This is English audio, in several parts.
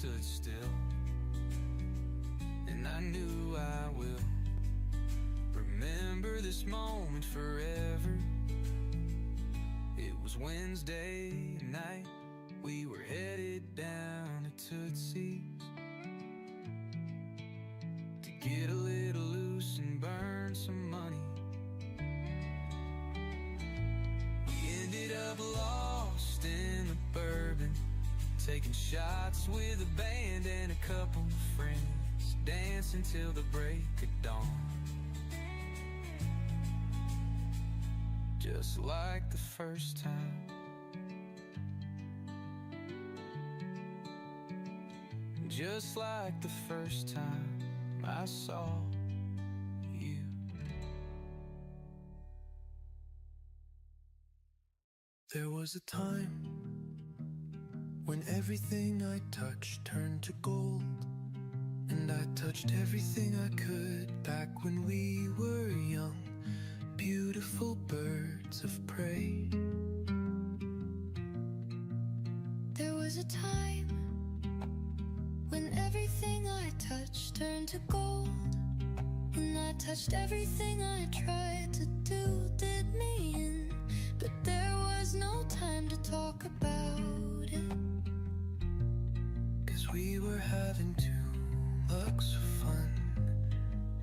stood still, and I knew I will remember this moment forever. It was Wednesday night, we were headed down to Tootsie's to get a little loose and burn some money. We ended up lost in the bourbon, taking shots with a band and a couple of friends, dancing till the break of dawn. Just like the first time. Just like the first time I saw you. There was a time when everything I touched turned to gold, and I touched everything I could back when we were young, beautiful birds of prey. There was a time when everything I touched turned to gold, and I touched everything I tried to do did me in, but there was no time to talk about it, 'cause we were having too much fun,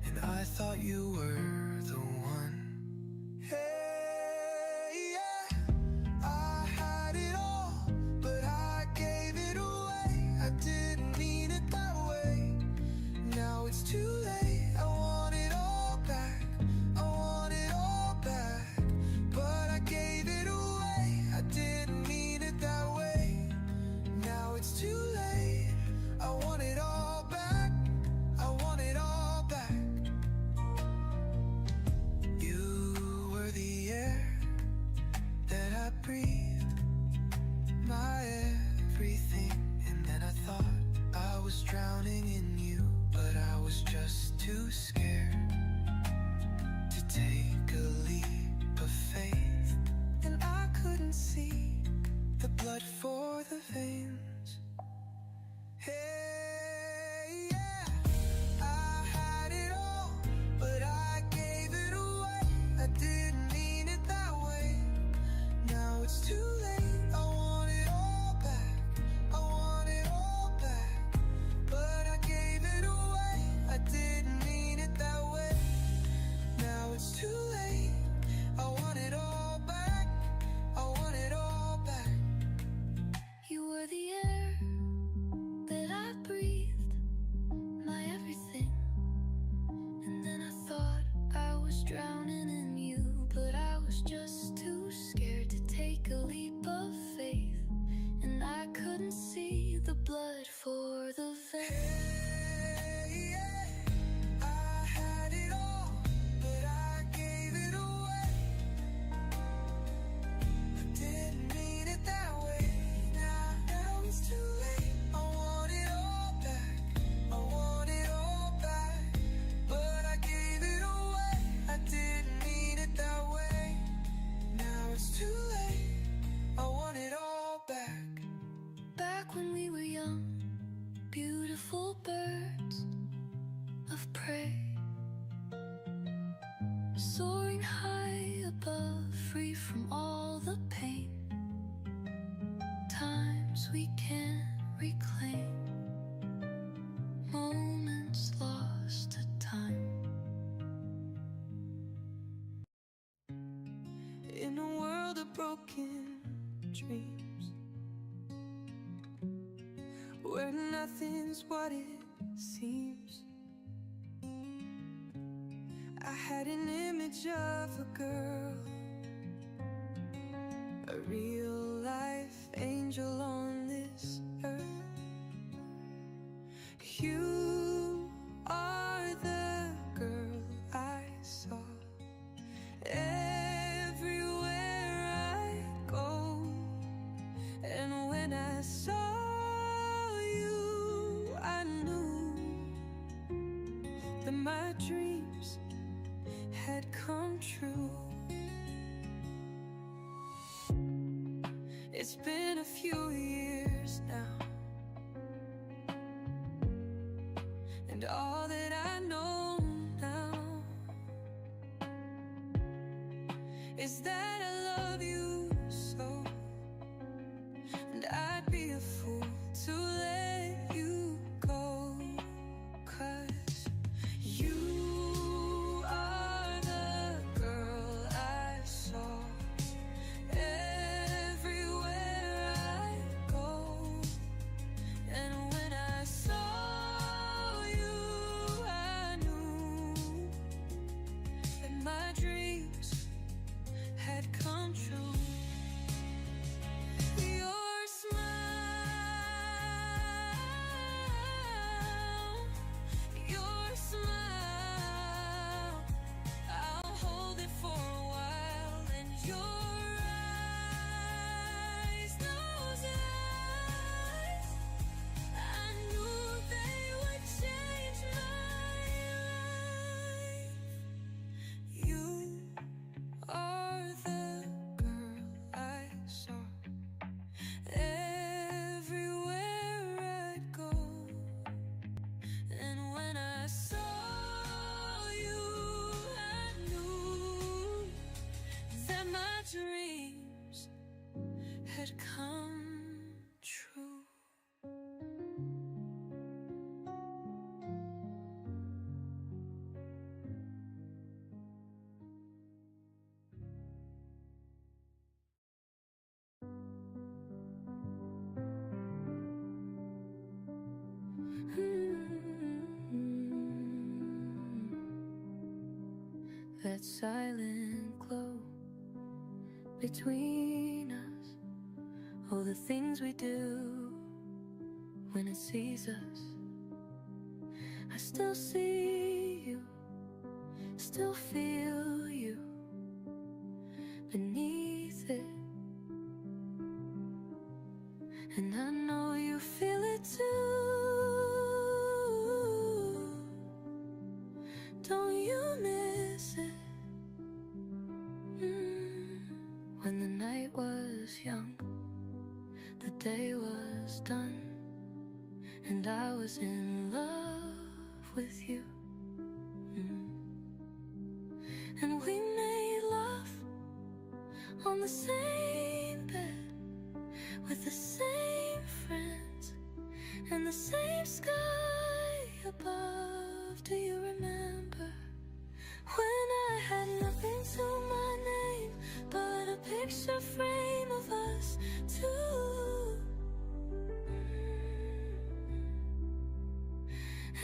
and I thought you were the one. Hey, yeah, I had it all, but I gave it away. I didn't mean it that way. Now it's too late, I want it all back. I want it all back, but I gave it away. I didn't mean it that way. Now it's too late, I want it all back. I want it all back. You were the air that I breathed, my everything. And then I thought I was drowning in you, but I was just too scared to take a leap of faith. And I couldn't see the blood for the veins. Hey, yeah, I had it all, but I gave it away. I didn't mean it that way. Now it's too late, I want it all back. I want it all back, but I gave it away. I didn't mean it that way. Now it's too late, I want it all back. I want it all back. you were the air that I breathed, my everything. And then I thought I was drowning in you, but I was just too scared to take a leap of faith. And I couldn't see the blood for the veins. Hey, yeah, I had it all, but I gave it away. I didn't mean it that way. Now it's too late. I want it all back. I want it all back, but I gave it away. I didn't mean it that way. Now it's too late. I want it all back. Back when we were young, beautiful birds of prey, soaring high above, free from all the pain, times we can't reclaim, moments lost to time. In a world of broken dreams, where nothing's what it seems, I had an image of a girl, a real life angel on this earth. You are the girl I saw everywhere I go, and when I saw you, I knew that my dreams had come true. It's been a few years now, is that I love you so, and I'd be a fool to let you go, 'cause you are the girl I saw everywhere I go. And when I saw you, I knew that my dreams had come true. Your smile, your smile, I'll hold it for a while. And your eyes, those eyes, I knew they would change my life. You are the girl I saw everywhere I'd go. And when I saw you, I knew that my dreams had come true. That silent glow between us, all the things we do when it sees us. I still see you, still feel you beneath it, and I know you feel it too. Don't you miss it? When the night was young, the day was done, and I was in love with you. And we made love on the same bed, with the same friends, and the same sky above. Do you remember when I had nothing to my name but a picture frame of us two,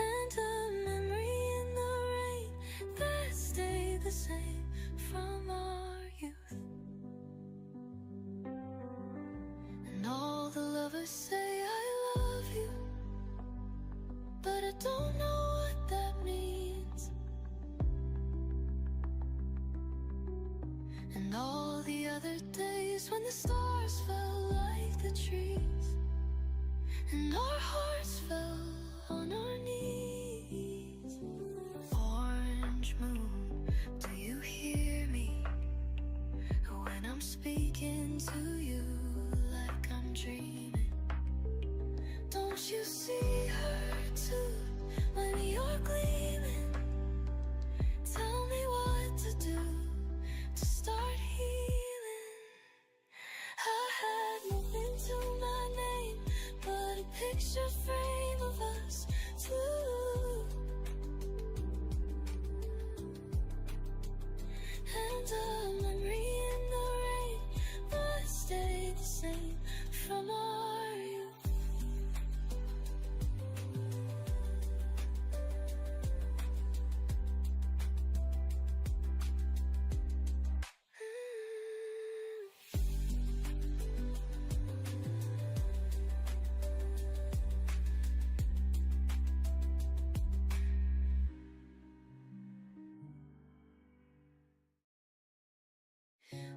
and a memory in the rain that stayed the same from our youth? And all the lovers say I love you, but I don't know what that means. And all the other days when the stars fell like the trees, and our hearts fell on our knees. Orange moon, do you hear me when I'm speaking to you like I'm dreaming? Don't you see her too when you're gleaming? Tell me what to do to start healing. I had nothing to my name but a picture frame of us two, and a memory in the rain that stayed the same from our youth.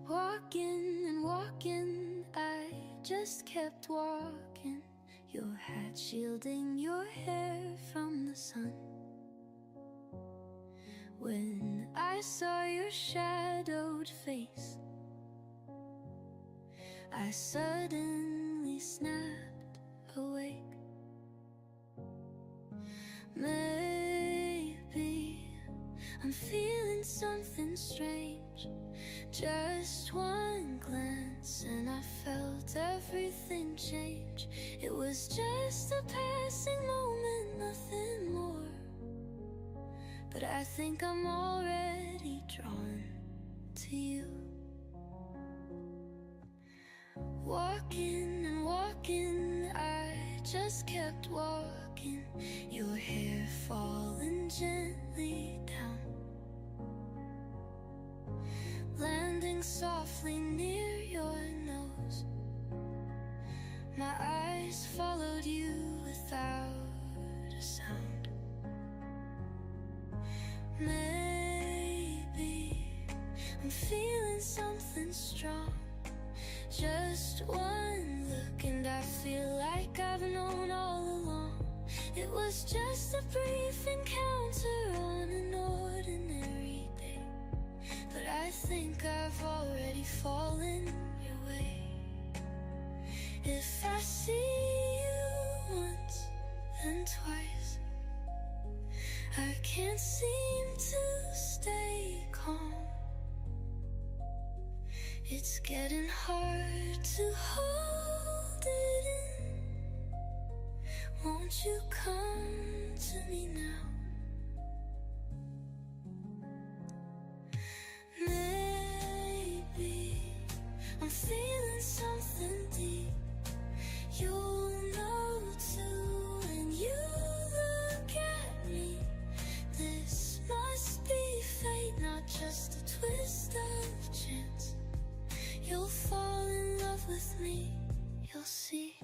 Walking and walking, I just kept walking. Your hat shielding your hair from the sun. When I saw your shadowed face, I suddenly snapped awake. Maybe I'm feeling something strange. Just one glance and I felt everything change. It was just a passing moment, nothing more. But I think I'm already drawn to you. Walking and walking, I just kept walking. Your hair falling gently down, landing softly near your nose. My eyes followed you without a sound. Maybe I'm feeling something strong. Just one look and I feel like I've known all along. It was just a brief encounter on an ordinary day, but I think I've already fallen your way. If I see you once, then twice, I can't seem to stay calm. It's getting hard to hold it in. Won't you come to me now? Maybe I'm feeling something deep. You'll know too when you look at me. This must be fate, not just a twist of chance. You'll fall in love with me, you'll see.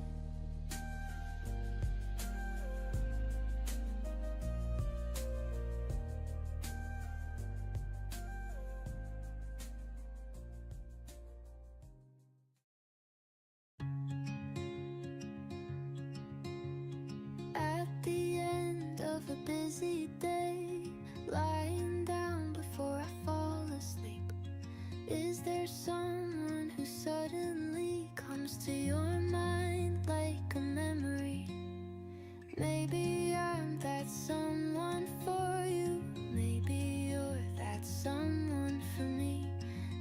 At the end of a busy day, lying down before I fall asleep, is there someone who suddenly comes to your mind like a memory? Maybe I'm that someone for you. Maybe you're that someone for me.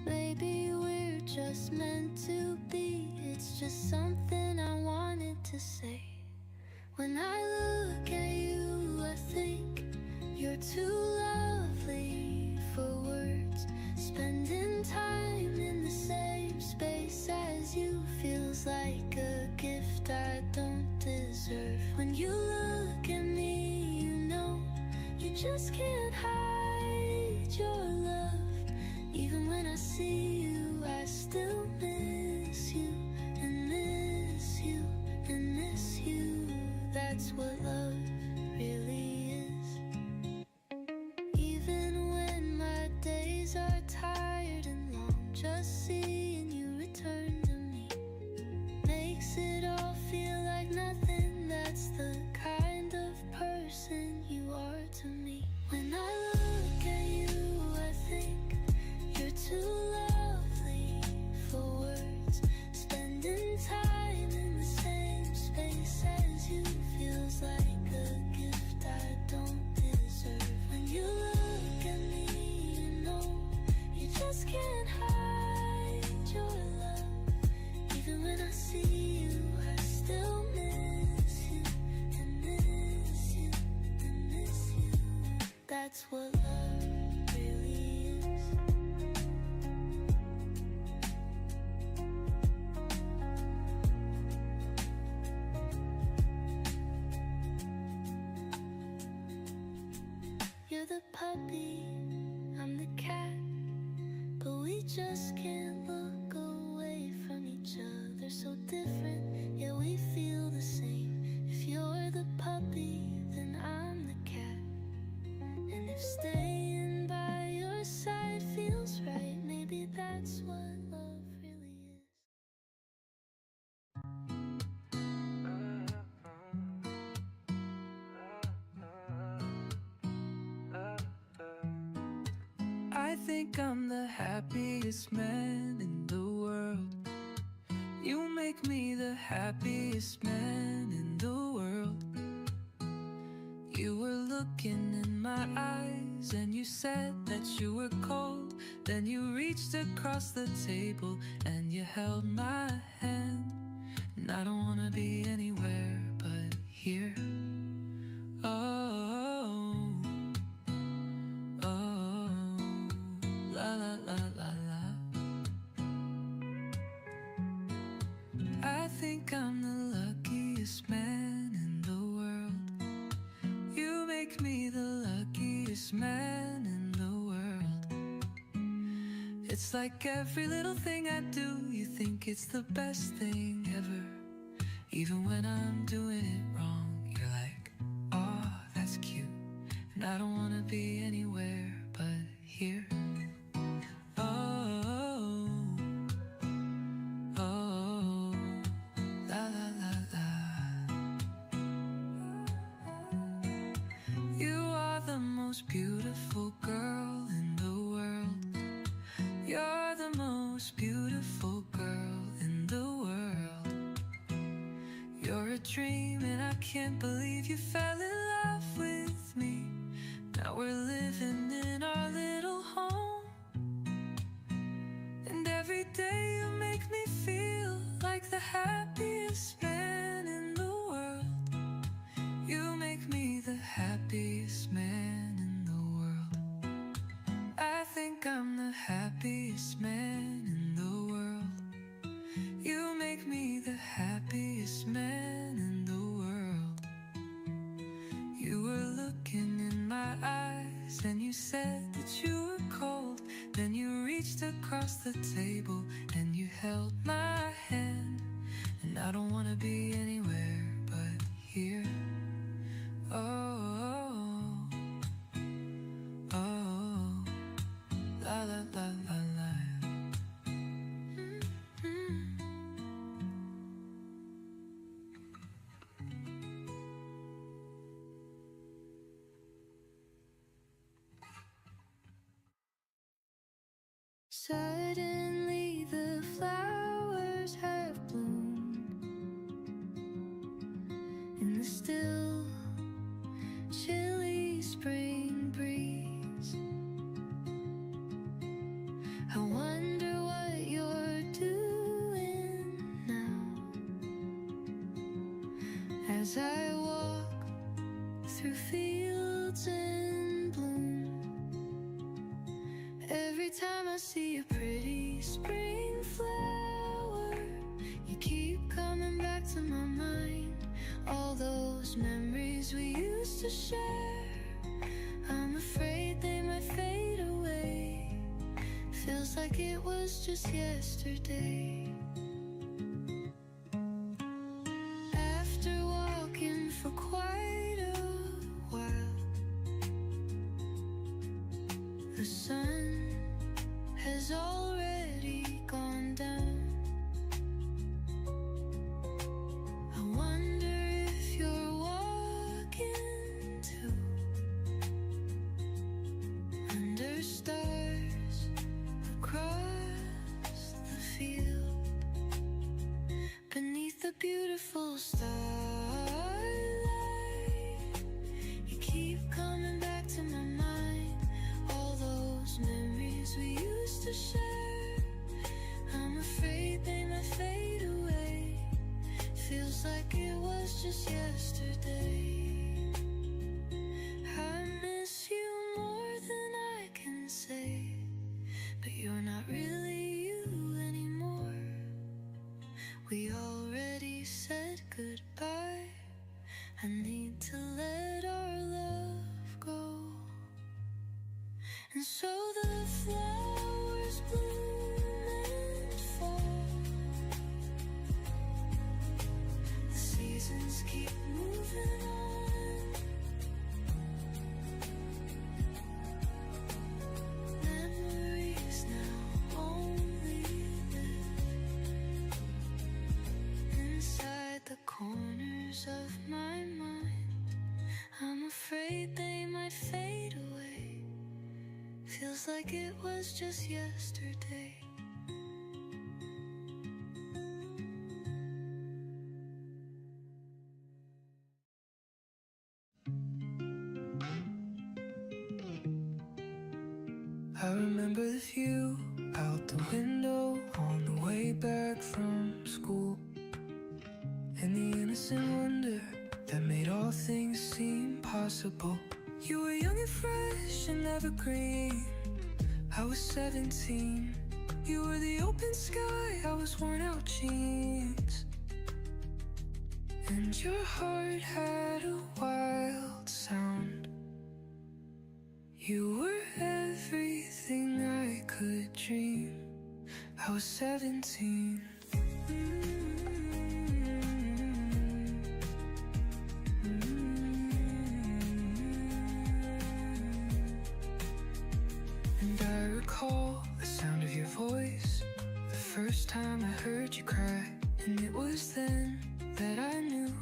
Maybe we're just meant to be. It's just something I wanted to say. When I look at you, I think you're too lovely for words. Spending time in the same space as you feels like a gift I don't deserve. When you look at me, you know you just can't hide your love. Even when I see you, I still miss you and miss you and miss you. That's what love really is. Even when my days are tired and long, just seeing you return to me makes it all feel like nothing. That's the kind of person you are to me. When I look at you, I think you're too lovely for words. Spending time in the same space as you feels like a gift I don't deserve. When you look at me, you know you just can't hide your love. Even when I see you, I still miss you and miss you and miss you. That's what love really is. You're the puppy, I'm the cat, but we just can't look away from each other. So different, yet we feel the same. If you're the puppy, then I'm the cat. And if staying by your side feels right, maybe that's what love really is. I think I'm the happiest man in the world. You make me the happiest man in the world. You were looking in my eyes eyes and you said that you were cold. Then you reached across the table and you held my hand. And I don't wanna be anywhere but here. Oh, oh, la la la la la. I think I'm the luckiest man in the world. You make me the luckiest man in the world. It's like every little thing I do, you think it's the best thing ever. Even when I'm doing it wrong, you're like, oh, that's cute. And I don't wanna be anywhere but here. Oh, oh, la la la la. You are the most beautiful girl in the world. You're the most beautiful girl in the world. You're a dream and I can't believe you fell in love with me. Now we're living in our little home. And every day you make me feel like the happiest man in the world. You make me the happiest man in the world. I think I'm the happiest man in the world. You make me the happiest man in the world. You were looking in my eyes and you said that you were cold. Then you reached across the table and you held my hand. And I don't wanna be anywhere but here. Oh, oh, la la la la la. Suddenly the flowers have bloomed in the still, chilly spring breeze. I wonder what you're doing now as I walk through fields in bloom. Every time I see a pretty spring flower, you keep coming back to my mind. All those memories we used to share, I'm afraid they might fade away. Feels like it was just yesterday. After walking for quite a while, the sun has already gone down. I wonder if you're walking too, under stars across the field, beneath the beautiful starlight. You keep coming back to my mind. All those memories we used to share, I'm afraid they might fade away. Feels like it was just yesterday. I miss you more than I can say, but you're not really you anymore. We already said goodbye. I need to let our love go. And so the flowers bloom and fall. The seasons keep moving on. Memories now only live inside the corners of my mind. I'm afraid they might fade away. Feels like it was just yesterday. I remember the view out the window on the way back from school, and the innocent wonder that made all things seem possible. You were young and fresh and evergreen. I was 17. You were the open sky, I was worn out jeans. And your heart had a wild sound. You were everything I could dream. I was 17. And I recall the sound of your voice, the first time I heard you cry. And it was then that I knew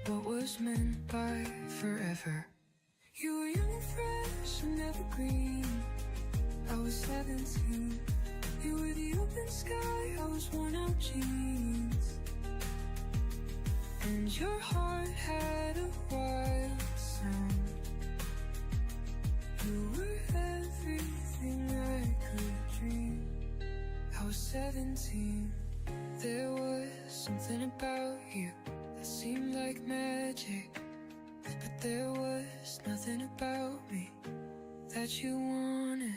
what was meant by forever. You were young and fresh and evergreen. I was 17. You were the open sky, I was worn out jeans. And your heart had a wild sound. You were everything I could dream. I was 17. There was something about you that seemed like magic, but there was nothing about me that you wanted.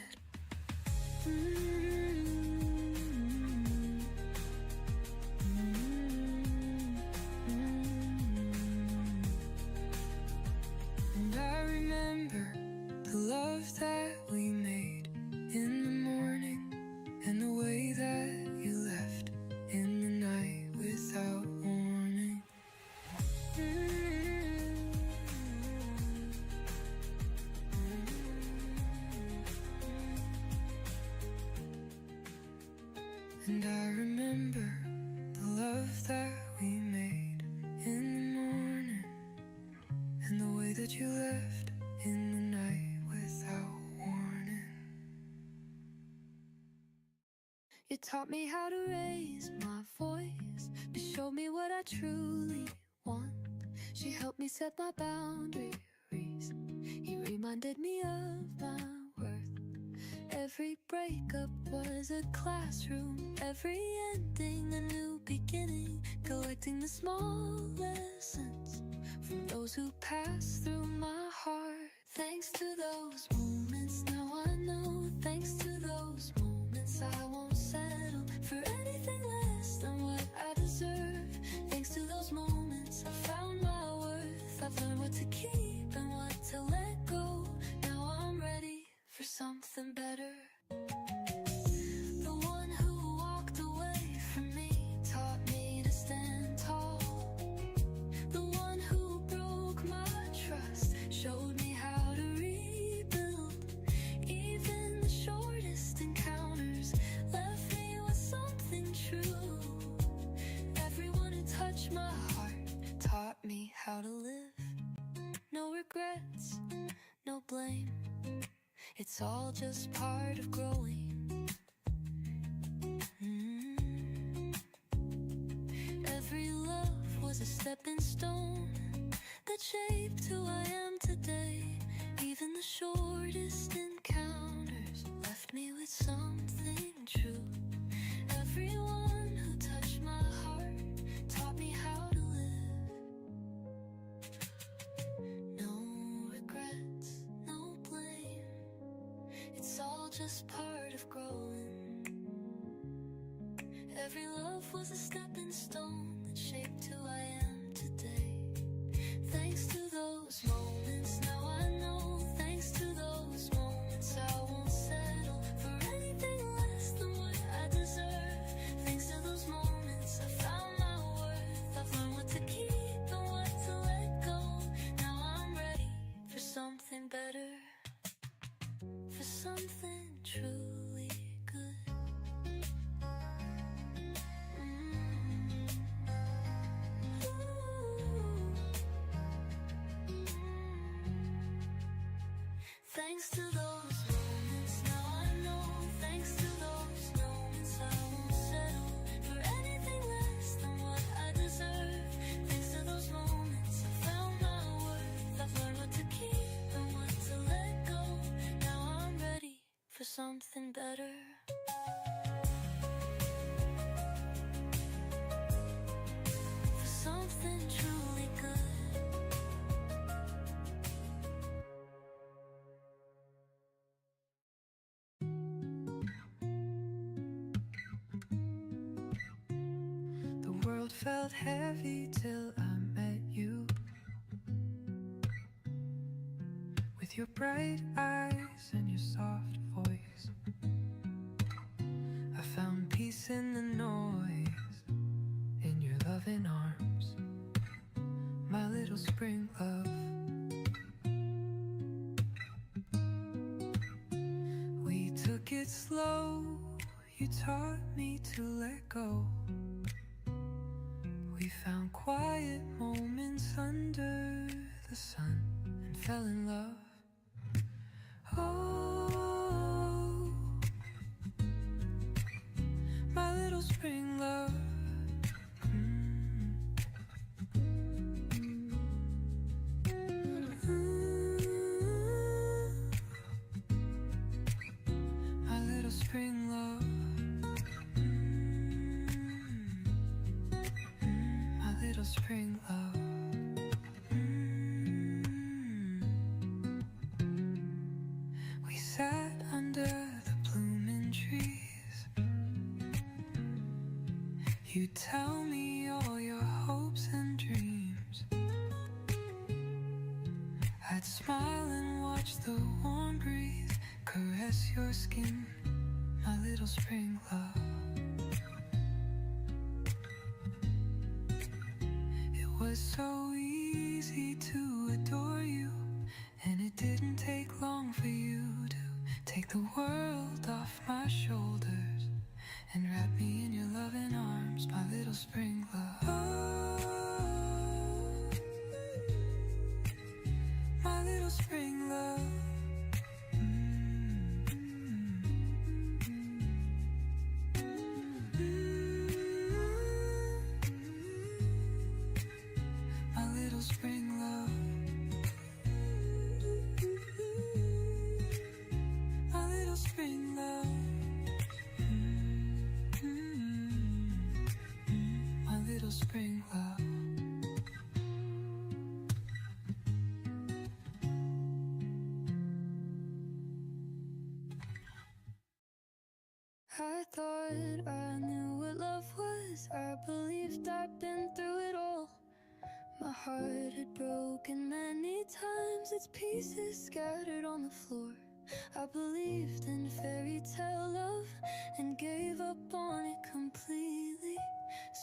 And I remember the love that we made in the morning, and the way that you left in the night without warning. And I remember the love that we made in the morning, and the way that you left in the night without warning. You taught me how to raise my voice, to show me what I truly want. She helped me set my boundaries. You reminded me of my worth. Every breakup was a classroom, every ending a new beginning, collecting the small lessons from those who passed through my heart. Thanks to those moments, now I know. Thanks to those moments, I won't settle for anything less than what I deserve. Thanks to those moments, I found my worth. I've learned what to keep and what to let go. Now I'm ready for something better. The one who walked away from me taught me to stand tall. The one who broke my trust showed me how to rebuild. Even the shortest encounters left me with something true. Everyone who touched my heart taught me how to live. No regrets, no blame. It's all just part of growing. Every love was a stepping stone that shaped who I am today. Even the shortest encounters left me with something true. Everyone who touched my heart taught me how to live. No regrets, no blame. It's all just part of growing. Every love was a stepping stone that shaped who I am today. Thanks to those moments, now I know. Thanks to those moments, I won't settle for anything less than what I deserve. Thanks to those moments, I found my worth. I've learned what to keep and what to let go. Now I'm ready for something better, for something truly good. Thanks to those moments, now I know. Thanks to those moments, I won't settle for anything less than what I deserve. Thanks to those moments, I found my worth. I've learned what to keep and what to let go. Now I'm ready for something better. For something truly good. The world felt heavy till I met you. With your bright eyes and your soft voice, I found peace in the noise, in your loving arms, my little spring love. We took it slow, you taught me to let go. We found quiet moments under the sun and fell in love. Oh, my little spring love. My little spring love. My little spring love. We sat under the blooming trees. You tell me all your hopes and dreams. I'd smile and watch the warm breeze caress your skin, my little spring love. It was so easy to adore you, and it didn't take long for you to take the world off my shoulders and wrap me in your loving arms, my little spring love. Oh, my little spring love. My little spring love. My little spring love. My little spring love. I thought I knew what love was. I believed I'd been through it all. My heart had broken many times, its pieces scattered on the floor. I believed in fairy tale love and gave up on it completely.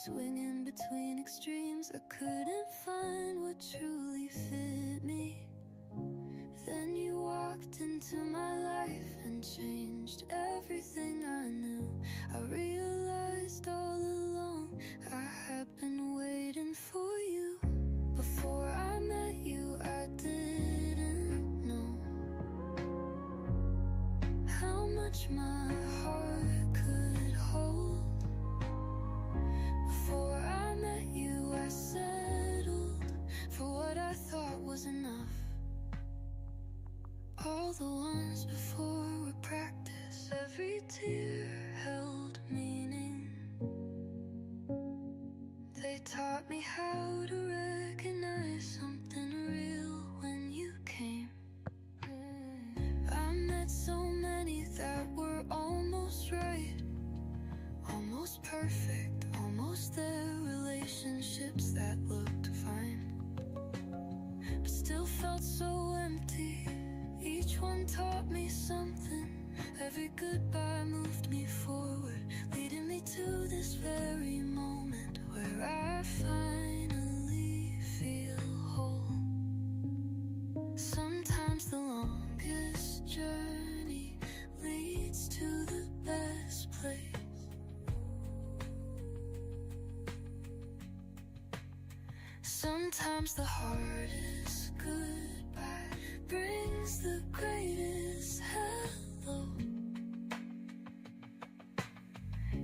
Swinging between extremes, I couldn't find what truly fit me. Then you walked into my life and changed everything I knew. I realized all along I had been waiting for you. Before I met you, I didn't know how much my heart could hold. Before I met you, I settled for what I thought was enough. All the ones before were practice. Every tear held meaning. They taught me how to recognize something real when you came. I met so many that were almost right, almost perfect, almost there. Relationships that looked fine, but still felt so empty. Each one taught me something. Every goodbye moved me forward, leading me to this very moment where I finally feel whole. Sometimes the longest journey leads to the best place. Sometimes the hardest goodbye brings the greatest hello.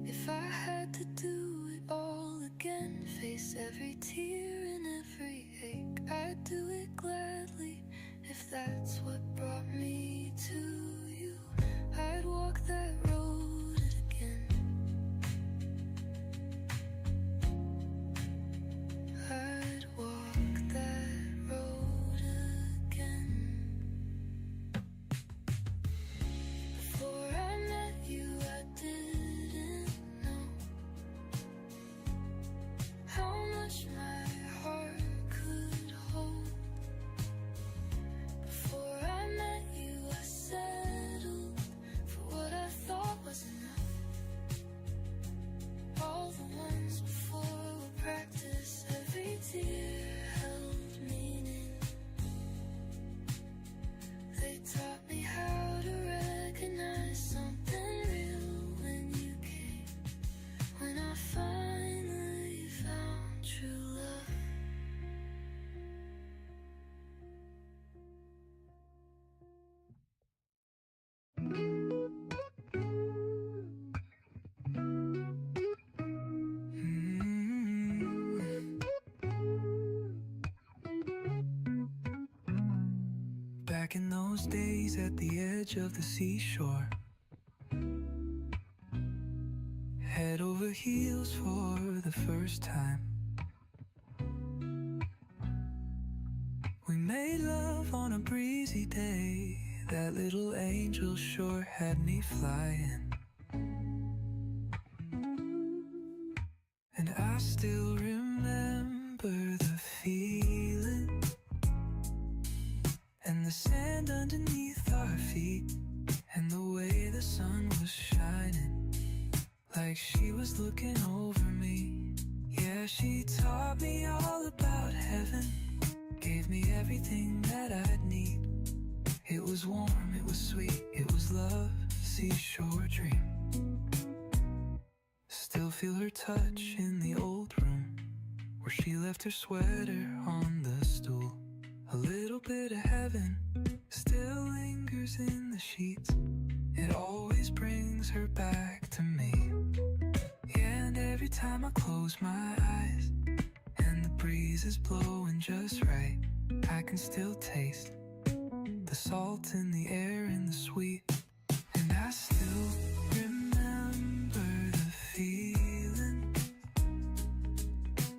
If I had to do it all again, face every tear and every ache, I'd do it gladly if that's what brought me to you. I'd walk those days at the edge of the seashore. Head over heels for the first time. We made love on a breezy day. That little angel sure had me flying. And I still remember the feeling and the sand underneath our feet, and the way the sun was shining like she was looking over me. Yeah, she taught me all about heaven, gave me everything that I'd need. It was warm, it was sweet, it was love, seashore dream. Still feel her touch in the old room where she left her sweater on the stool. A little bit of heaven still lingers in the sheets. It always brings her back to me. Yeah, and every time I close my eyes and the breeze is blowing just right, I can still taste the salt in the air and the sweet. And I still remember the feeling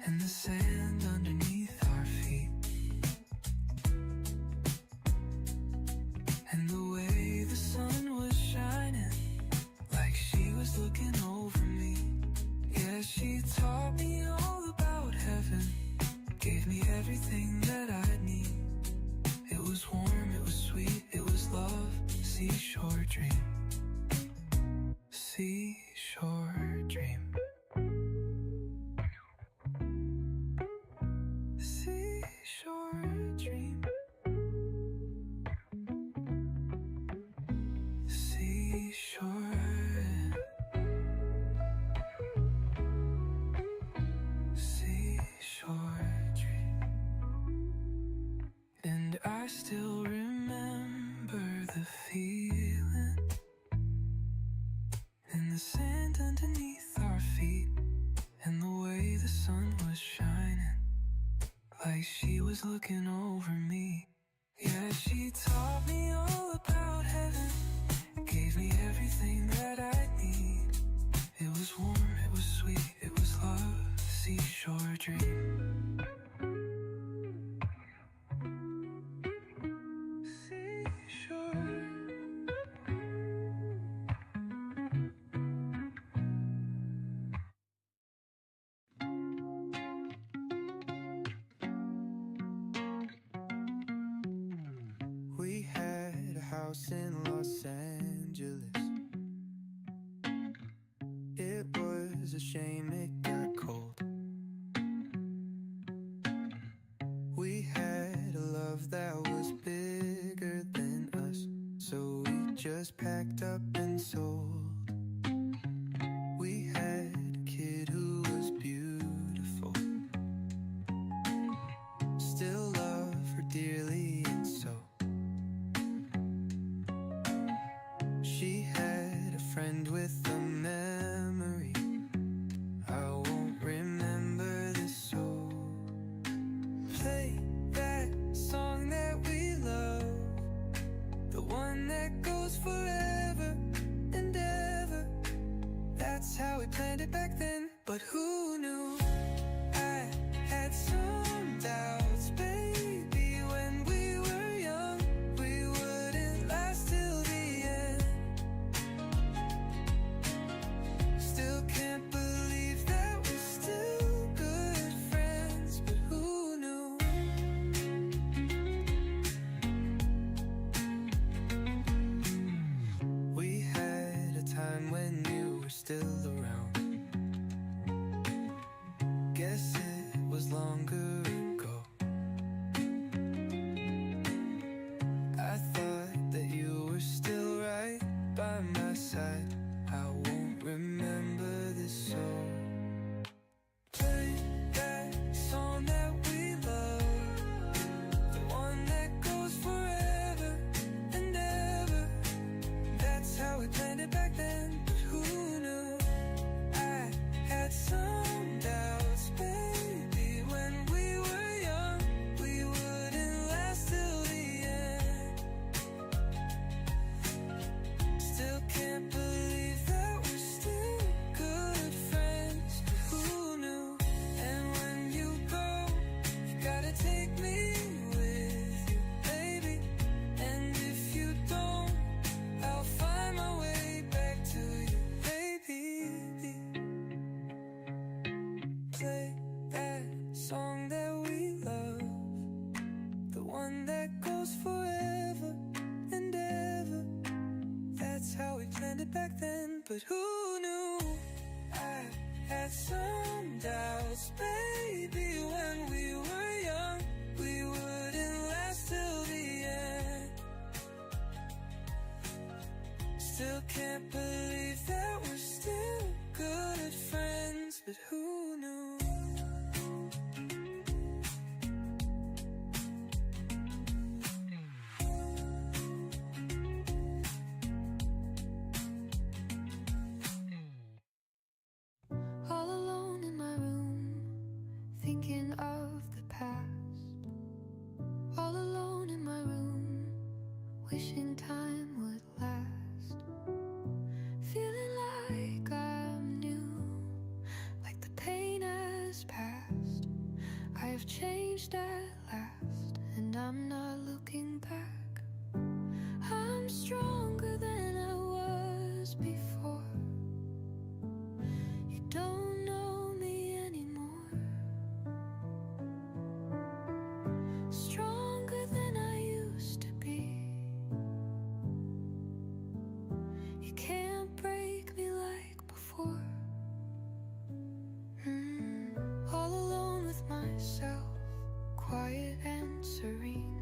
and the sand underneath our feet, and the way the sun was shining like she was looking over me. Yeah, she taught me all about heaven, gave me everything that I need. It was warm, it was sweet, it was love, seashore dream. Seashore dream. Seashore dream. Seashore. Seashore dream. And I still remember the feeling and the sand underneath our feet, and the way the sun was shining like she was looking over me. Yeah, she taught me all about heaven, gave me everything that I need. It was warm, it was sweet, it was love, seashore dream. Seashore. We had a house in Los Angeles. It was a shame it got cold. We had a love that was bigger than us, so we just packed up and sold. We had a kid who was beautiful, still love her dearly, and so she had a friend with a memory. I won't remember this soul. Play that song that we love, the one that goes forever and ever. That's how we planned it back then. But who knew I had some doubts, baby, when we were young. We wouldn't last till the end. Still can't believe that we're still good friends. But who knew? We had a time when you were still around. Guess it was longer ago. I thought that you were still right by my side. I won't remember this soul. Play that song that we love, the one that goes forever and ever. That's how we planned it back then. But who knew back then, but who knew? I had some doubts, baby, when we were young. We wouldn't last till the end. Still can't believe that we're still good friends, but who knew? All alone in my room, thinking of the past. All alone in my room, wishing time would last. Feeling like I'm new, like the pain has passed. I have changed at last, and I'm not looking back. I'm stronger than I was before. You don't know me anymore. Stronger than I used to be. You can't break me like before. All alone with myself, quiet and serene.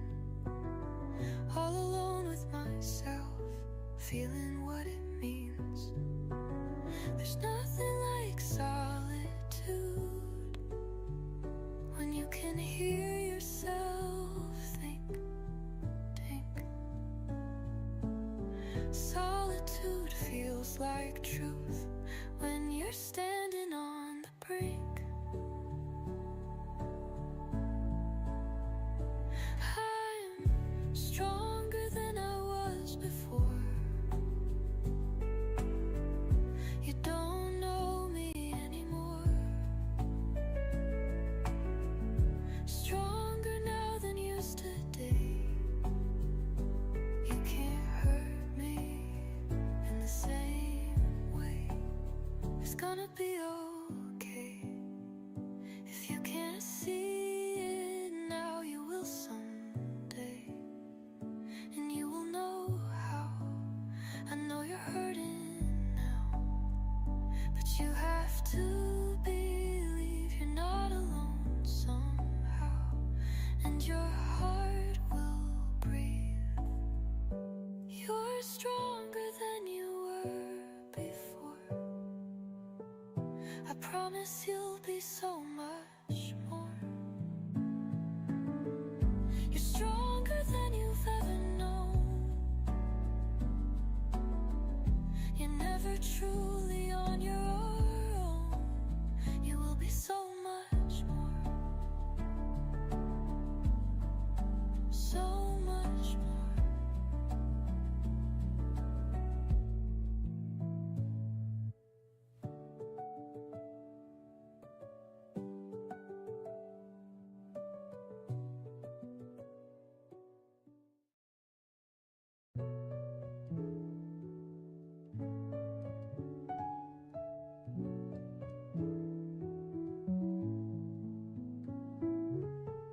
All alone with myself, feeling what it means. There's nothing like solitude, when you can hear yourself think. Solitude feels like truth when you're standing on the brink. I'm stronger than I was before. You don't know me anymore. Stronger now than yesterday. You can't hurt me in the same way. It's gonna be okay. If you can't see it now, you will someday. And you will know how. I know you're hurting now, but you have to believe you're not alone somehow. And your heart will breathe. You're stronger than you were before. I promise you'll be so much more. You're stronger than you've ever known. You're never truly on your own. You will be so much more. So much more.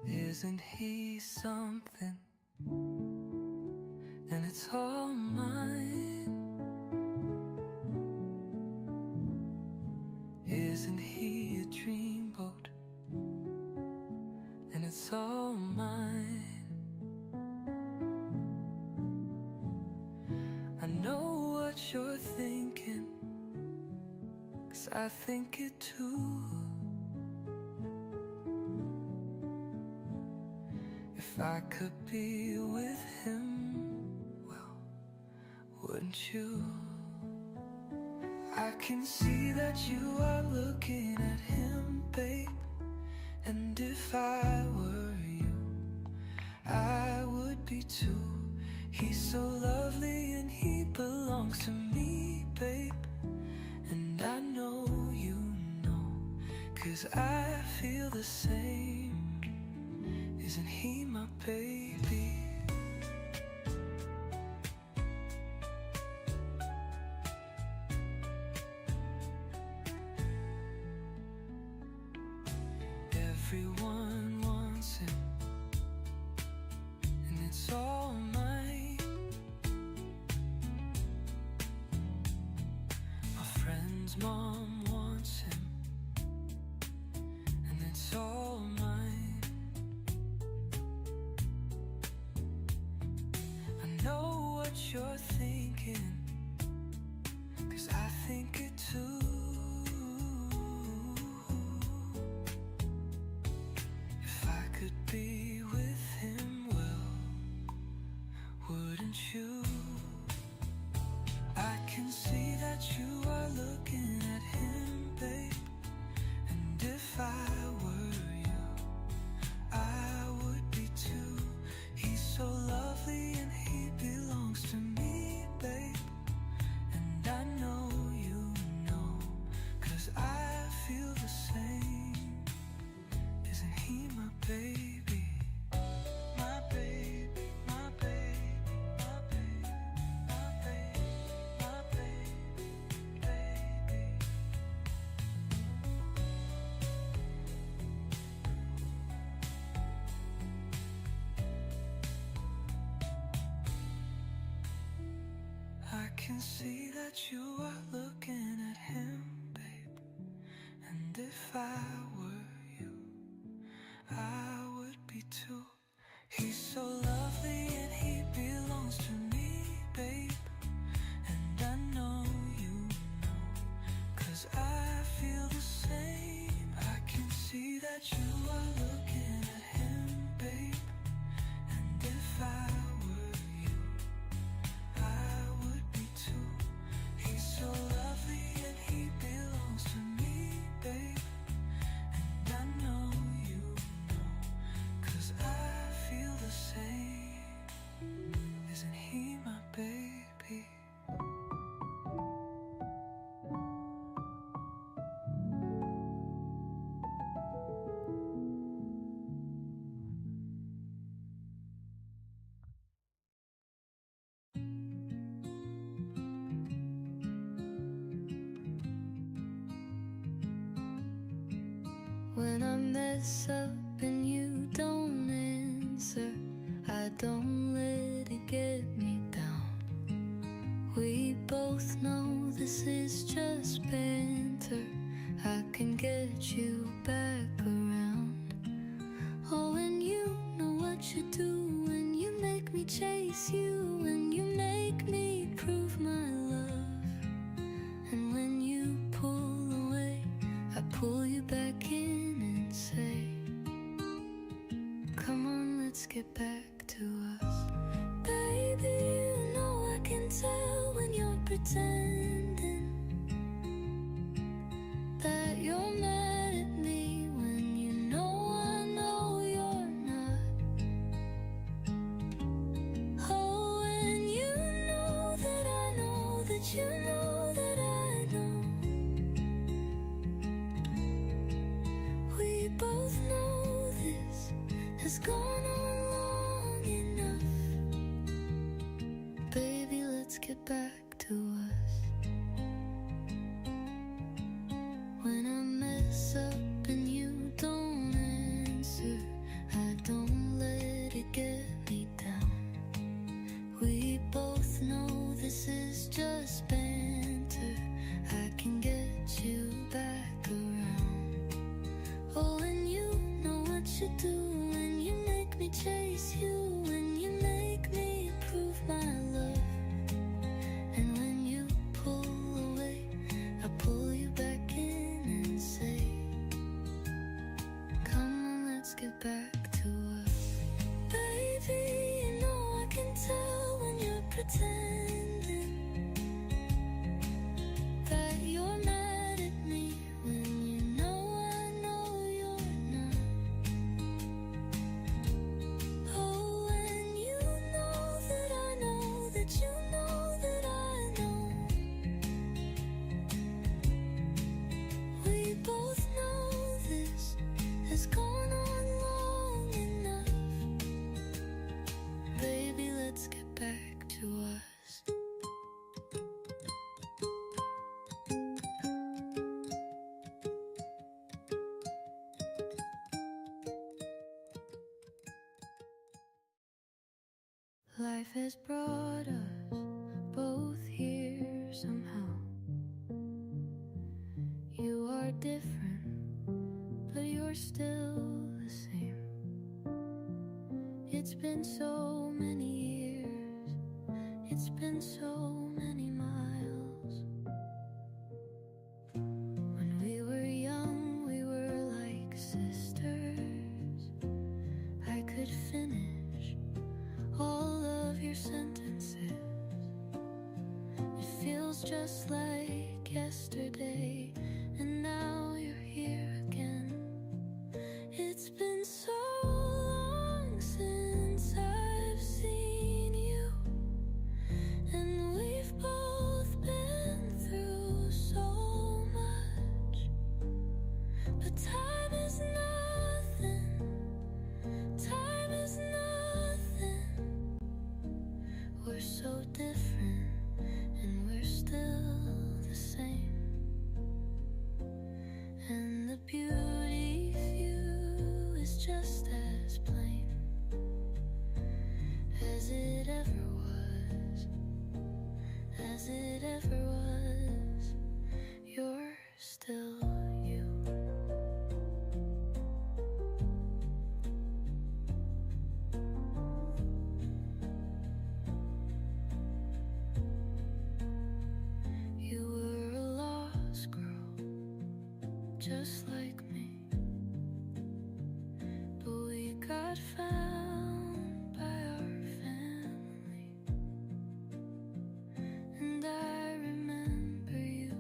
Isn't he something? And it's all mine. Isn't he a dreamboat? And it's all mine. I know what you're thinking, 'cause I think it too. If I could be with him, well, wouldn't you? I can see that you are looking at him, babe. And if I were you, I would be too. He's so lovely and he belongs to me, babe. And I know you know, 'cause I feel the same. Isn't he my baby? Everyone wants him, and it's all mine. Someone's mom wants him, and it's all mine. I know what you're thinking, 'cause I think it too. If I could be with him, well, wouldn't you? I can see that you are looking at him, babe. And if I were you, I would be too. He's so lovely and he belongs to me, babe. And I know you know, 'cause I feel the same. Isn't he my baby? My baby, my baby, my baby, my baby, my baby, baby. I can see that you are looking at him, babe. And if I were you, I would be too. He's so lovely and he belongs to me, babe. And I know you know, 'cause I feel the same. I can see that you are looking at him, babe. And if I were you, I would be too. He's so lovely and he belongs to me, babe. And I know you know, 'cause I feel the same. Isn't he my baby? When I mess up and you don't answer, I don't let it get me down. We both know this is just banter. I can get you back around. Oh, and you know what you do when you make me chase you, when you make me prove my love. And when you pull away, I pull you back in and say, come on, let's get back to us. Baby, you know I can tell when you're pretending that you're mad at me, when you know I know you're not. Oh, and you know that I know that you know that I know. We both know this has gone on long enough. Baby, let's get back to us. When I mess up and you don't answer, I don't let it get me down. We both know this is just banter. I can get you back around. Oh, and you know what you do when you make me chase you, when you make me prove my love. And when you pull away, I pull you back in and say, come on, let's get back to us. Baby, you know I can tell when you're pretending that you're mad at me, when you know I know you're not. Oh, and you know that I know that you know that I know. We both know this has gone on long enough. Baby, let's get back to us. Life has brought us both here somehow. different, but you're still the same. It's been so many years, it's been so many miles. When we were young, we were like sisters. I could finish all of your sentences. It feels just like yesterday, and now you're here again. It's been so long since I've seen you, and we've both been through so much. But time is nothing, time is nothing. We're so different, and we're still the same. And the beauty view is just as plain as it ever was, as it ever was. You're still you. You were a lost girl, just like me, but we got found by our family. And I remember you,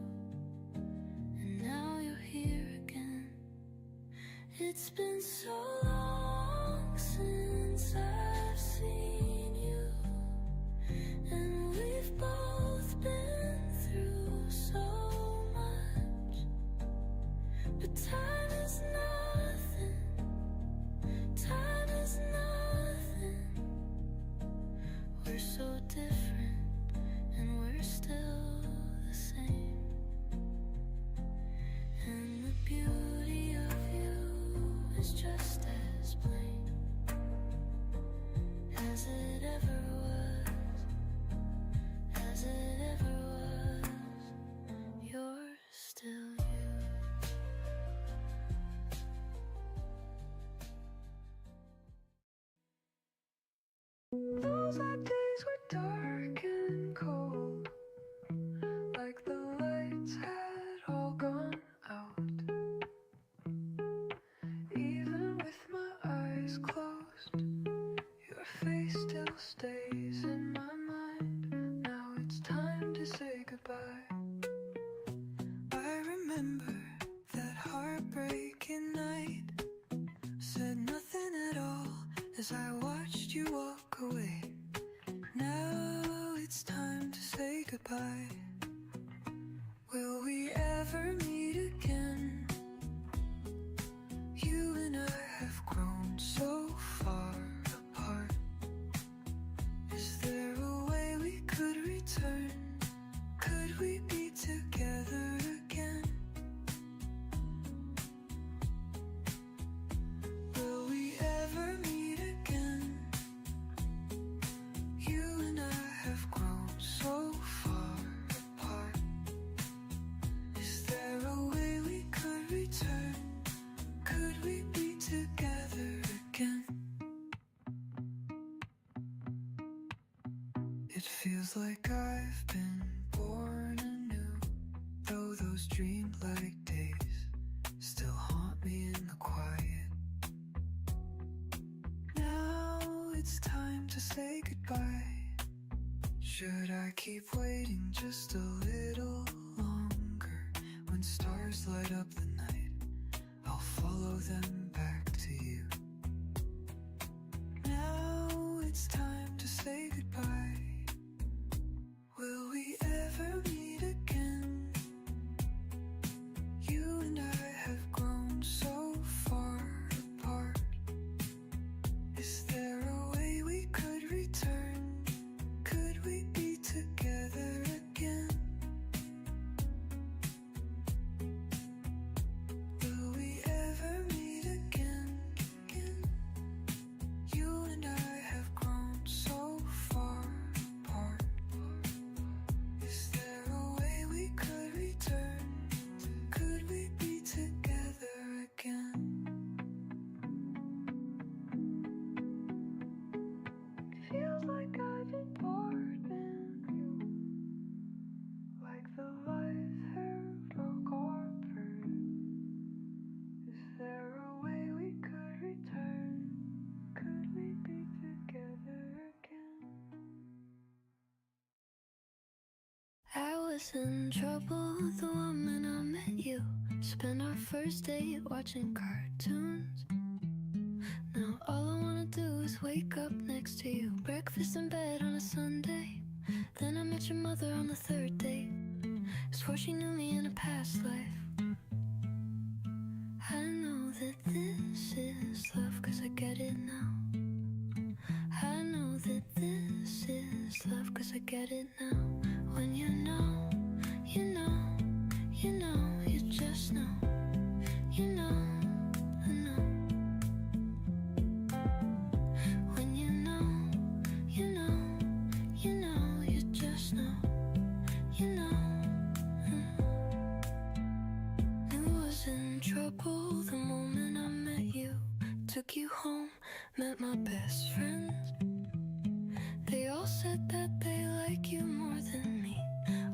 and now you're here again. It's been so long since I've seen you, and we've both been through so much. But time is nothing, time is nothing. We're so different, and we're still the same. And the beauty of you is just as plain as it ever was, as it ever was. You're still you. Those are days were dark and cold, like the lights had all gone out. Even with my eyes closed, your face still stays in my mind. Now it's time to say goodbye. I remember that heartbreaking night. Said nothing at all as I watched you walk away. Now it's time to say goodbye. Will we ever meet again? You and I have grown so far apart. Is there a way we could return? Could we be together again? Will we ever meet again? You and I have grown so far apart. Is there a way we could return? Could we be together again? It feels like I've been born anew, though those dreamlike days still haunt me in the quiet. Now it's time to say goodbye. Should I keep waiting just a little longer? When stars light up the night, I'll follow them back to you. Now it's time to say goodbye. Will we ever meet again? You and I have grown so far apart. Is there a way we could return? Could we be together again? was in trouble the moment I met you. Spent our first date watching cartoons. Now all I wanna do is wake up next to you. Breakfast in bed on a Sunday. Then I met your mother on the third date. Swore she knew me in a past life. I know that this is love, cause I get it now. I know that this is love, cause I get it now. When you know, you know, you know, you just know. You know, I know. When you know, you know, you know, you just know. You know. Knew I was in trouble the moment I met you. Took you home, met my best friends. They all said that they like you more than me.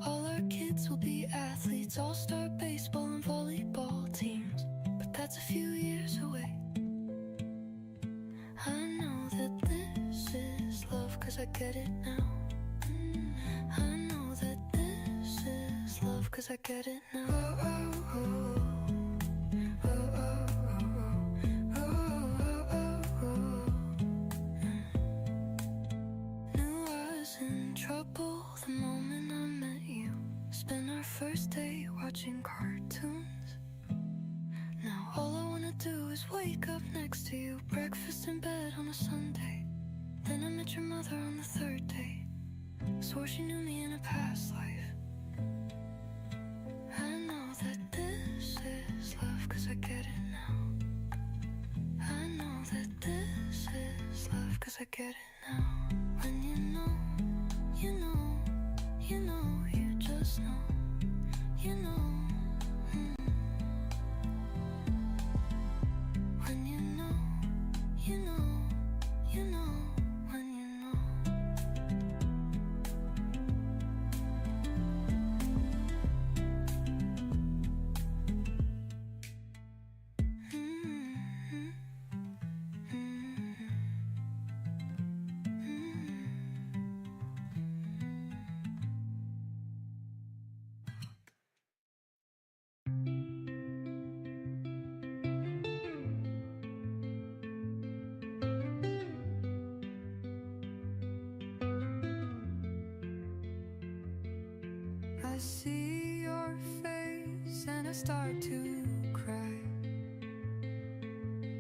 All our kids will be athletes, all-star baseball and volleyball teams. But that's a few years away. I know that this is love, cause I get it now. I know that this is love, cause I get it now. Oh, oh, oh. The moment I met you, spent our first day watching cartoons. Now all I wanna do is wake up next to you. Breakfast in bed on a Sunday. Then I met your mother on the third day. Swore she knew me in a past life. I know that this is love, cause I get it now. I know that this is love, cause I get it now. When you know, you know, you know, you just know, you know. When you know, you know, you know, when you know. I see your face and I start to cry.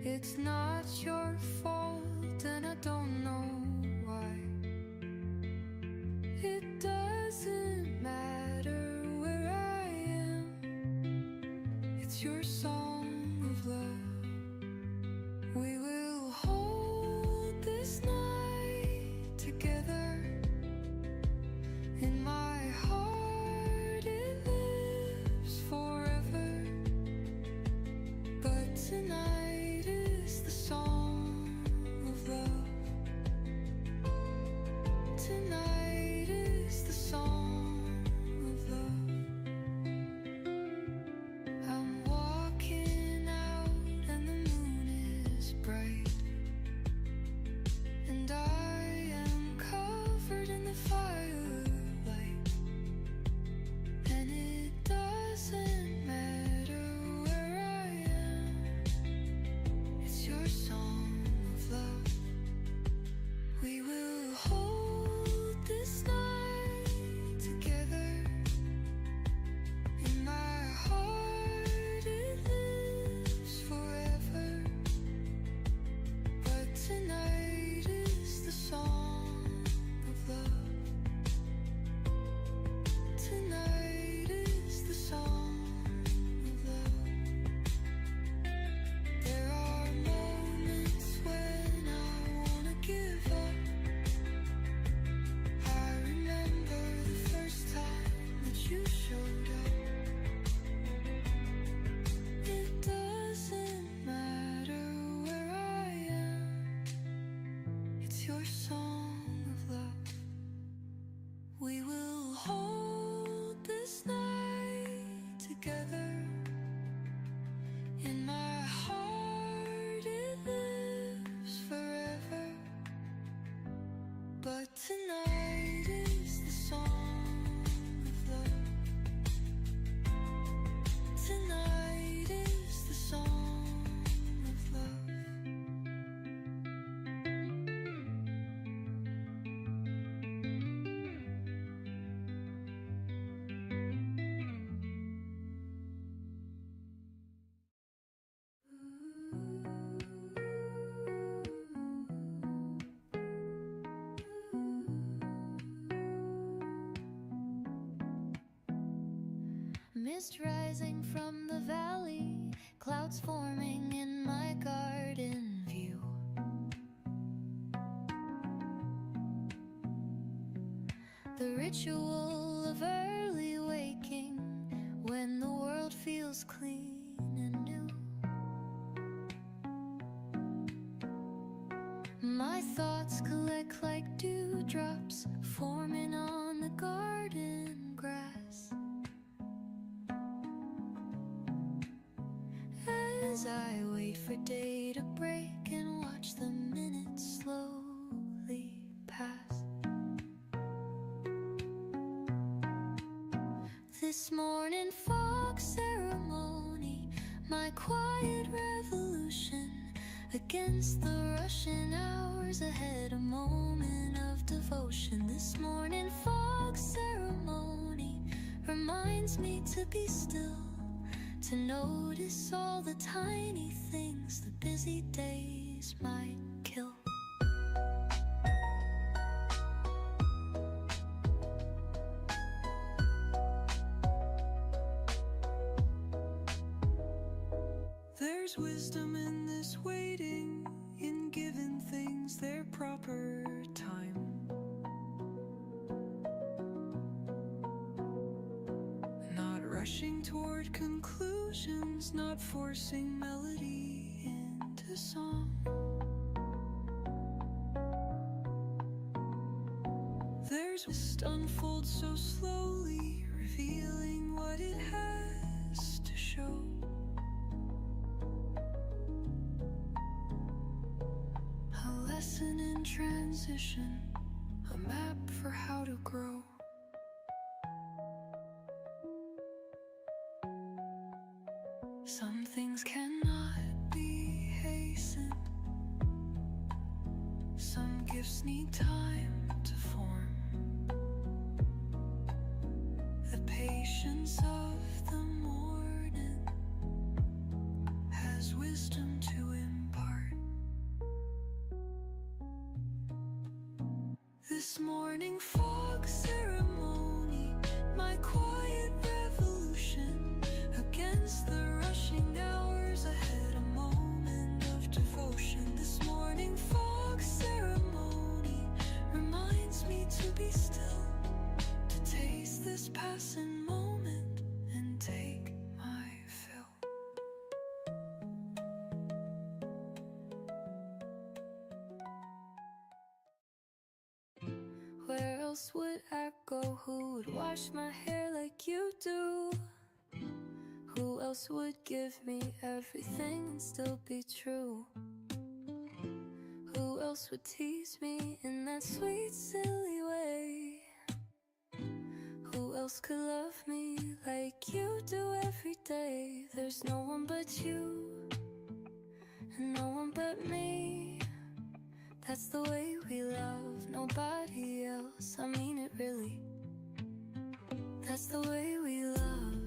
It's not your fault and I don't know why. It doesn't matter where I am. It's your song of love. We will hold this night together. In my heart it lives forever. But tonight is the song of love. Tonight is the song of love. I'm walking out and the moon is bright. And I am covered in the firelight. And it doesn't matter where I am. It's your song of love. We will hold Mist rising from the valley, clouds forming in my garden view. The ritual of early waking, when the world feels clean and new. My thoughts collect like dewdrops, forming on the garden grass. As I wait for day to break and watch the minutes slowly pass. This morning fog ceremony, my quiet revolution against the rushing hours ahead, a moment of devotion. This morning fog ceremony reminds me to be still, to notice all the tiny things the busy days might kill. There's wisdom in this waiting, in giving things their proper time. Not rushing toward conclusions, not forcing melody into song. There's mist unfolds so slowly, revealing what it has to show. A lesson in transition, a map for how to grow. Some things cannot be hastened. Some gifts need time to form. The patience of the morning has wisdom to impart. This morning fog ceremony, my quiet revolution against the rushing hours ahead, a moment of devotion. This morning fog ceremony reminds me to be still, to taste this passing moment and take my fill. Where else would I go? Who would wash my hair like you do? Who else would give me everything and still be true? Who else would tease me in that sweet, silly way? Who else could love me like you do every day? There's no one but you, and no one but me. That's the way we love, nobody else. I mean it really. That's the way we love.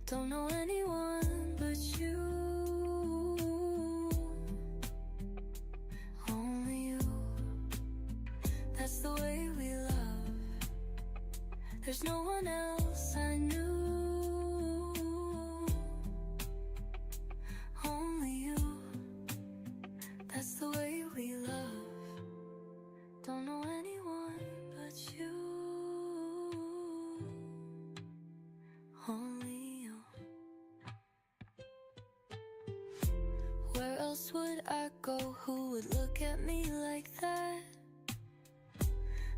Don't know anyone but you. Only you. That's the way we love. There's no one else I knew. Only you. That's the way we love. Don't know anyone but you. Only you. Where else would I go? Who would look at me like that?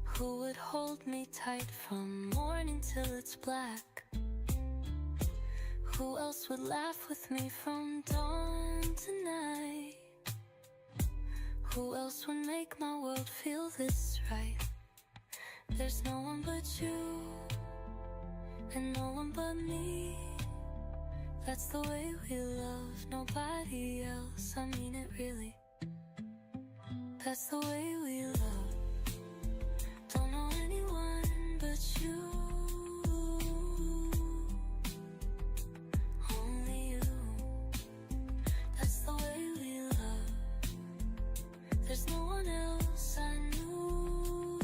Who would hold me tight from morning till it's black? Who else would laugh with me from dawn to night? Who else would make my world feel this right? There's no one but you, and no one but me. That's the way we love, nobody else. I mean it really. That's the way we love. Don't know anyone but you. Only you. That's the way we love. There's no one else I knew.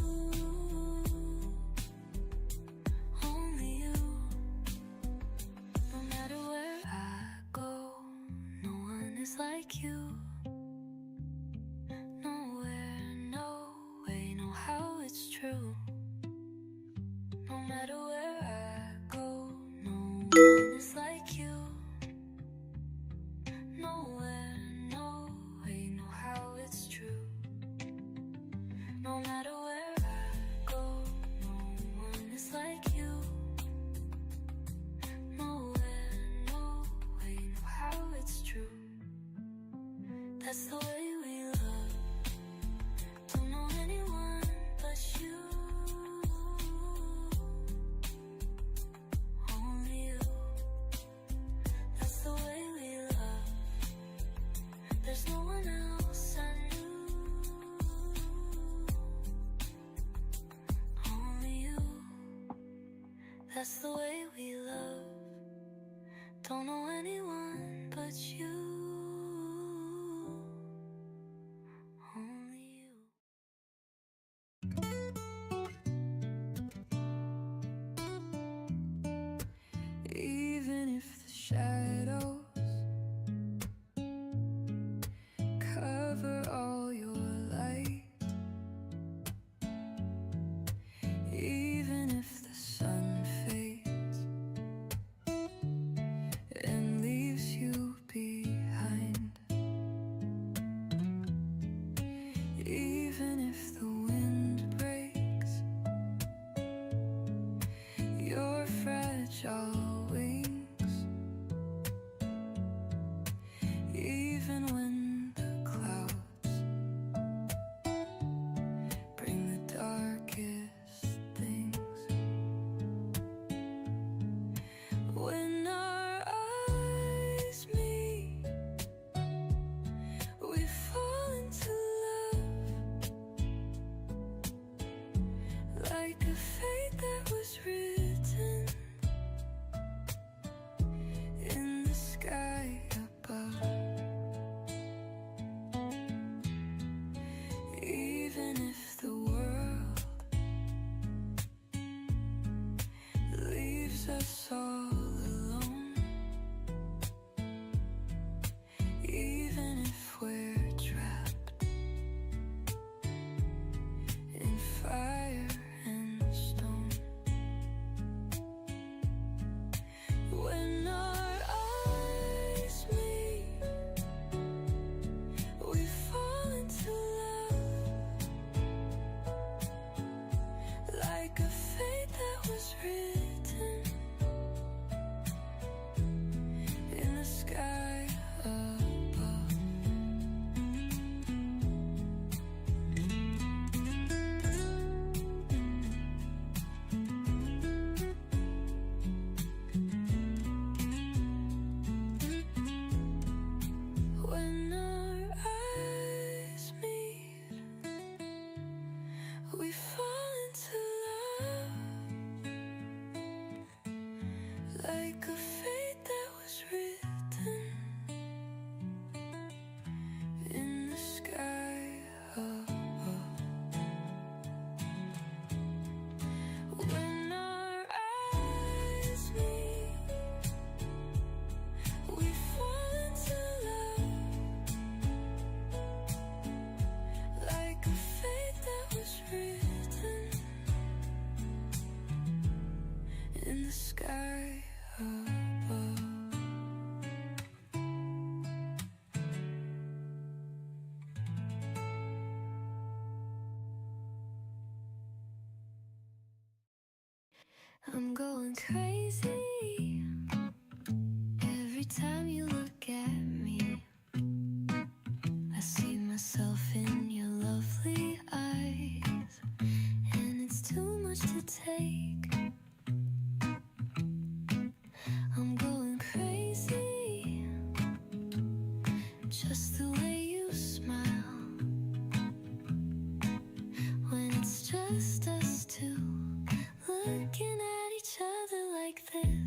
Only you. That's the way we love. Don't know anyone but you. Only you. That's the way we love. There's no one else I knew. Only you. That's the way we love. Don't know anyone but you. Only you. Even if the shadows cover all your light, even if the sun fades and leaves you behind, even if the wind breaks your fragile wings, even when the clouds bring the darkest things. When our eyes meet, we fall into love, like a fate that was written in the sky above. Even if the world leaves us all alone, even if we're trapped in fire and stone. When our eyes meet, we fall into love, like a fate that was written in the sky above. When our eyes meet, we fall into love, like a fate that was written in the sky above. When our eyes meet, we fall into love, like a fate that was written in the sky above. I'm going crazy every time you look at me. I see myself in your lovely eyes, and it's too much to take. I'm going crazy, just the way you smile, when it's just us two, looking at each other like this.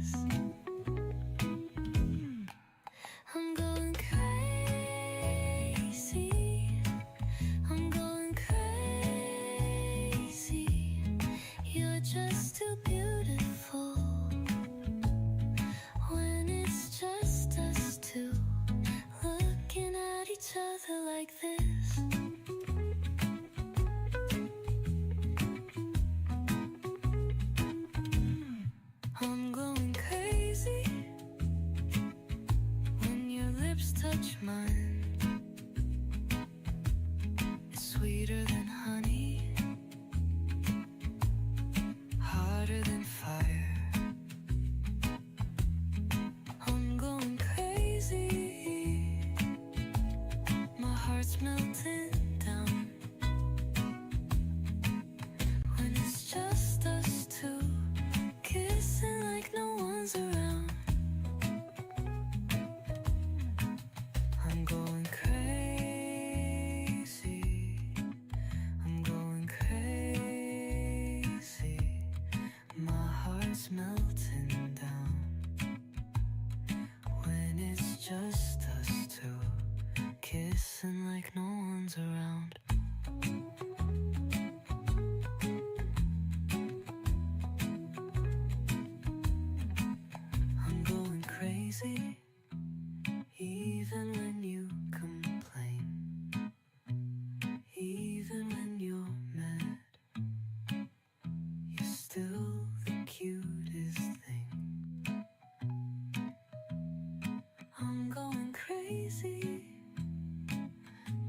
crazy.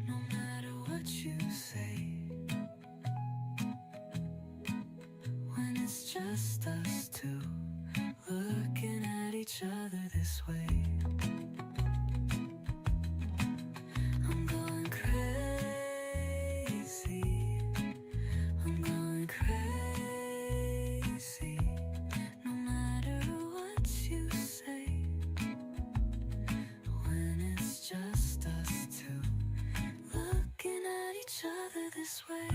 No matter what you say, when it's just us two looking at each other this way. I'm going crazy. I'm going crazy. No matter what you say, when it's just us two looking at each other this way.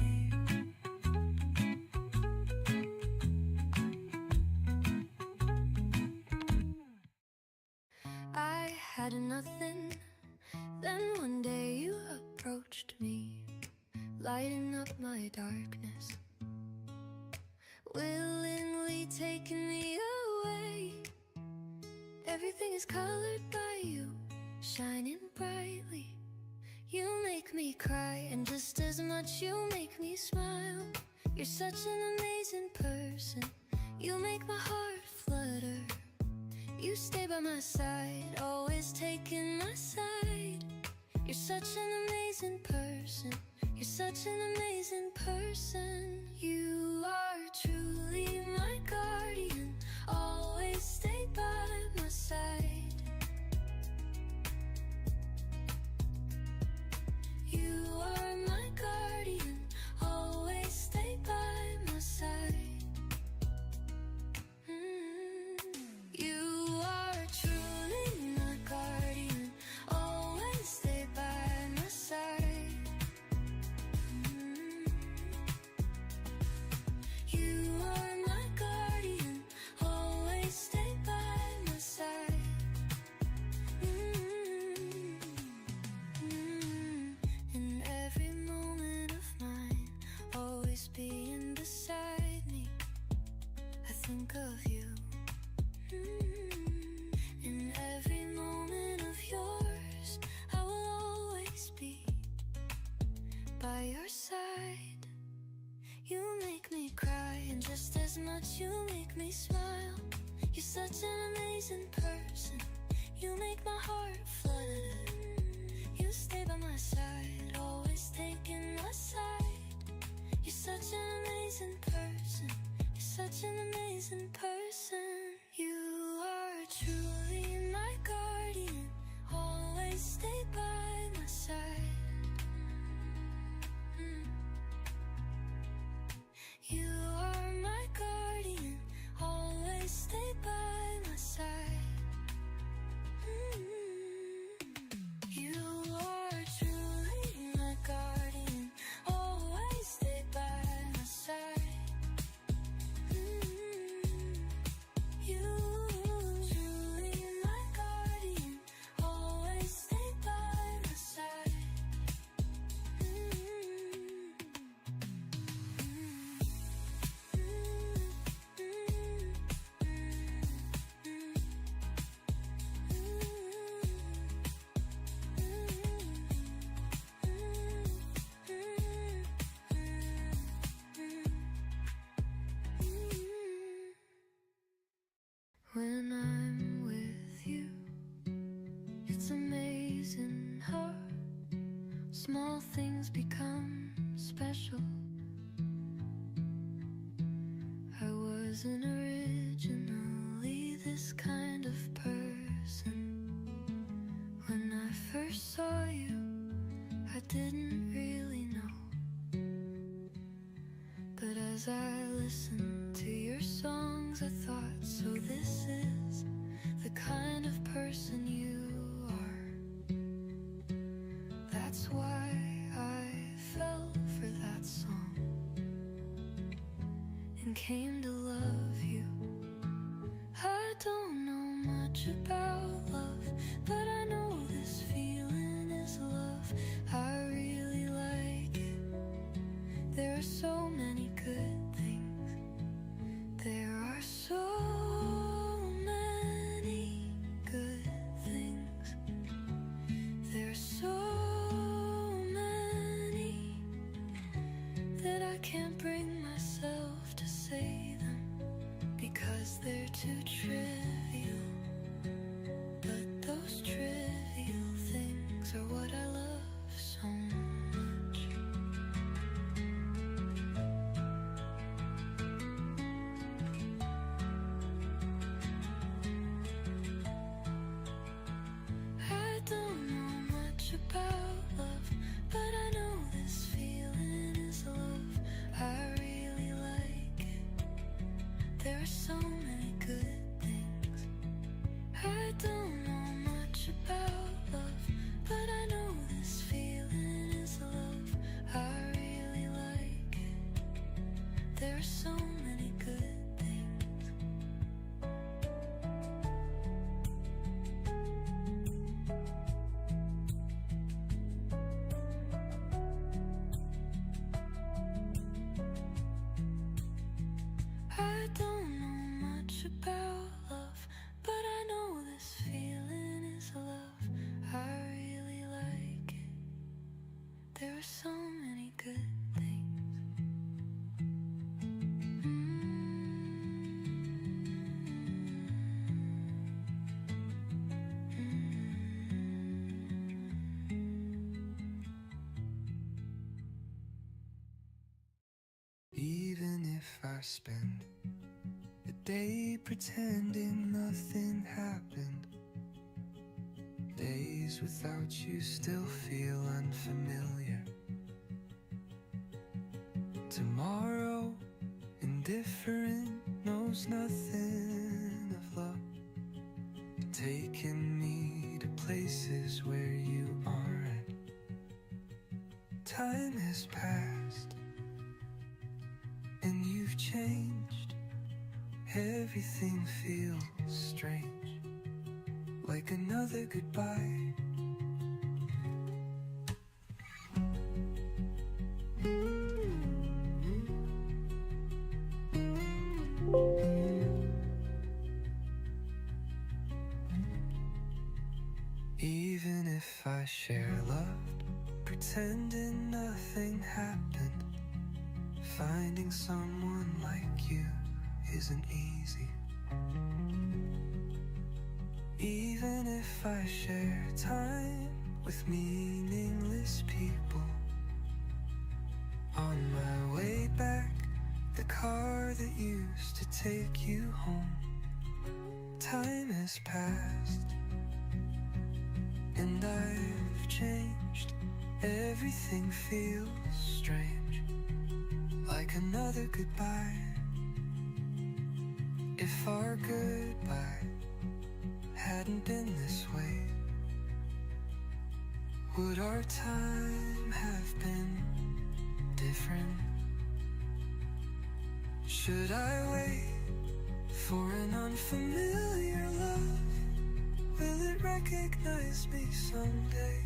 I had nothing, then one day you approached me, lighting up my darkness, willingly taking me away. Everything is colored by you, shining brightly. You make me cry, and just as much you make me smile. You're such an amazing person, you make my heart flutter. You stay by my side, always taking my side. You're such an amazing person, you're such an amazing person. You are truly my guardian, always stay by my side. You are my guardian, always stay by my side. You are truly my guardian, always stay by my side. You are my guardian, always stay by my side. In every moment of mine, always being beside me, I think of you. In every moment of yours, I will always be by your side. You make me cry, and just as much you make me smile. You're such an amazing person, you make my heart flutter. You stay by my side, always taking my side. You're such an amazing person, you're such an amazing person. You are truly my guardian, always stay by my side. You are my guardian, always stay by my side. You are truly my guardian, always stay by my side. You truly my guardian, always stay by my side. When I'm with you, it's amazing how small things become special. I wasn't originally this kind of person. When I first saw you, I didn't really know. But as I listened to your songs, I thought, so this is the kind of person you are. That's why I fell for that song and came to love you. I don't know much about love, but I know this feeling is love. I really like it. There are so many good things. There are so many good things. There's so many that I can't bring myself to say them because they're too trivial. spend the day pretending nothing happened. Days without you still feel unfamiliar. Tomorrow, indifferent, knows nothing of love, taking me to places where you aren't. Time has passed, and you've changed. Everything feels strange, like another goodbye. Even if I share love, pretending nothing happened, finding someone like you isn't easy. Even if I share time with meaningless people, on my way back, the car that used to take you home. Time has passed, and I've changed. Everything feels strange, like another goodbye. If our goodbye hadn't been this way, would our time have been different? Should I wait for an unfamiliar love? Will it recognize me someday?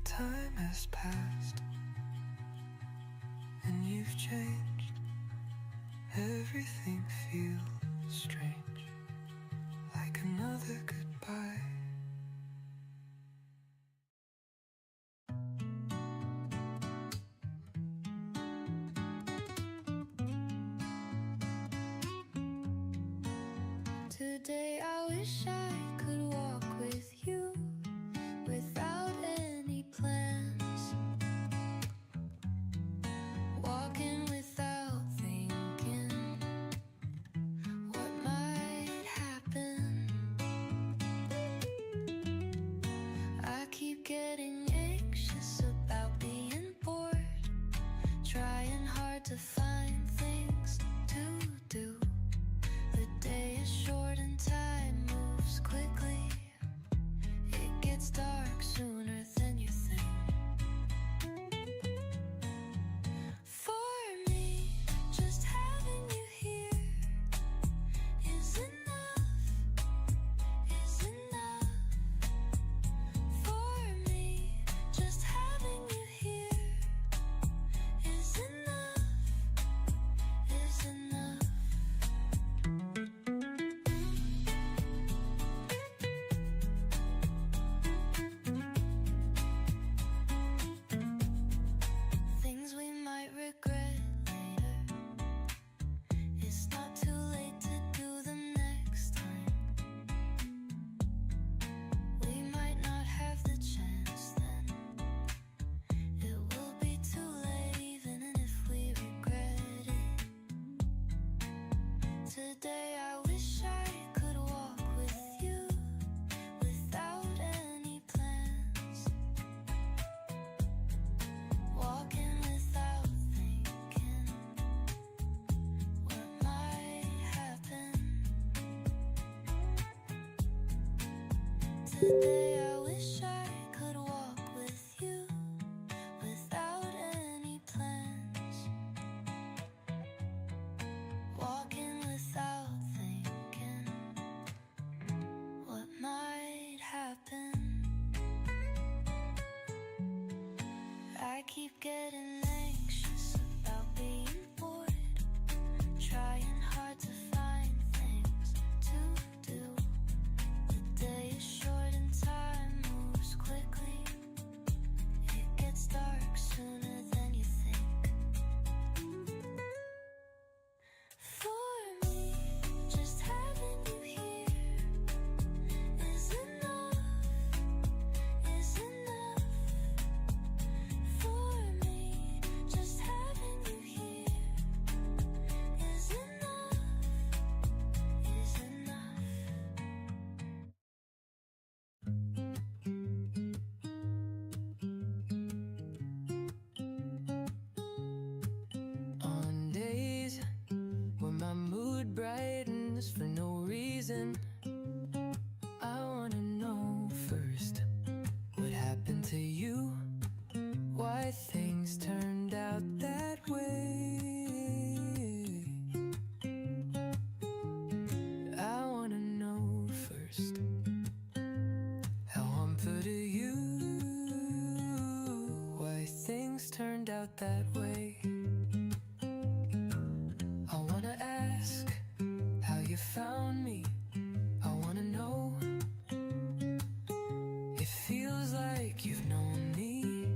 Time has passed, and you've changed. Everything feels strange, like another goodbye. Today I wish I could walk with you without any plans, walking without thinking what might happen. I keep getting anxious about being bored, trying hard to find things to do. The day is short and time moves quickly. It gets dark sooner than you think. For me, just having you here is enough, is enough. For me, just having you here is enough, is enough. Things we might regret later. It's not too late to do them next time. We might not have the chance then. It will be too late even if we regret it. Today I wish I could walk with you without any plans, walking without thinking what might happen. Today I wish I could walk with you without any plans, walking without thinking what might happen. I keep getting anxious about being bored, trying hard to find things to do. The day is short and time moves first what happened to you, why things turned out that way. I wanna know first how I'm put to you, why things turned out that way. I wanna ask how you found me. I wanna know, it feels like you've known me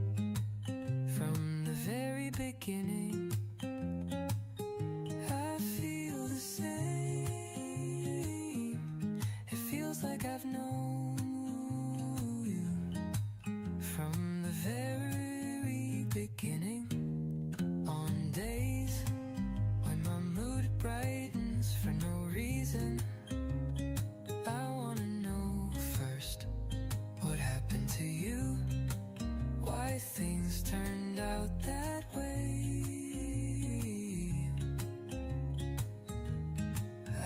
from the very beginning. I feel the same. It feels like I've known you from the very beginning. On days when my mood brightens for no reason, I wanna know first what happened to you, why things turned out that way.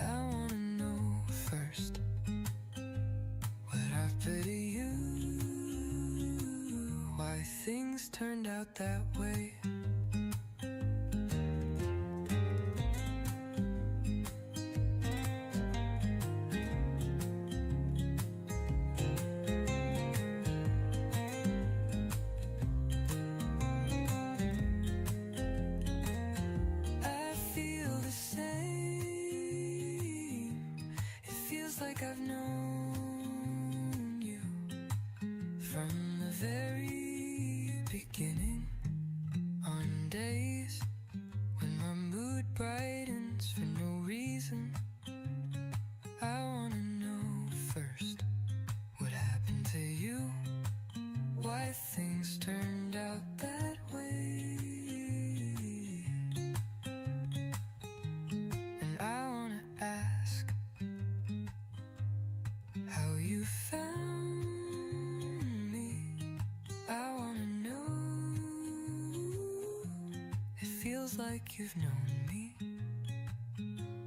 I wanna know first what happened to you, why things turned out that way. Like I've known you from the very beginning. On days when my mood brightens for no reason, I wanna know first what happened to you, why things turned out that way. And I wanna ask how you found me. I wanna know, it feels like you've known me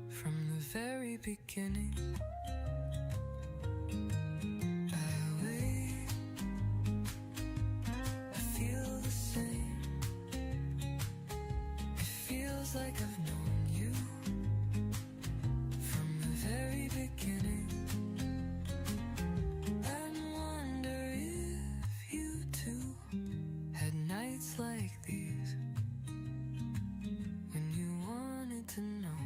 from the very beginning. I wait, I feel the same. It feels like I've known you from the very beginning. Nights like these, when you wanted to know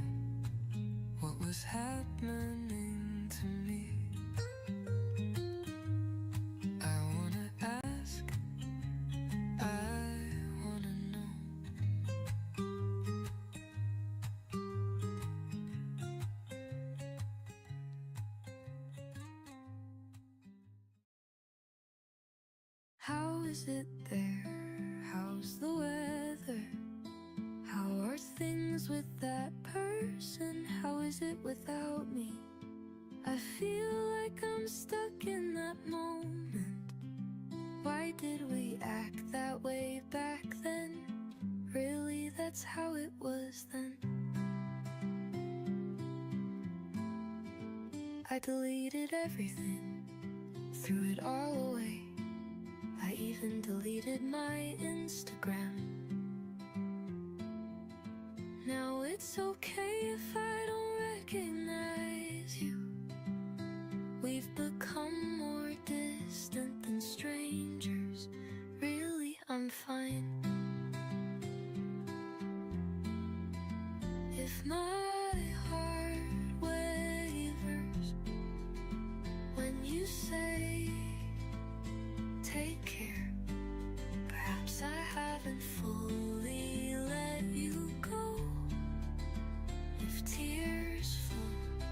what was happening to me. I wanna ask, I wanna know. How is it there? How's the weather? How are things with that person? How is it without me? I feel like I'm stuck in that moment. Why did we act that way back then? Really, that's how it was then. I deleted everything, threw it all away. I even deleted my Instagram. Now it's okay if I don't recognize you. We've become more distant than strangers. Really, I'm fine. If my heart wavers when you say take care, perhaps I haven't fully let you go. If tears flow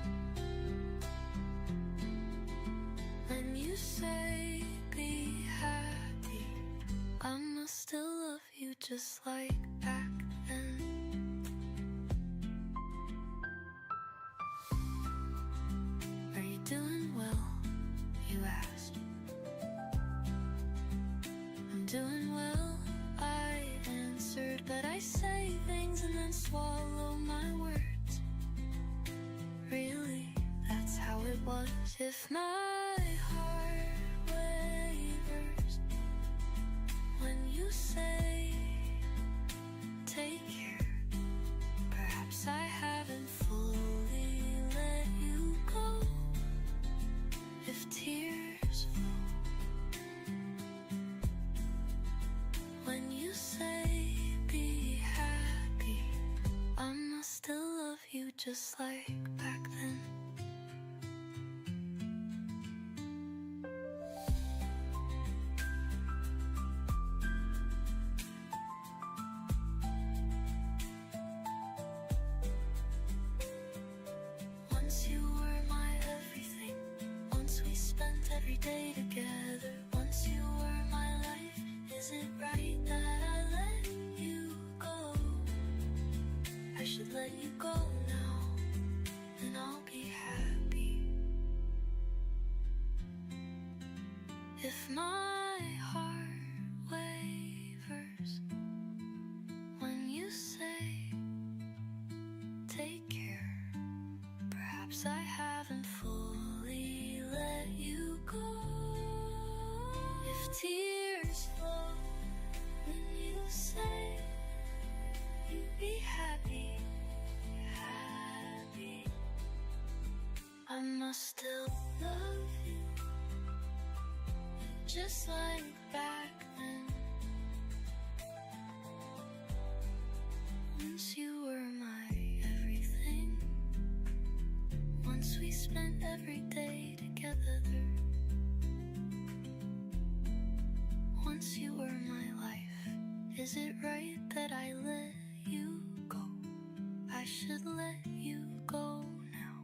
when you say be happy, I must still love you just like back then. Are you doing well? You asked. Doing well, I answered, but I say things and then swallow my words. Really, that's how it was. If my heart just like back then. Once you were my everything. Once we spent every day together. Once you were my life. Is it right that I let you go? I should let you go now, and I'll be happy. If my heart wavers when you say take care, perhaps I haven't fully let you go. If tears flow when you say you'd be happy, happy, I must still love you, just like back then. Once you were my everything. Once we spent every day together. Once you were my life. Is it right that I let you go? I should let you go now,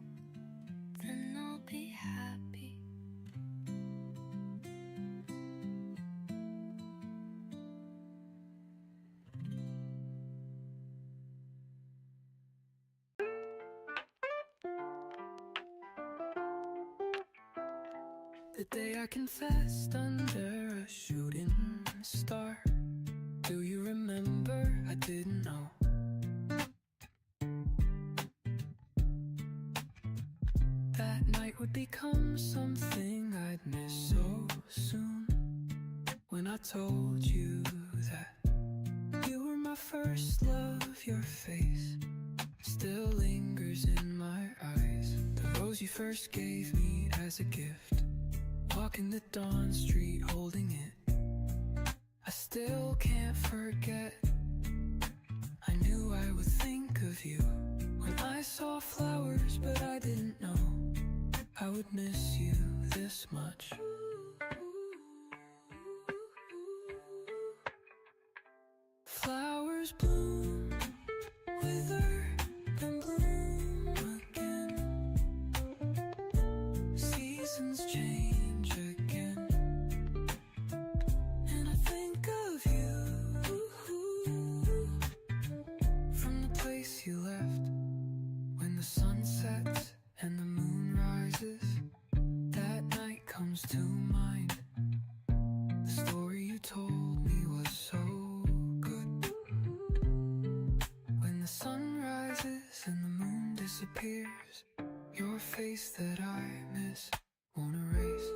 then I'll be happy. The day I confessed under a shooting star. Do you remember? I didn't know. That night would become something I'd miss so soon. When I told you that you were my first love, your face still lingers in my eyes. The rose you first gave me as a gift. Walking the dawn street holding it. I still can't forget. I knew I would think of you when I saw flowers, but I didn't know I would miss you this much. Flowers bloom, wither, and bloom again. Seasons change again, and I think of you from the place you left. When the sun sets and the moon rises, that night comes to mind. The story you told me was so good. When the sun rises and the moon disappears, your face that I miss won't erase.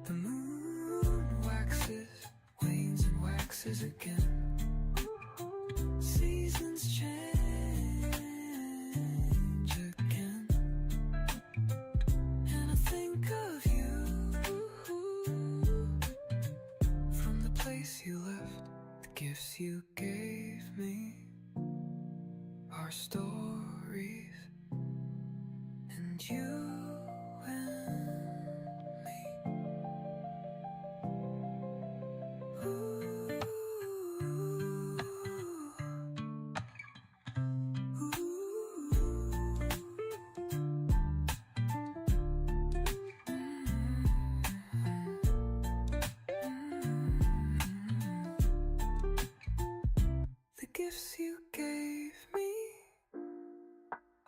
The moon waxes, wanes and waxes again. Seasons change again, and I think of you from the place you left. The gifts you gave me, our stories, and you and me. Ooh. The gifts you gave me,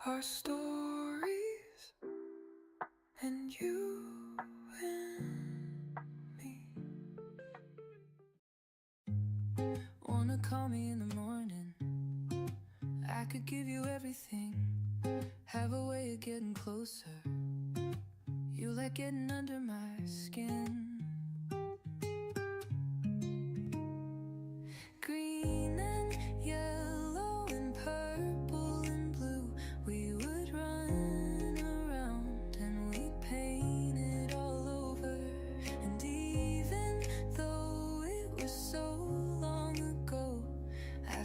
our stories, and you and me. Wanna call me in the morning? I could give you everything, have a way of getting closer. You like getting under my skin. Green and yellow and purple and blue, we would run around and we paint it all over. And even though it was so long ago, I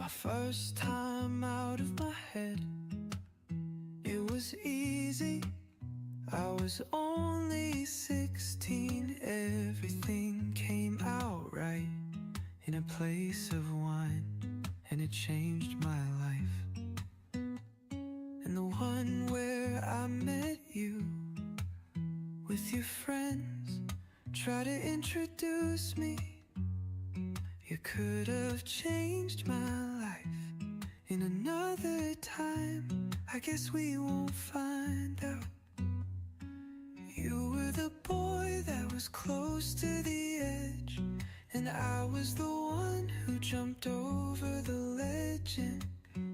My first time out of my head, it was easy. I was only 16, everything came out right in a place of wine, and it changed my life. And the one where I met you with your friends, try to introduce me. You could have changed my life in another time. I guess we won't find out. You were the boy that was close to the edge, and I was the one who jumped over the ledge. And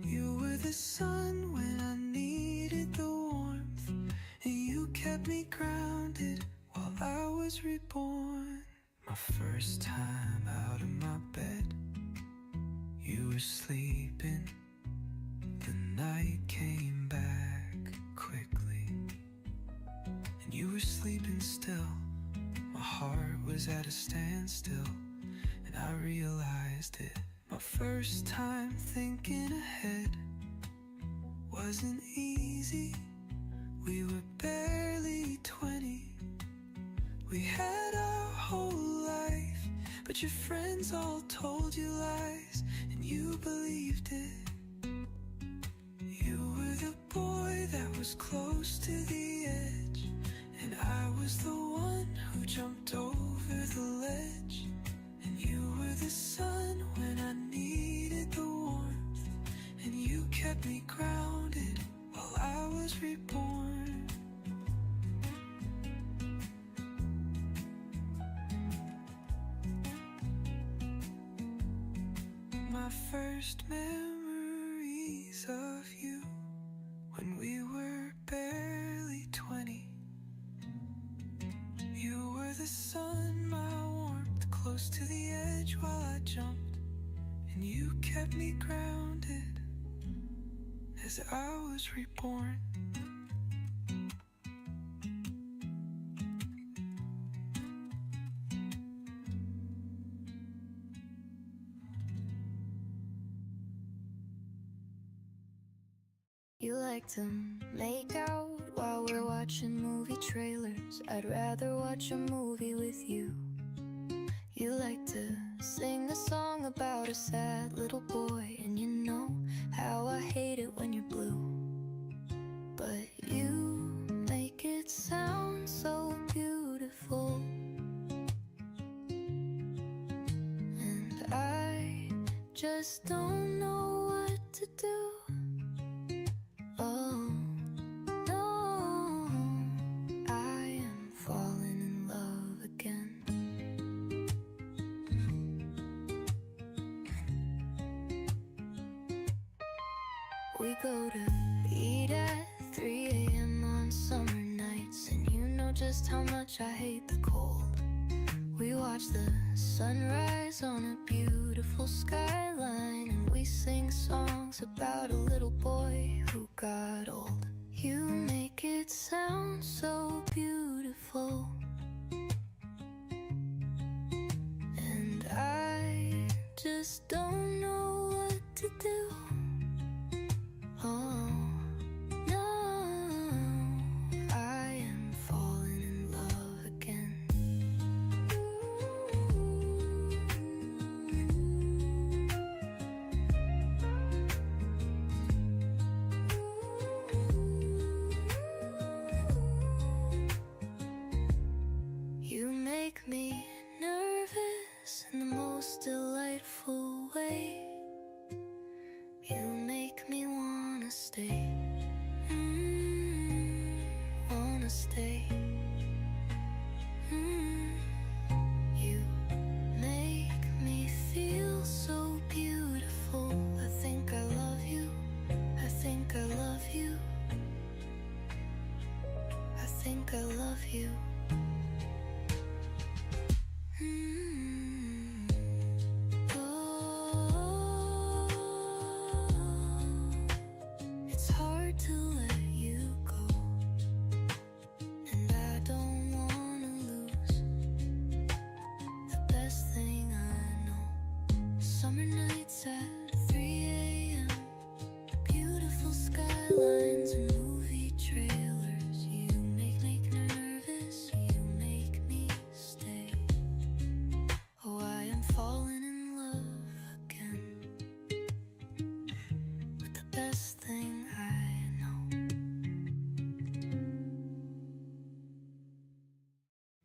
you were the sun when I needed the warmth, and you kept me grounded while I was reborn. My first time out of my bed, you were sleeping. The night came back quickly, and you were sleeping still. My heart was at a standstill, and I realized it. My first time thinking ahead wasn't easy. We were barely 20. We had our whole life, but your friends all told you lies, and you believed it. You were the boy that was close to the edge, and I was the one who jumped over the ledge. And you were the sun when I needed the warmth, and you kept me grounded while I was reborn. My first memories of you when we were barely 20. You were the sun, my warmth, close to the edge while I jumped, and you kept me grounded as I was reborn. You like to make out while we're watching movie trailers. I'd rather watch a movie with you. You like to sing a song about a sad little boy, and you know how I hate it when you're blue. But you make it sound so beautiful, and I just don't know what to do. Oh, no, I am falling in love again. We go to eat at 3 a.m. on summer nights, and you know just how much I hate the cold. We watch the sunrise on a beautiful skyline, and we sing songs about a little boy who got old. You make it sound so beautiful, and I just don't know what to do. Oh, no, I am falling in love again. You make me nervous in the most delightful way. You make me wanna stay, wanna stay. You make me feel so beautiful. I think I love you, I think I love you, I think I love you. It's hard to let you go, and I don't wanna lose the best thing I know. Summer nights at 3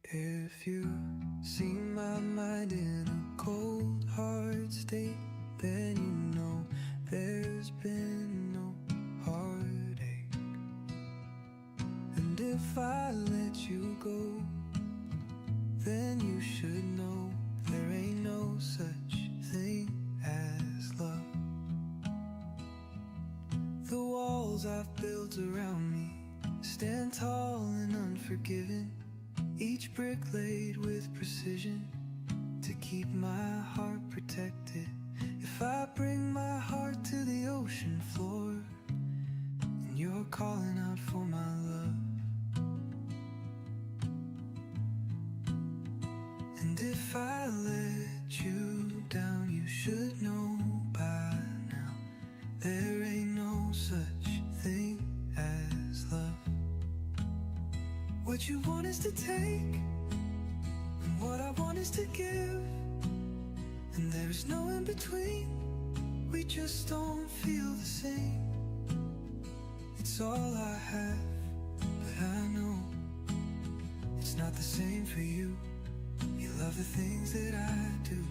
If you see my mind in a cold, hard state, then you know there's been no heartache. And if I let you go, then you should know there ain't no such thing as love. The walls I've built around me stand tall and unforgiving, each brick laid with precision to keep my heart protected. If I bring my heart to the ocean floor and you're calling out for my love, and if I let you down, you should know by now there ain't no such thing as love. What you want is to take, and what I want is to give, and there's no in between. We just don't feel the same. It's all I have, but I know it's not the same for you. You love the things that I do,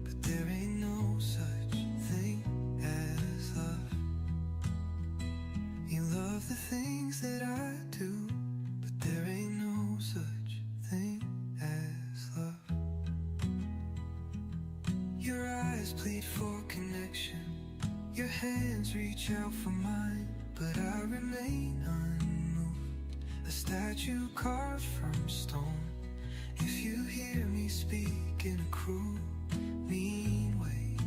but there ain't no such thing as love. You love the things that I do, but there ain't no such thing as love. Your eyes plead for connection, your hands reach out for mine, but I remain unmoved, a statue carved from stone. If you hear me speak in a cruel, mean way,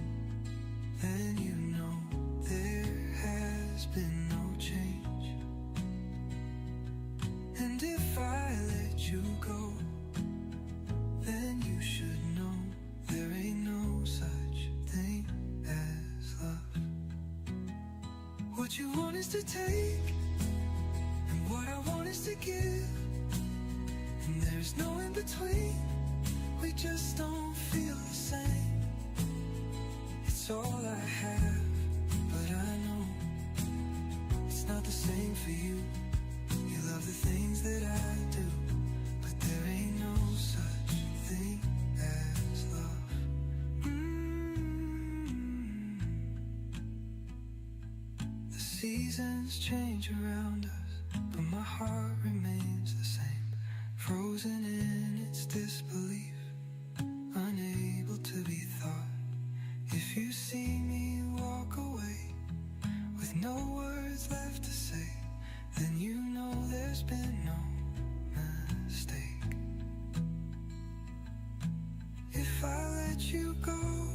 then you know there has been no change. And if I let you go, then you should know there ain't no such thing as love. What you want is to take, and what I want is to give, and there's no in between. We just don't feel the same. It's all I have, but I know it's not the same for you. You love the things that I do, but there ain't no such thing as love. The seasons change around us, but my heart remains the same. Frozen in its disbelief, unable to be thought. If you see me walk away with no words left to say, then you know there's been no mistake. If I let you go,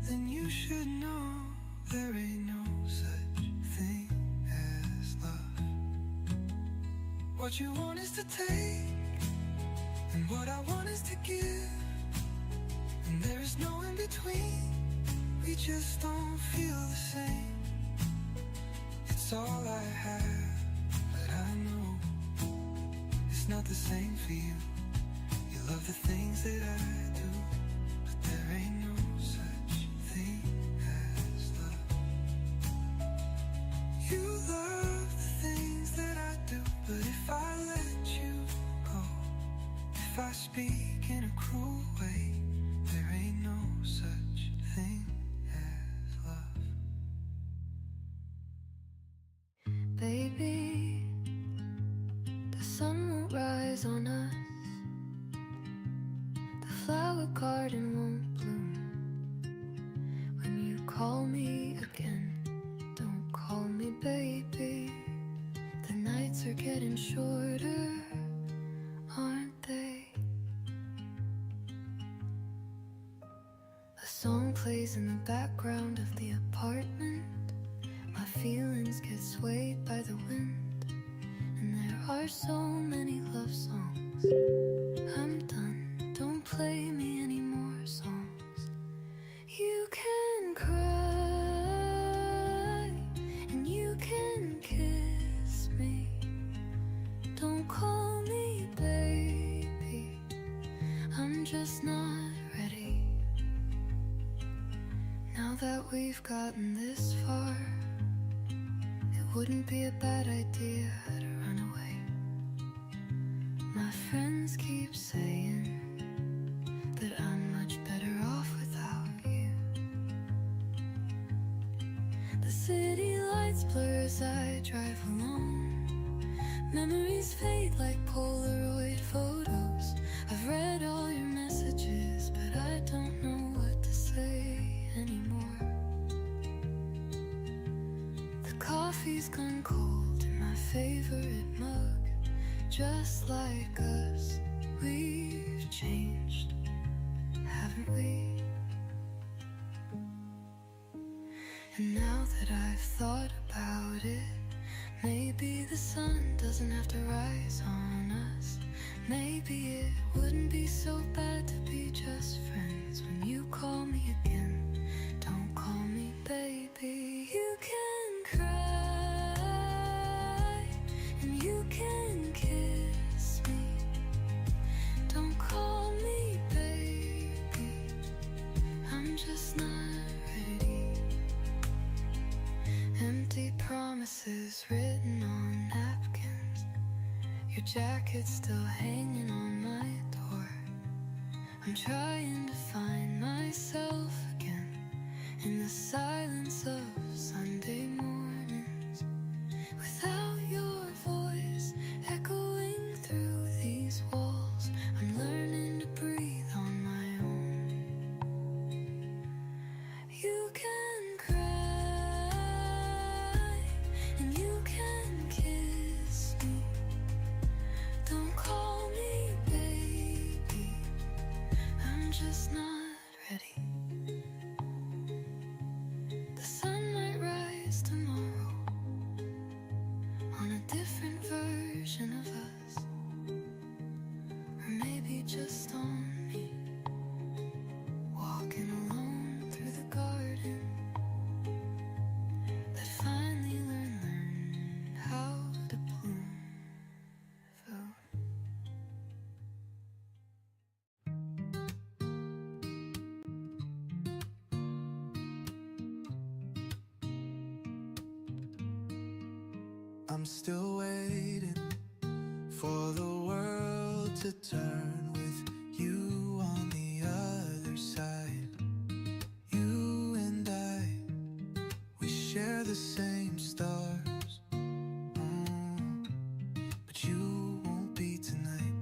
then you should know there ain't no such thing as love. What you want is to take, and what I want is to give, and there is no in between. We just don't feel the same. It's all I have, but I know it's not the same for you. You love the things that I do, but there ain't no such thing as love. You love the things that I do, but if I let you go, if I speak in a cruel way, there ain't no such thing as love. Baby, the sun won't rise on us, the flower garden won't bloom. When you call me again, don't call me baby. The nights are getting shorter, aren't they? A song plays in the background of the apartment. My feelings get swayed by the wind, and there are so many love songs. I'm done, don't play me any more songs. You can cry, and you can kiss me. Don't call me baby, I'm just not ready. Now that we've gotten this far, it wouldn't be a bad idea to run away. My My friends keep saying that I'm much better off without you. The city lights blur as I drive alone. Memories fade like Polaroid photos. I've read all your messages, but I don't know what to say anymore. The coffee's gone cold in my favorite mug. Just like us, we've changed, haven't we? And now that I've thought about it, maybe the sun doesn't have to rise on us. Maybe it wouldn't be so bad to be just friends. When you call me again, don't call me baby. You can cry and you can kiss me. Don't call me baby, I'm just not ready. Empty promises written on napkins. Your jacket's still hanging on my door. I'm trying to find myself again in the silence of Sunday mornings. Without your voice echoing through these walls, I'm learning to breathe on my own. You can cry and you can kiss me. Don't call me baby, I'm just not ready. The sun might rise tomorrow on a different version of us, or maybe just on me, walking alone through the garden that finally learned how to bloom. I'm still waiting for the world to turn with you on the other side. You and I, we share the same stars, but you won't be tonight.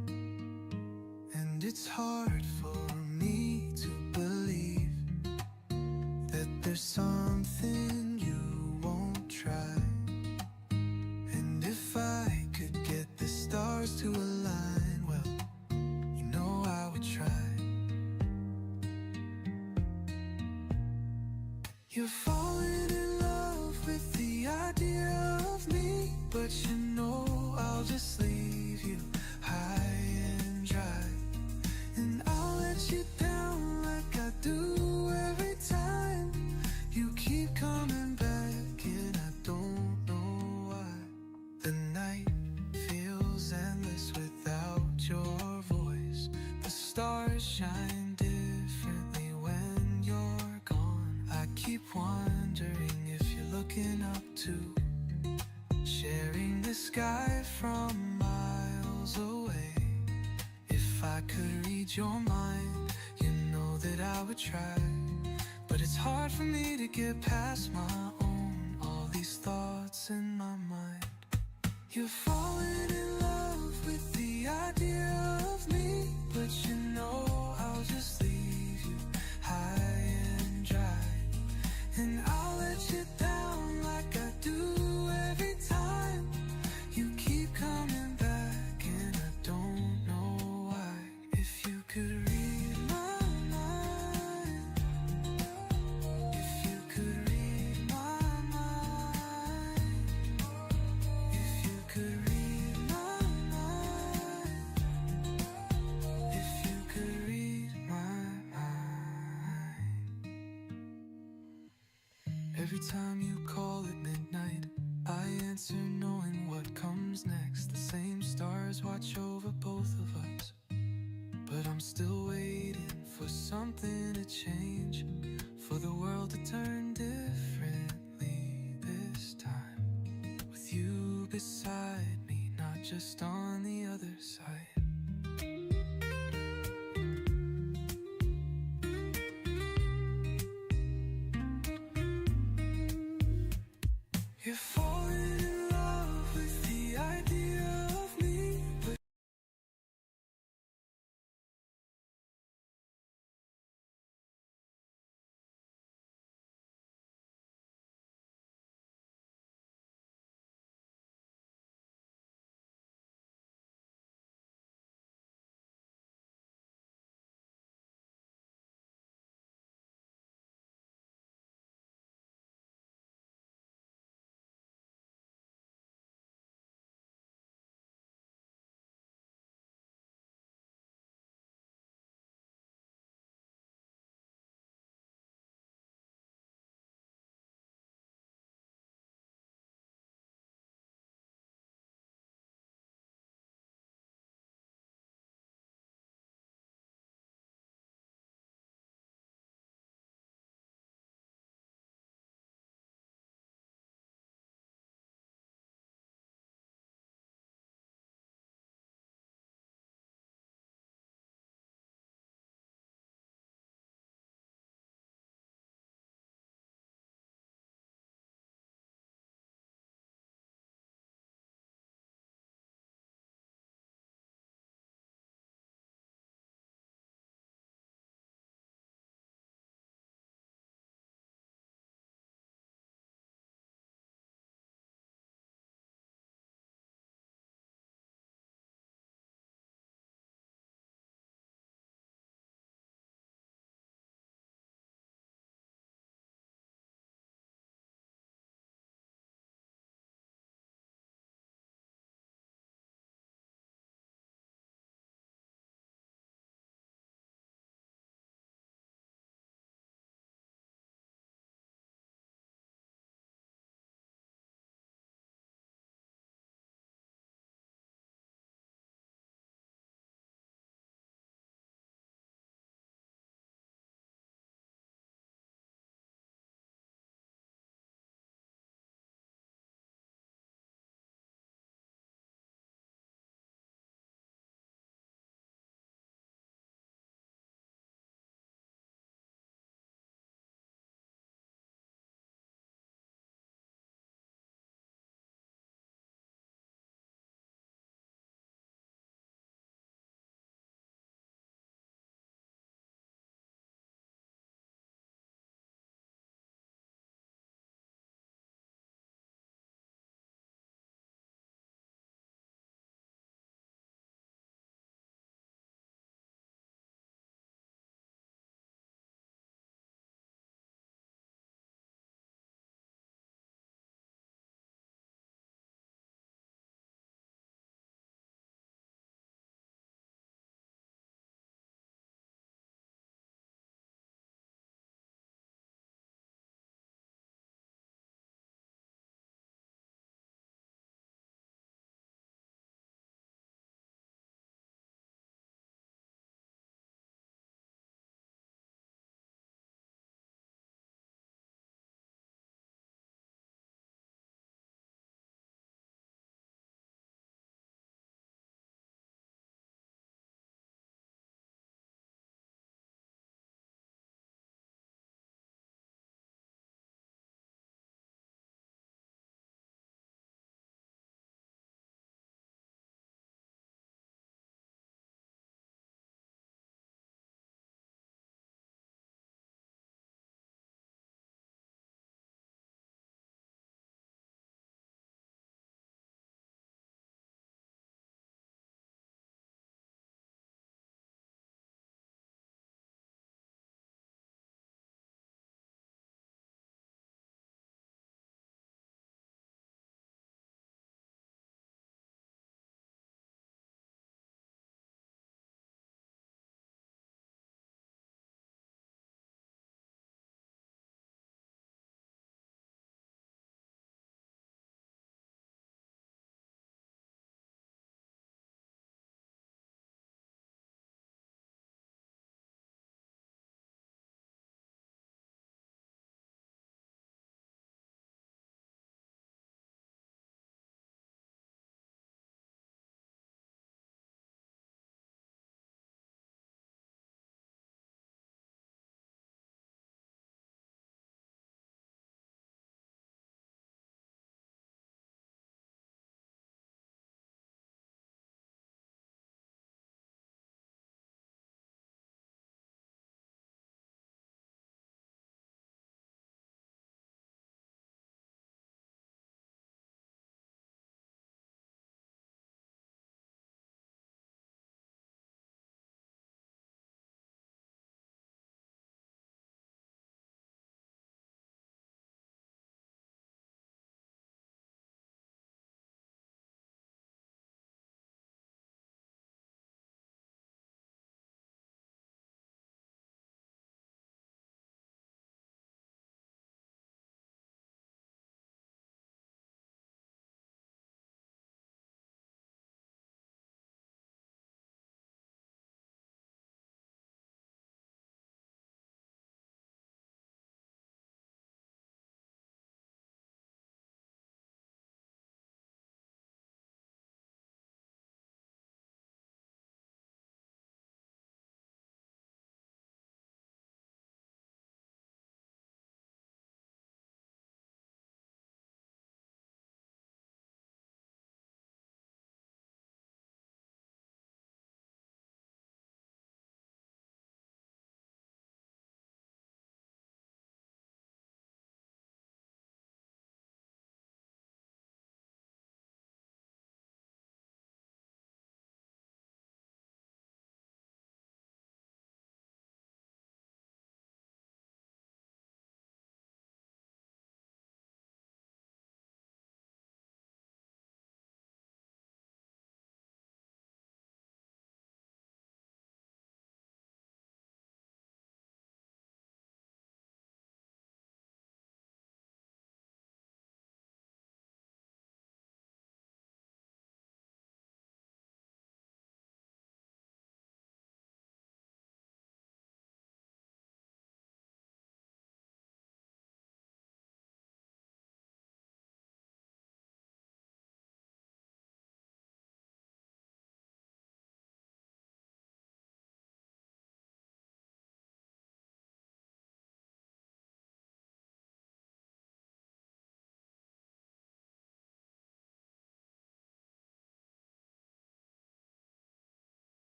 And it's hard for me to believe that there's something you won't try. If I could get the stars to align, well, you know I would try. You're falling in love with the idea of me, but you know I'll just leave you high and dry. And I'll let you down like I do every time. You keep coming back and I don't know why. The night feels endless without your voice. The stars shine differently when you're gone. I keep wondering if you're looking up too, sharing the sky from miles away. If I could read your mind, you know that I would try. But it's hard for me to get past my own, all these thoughts in my mind. You're falling in love with the idea of me, but you know I'll just leave you high and dry. And I'll let you down like I do every time. You keep coming back and I don't know why. If you could read my mind, if you could read my mind, if you could read my mind, if you could read my mind. Every time you call at midnight, I answer knowing what comes next. The same stars watch over both of us, but I'm still waiting for something to change, for the world to turn differently this time. With you beside me, not just on the other side.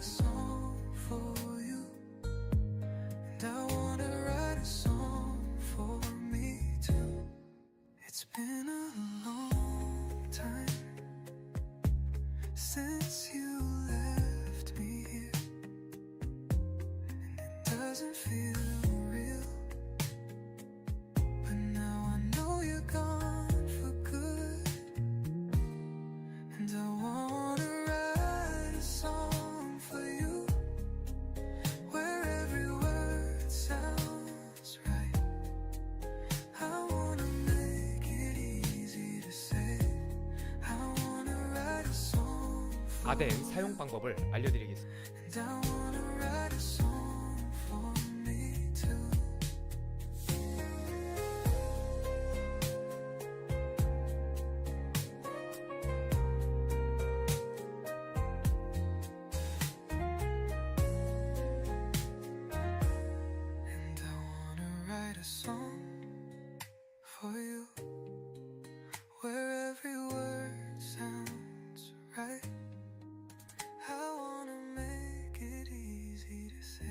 a song for you, and I wanna write a song for me too. It's been a long time since you left me here, and it doesn't feel real, but now I know you're gone for good, and I wanna write a song for you, where every word sounds right. I wanna make it easy to say, I wanna write a song for 아덴 사용 방법을 알려드리겠습니다. and I wanna write a song for me too. And I wanna write a song for you, where every word sounds right. I wanna make it easy to say.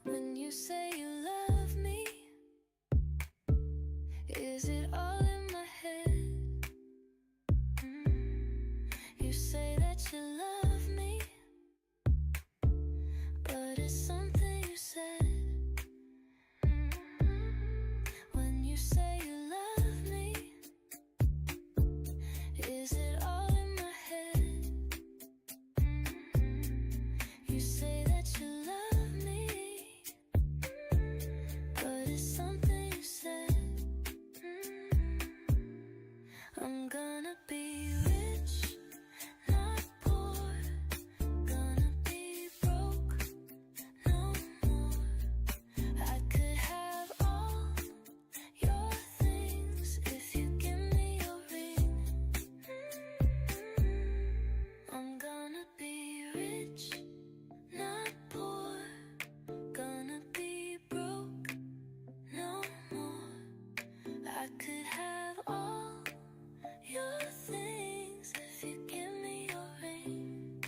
When you say you love me, is it all in my head? You say that you love me, but it's something you said. When you say you love me, is it all in my head? You say that you love me, but it's something you said. I'm gonna be rich, not poor. Gonna be broke, no more. I could have all your things if you give me your ring. I'm gonna be rich, not poor. Gonna be broke, no more. I could have all your things if you give me your ring.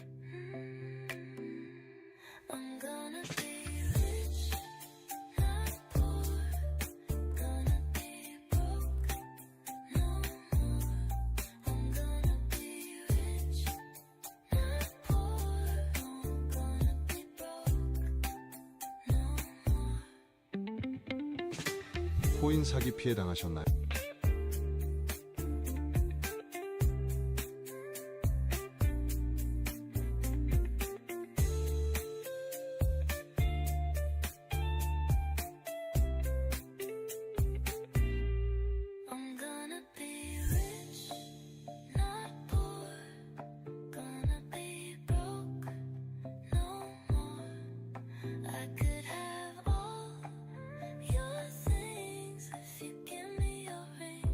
I'm gonna be rich, not poor. Gonna be broke, no more. I'm gonna be rich, not poor. Gonna be broke, no more. 코인 사기 피해 당하셨나요? I'm gonna be rich, not poor. Gonna be broke, no more. I could have all your things if you give me your ring.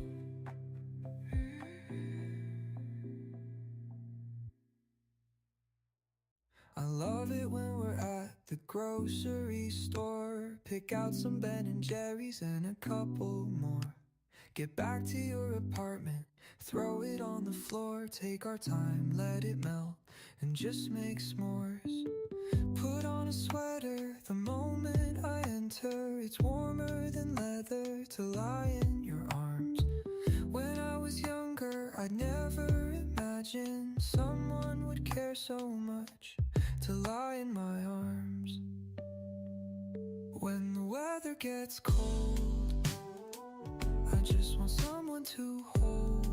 I love it when we're at the grocery store. Pick out some Ben and Jerry's and a couple more. Get back to your apartment, throw it on the floor. Take our time, let it melt, and just make s'mores. Put on a sweater the moment I enter. It's warmer than leather to lie in your arms. When I was younger, I'd never imagined someone would care so much to lie in my arms. When the weather gets cold, I just want someone to hold.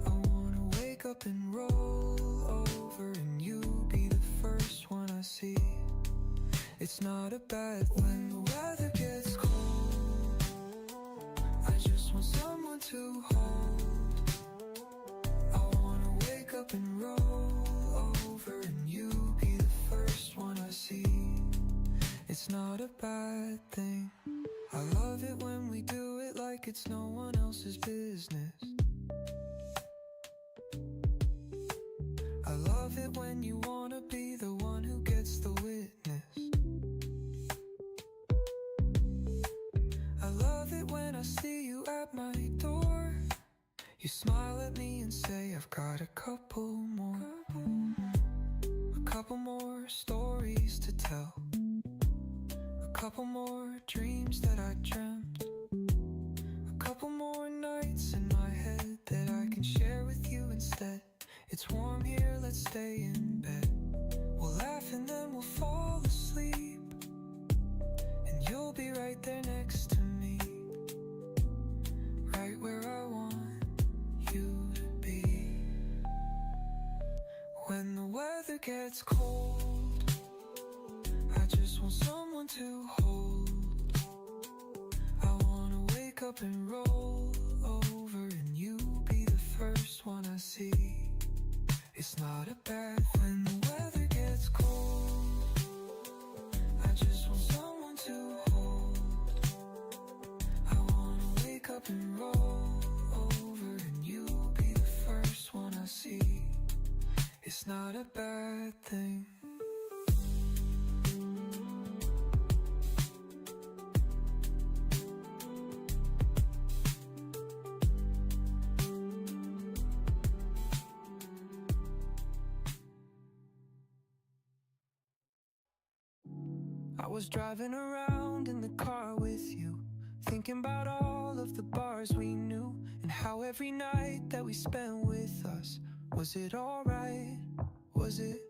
I wanna wake up and roll over, and you be the first one I see. It's not a bad thing. When the weather gets cold, I just want someone to hold. I wanna wake up and roll over, and you be the first one I see. It's not a bad thing. thing. I love it when we do it like it's no one else's business. I love it when you wanna be the one who gets the witness. I love it when I see you at my door. You smile at me and say, I've got a couple more stories to tell. A couple more dreams that I dreamt. A couple more nights in my head that I can share with you instead. It's warm here, let's stay in bed. We'll laugh and then we'll fall asleep, and you'll be right there next to me, right where I want you to be. When the weather gets cold, I just want someone to hold. I wanna wake up and roll over, and you be the first one I see. It's not a bad thing. When the weather gets cold, I just want someone to hold. I wanna wake up and roll over, and you be the first one I see. It's not a bad thing. I was driving around in the car with you, thinking about all of the bars we knew, and how every night that we spent with us, was it alright? Was it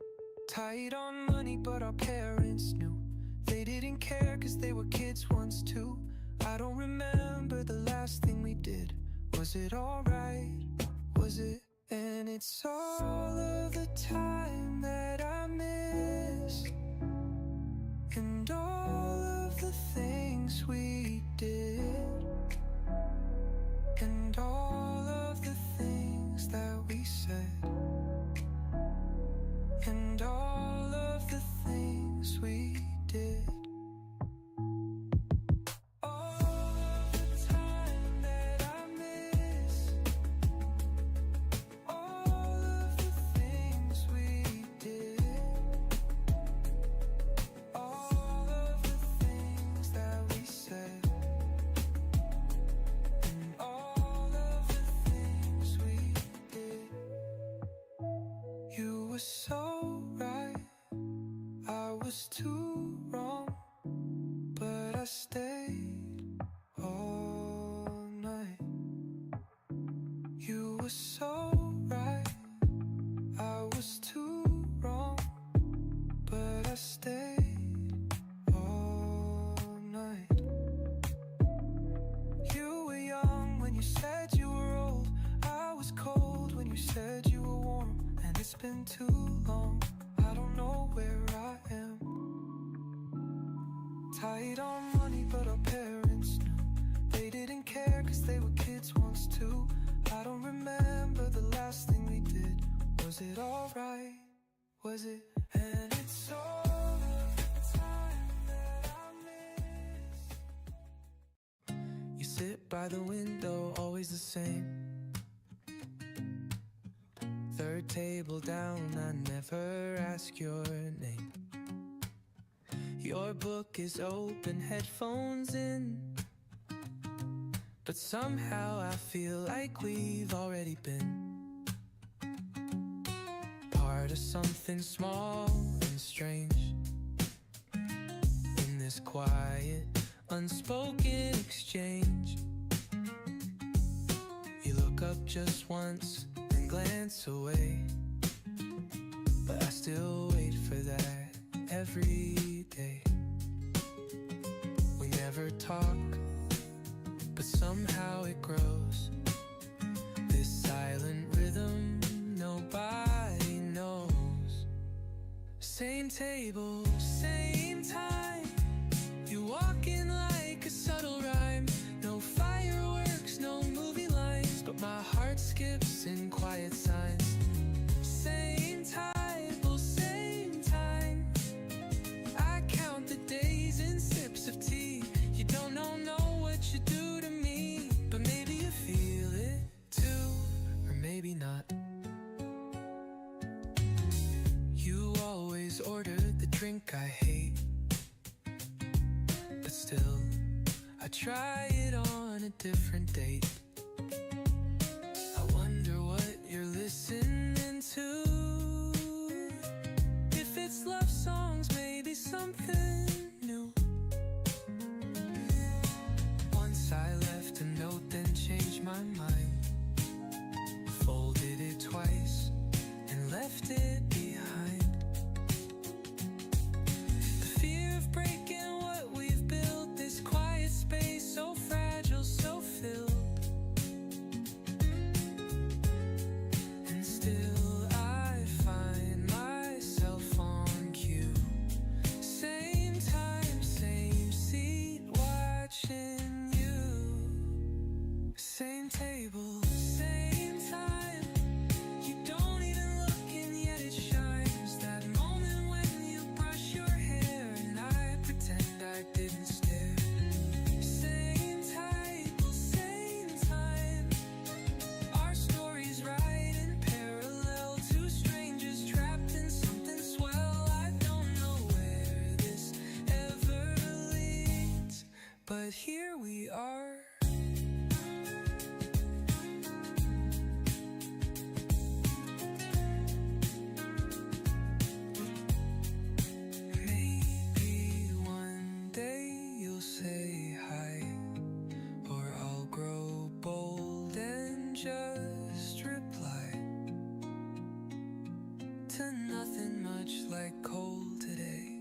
tight on money, but our parents knew they didn't care cause they were kids once too. I don't remember the last thing we did. Was it alright? Was it? And it's all of the time that I miss, and all of the things we did, and all of the things that we said, and all of the things we did. All of the time that I miss, all of the things we did, all of the things that we said, and all of the things we did. You were so right, I was too wrong, but I stayed all night. You were so right, I was too wrong, but I stayed all night. You were young when you said you were old. I was cold when you said you were warm. And it's been too long, I don't know where I am. Tight on money, but our parents knew they didn't care cause they were kids once too. I don't remember the last thing we did. Was it alright? Was it? And it's all of the time that I miss. You sit by the window, always the same. Third table down, I never ask your name. Your book is open, headphones in, but somehow I feel like we've already been part of something small and strange. In this quiet, unspoken exchange, you look up just once and glance away, but I still wait for that every day. We never talk, but somehow it grows. This silent rhythm nobody knows. Same table, same time. You walk in like a subtle rhyme. No fireworks, no movie lines, but my heart skips in quiet signs. Same table, same time. I count the days in sips of tea. still. I try it on a different date. I wonder what you're listening to. If it's love songs, maybe something new. Once I left a note, then changed my mind. Folded it twice and left it behind. The fear of breaking what we've built, this quiet space, so fragile, so filled. And still I find myself on cue. Same time, same seat, watching you. Same table, same time. You don't even look and yet it shines. That moment when you brush your hair and I pretend I didn't stare. Same table, same time. Our stories right in parallel. Two strangers trapped in something swell. I don't know where this ever leads, but here we are. Maybe one day you'll say hi, or I'll grow bold and just reply to nothing much like cold today,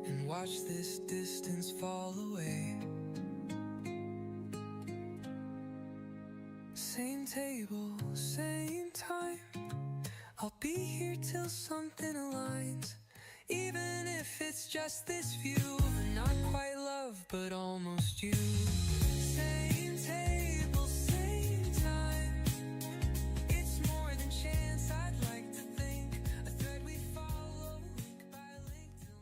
and watch this distance fall away. Same table, same time. I'll be here till something aligns. Even if it's just this view, not quite love, but almost you. Same table, same time. It's more than chance, I'd like to think. A thread we follow, link by link, till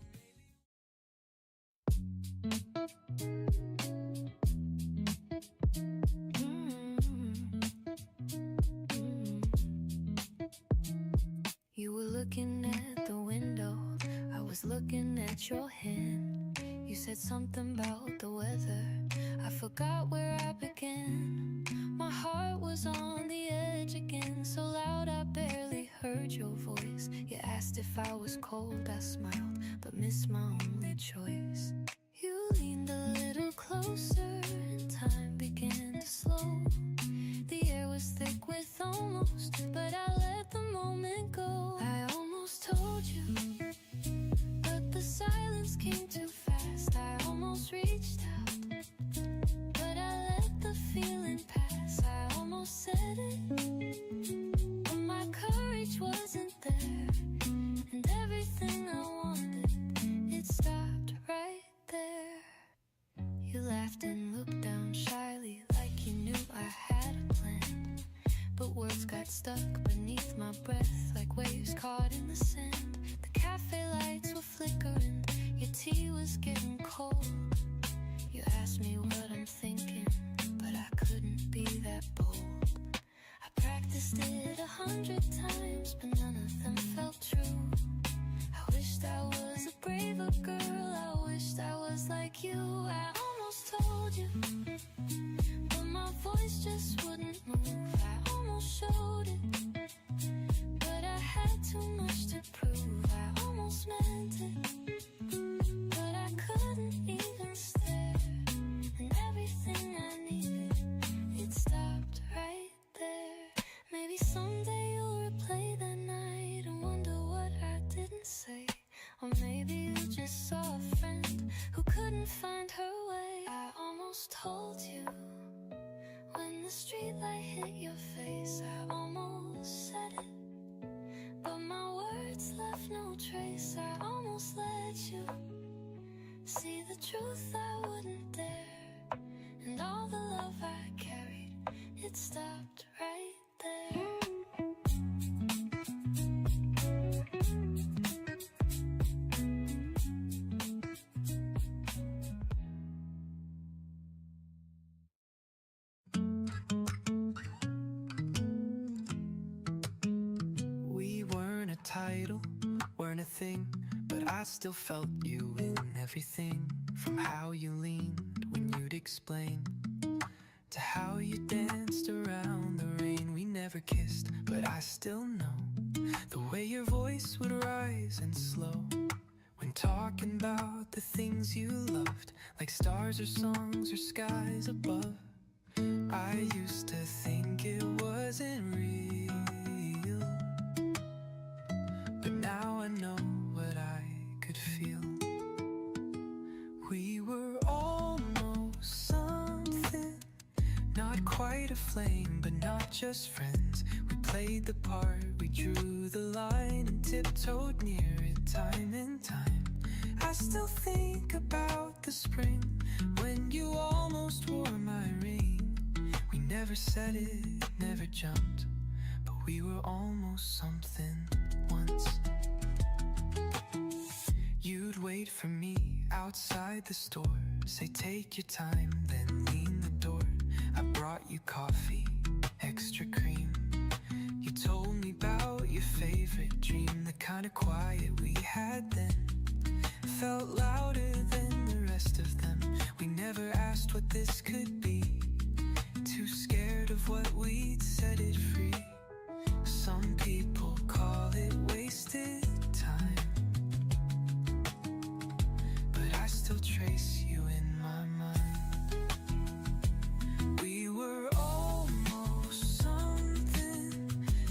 You were looking at the window, I was looking at your hand. You said something about the weather, I forgot where I began. My heart was on the edge again, so loud I barely heard your voice. You asked if I was cold, I smiled, but missed my only choice. You leaned a little closer and time began to slow. The air was thick with almost, but I let the moment go. I almost told you, but the silence came too fast. I almost reached out, but I let the feeling pass. I almost said it, but my courage wasn't there. And everything I wanted, it stopped right there. You laughed and looked down shyly, like you knew I had a plan. But words got stuck beneath my breath, like waves caught in the sand. The cafe lights were flickering, your tea was getting cold. You asked me what I'm thinking, but I couldn't be that bold. I practiced it 100 times, but none of them felt true. I wished I was a braver girl, I wished I was like you. I almost told you, but my voice just wouldn't move. I almost showed it, but I had too much to prove. I almost meant it, but I couldn't even stare. And everything I needed, it stopped right there. Maybe someday you'll replay that night and wonder what I didn't say. Or maybe you just saw a friend who couldn't find her way. I almost told you, when the streetlight hit your face, I almost said it, but my words left no trace. I almost let you see the truth I wouldn't dare. And all the love I carried, it stopped right there. Title, weren't a thing, but I still felt you in everything. From how you lean explain to how you danced around the rain. We never kissed, but I still know the way your voice would rise and slow when talking about the things you loved, like stars or songs or skies above. I used to think it wasn't real, but now I know what I could feel. We were almost something, not quite a flame, but not just friends. We played the part, we drew the line and tiptoed near it time and time. I still think about the spring when you almost wore my ring. We never said it, never jumped, but we were almost something once. You'd wait for me outside the store, say take your time, then lean the door. I brought you coffee, extra cream. You told me about your favorite dream. The kind of quiet we had then felt louder than the rest of them. We never asked what this could be, too scared of what we'd set it free. Some people call it wasted time, but I still trace you in my mind. We were almost something,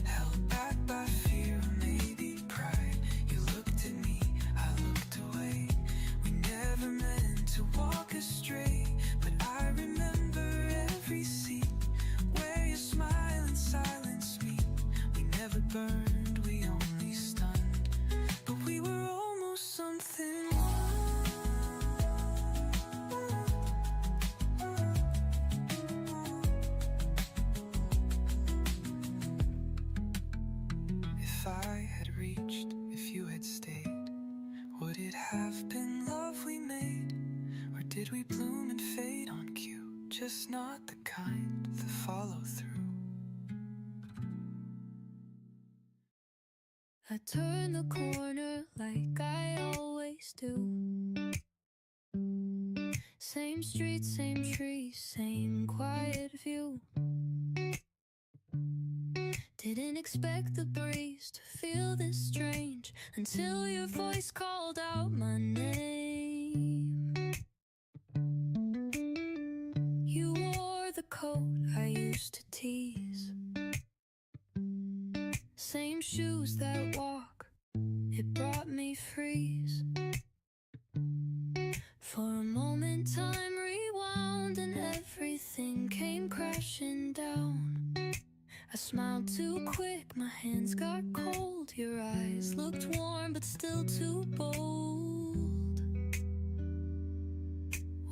held back by fear or maybe pride. You looked at me, I looked away. We never meant to walk astray, but I remember every seat where your smile and silence meet. We never burned, we only stunned, but we were almost something. If I had reached, if you had stayed, would it have been love we made? Or did we bloom and fade on cue? Just not the kind that follow through. I turn the corner like I always do. Same street, same trees, same quiet view. Didn't expect the breeze to feel this strange until your voice called out my name. You wore the coat I used to tease, same shoes that walk, it brought me freeze. For a moment time rewound and everything came crashing down. I smiled too quick, my hands got cold. Your eyes looked warm but still too bold.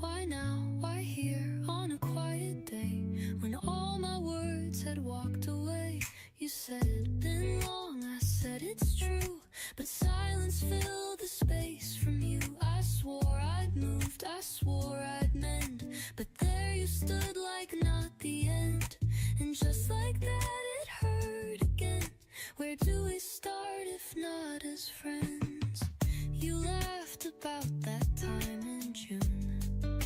Why now, why here on a quiet day, when all my words had walked away? You said, been long, I said it's true, but silence filled the space from you. I swore I'd moved, I swore I'd mend, but there you stood like not the end. And just like that it hurt again. Where do we start if not as friends? You laughed about that time in June,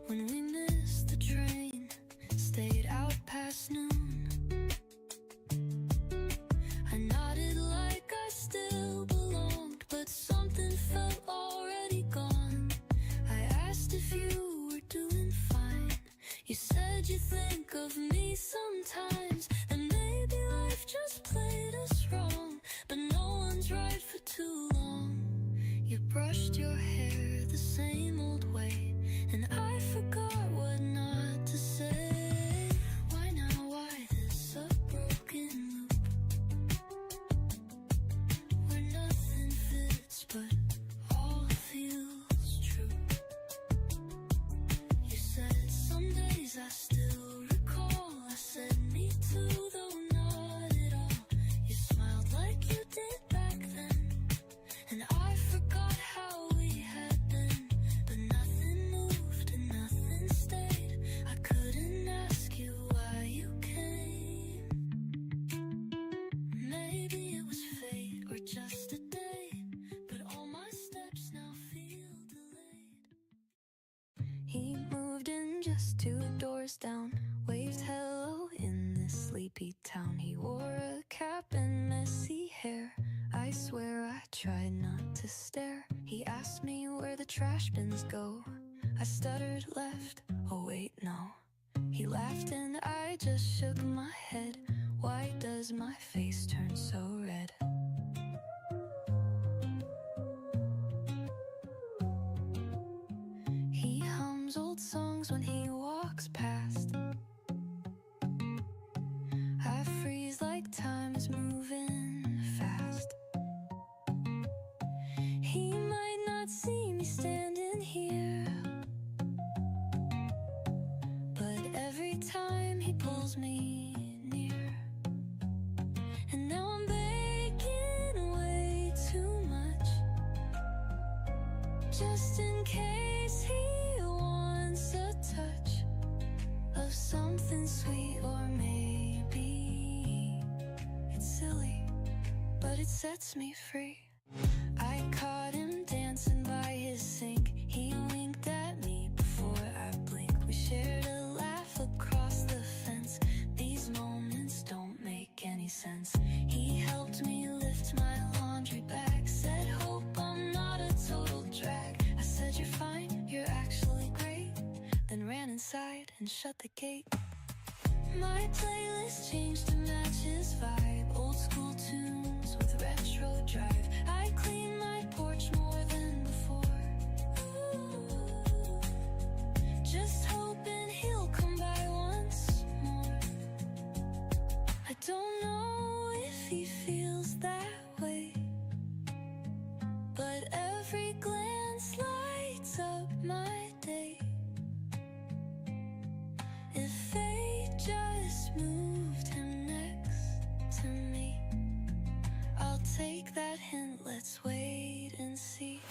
when we missed the train, stayed out past noon. I nodded like I still belonged, but something felt already gone. I asked if you were doing fine. You said you think of me sometimes, and maybe life just played us wrong, but no one's right for too long. You brushed your hair the same old way, and I forgot what not to say. Why now, why this a broken loop, where nothing fits but all feels true? You said some days I still recall. I said me too, though not at all. You smiled like you did back then, and I forgot how we had been, but now 2 doors down, waved hello in this sleepy town. He wore a cap and messy hair. I swear I tried not to stare. He asked me where the trash bins go. I stuttered left, oh wait, no. He laughed and I just shook my head. Why does my face turn so red? He hums old songs when he walks past. I freeze like time is moving fast. He might not see me standing here, but every time he pulls me near. And now I'm baking way too much, just in case he wants a touch of something sweet. Or maybe it's silly, but it sets me free. I caught him dancing by his sink. He winked at me before I blinked. We shared a laugh across the fence. These moments don't make any sense. He helped me lift my laundry bag, said hope I'm not a total drag. I said you're fine, you're actually great, then ran inside and shut the gate. My playlist changed to match his vibe, old school tunes with retro drive. I clean my porch more than before, just hoping he'll come by once more. I don't know if he feels that way, but every glance lights up my day. If fate just moved him next to me, I'll take that hint, let's wait and see.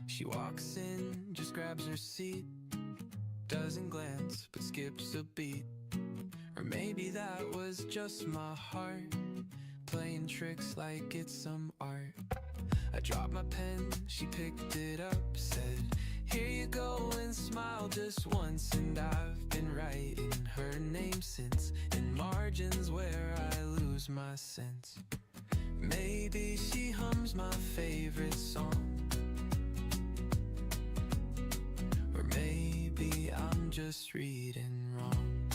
She walks in, just grabs her seat, doesn't glance but skips a beat. Or maybe that was just my heart playing tricks like it's some art. I dropped my pen, she picked it up, said, here you go, and smiled just once. And I've been writing her name since, in margins where I lose my sense. Maybe she hums my favorite song, or maybe I'm just reading wrong.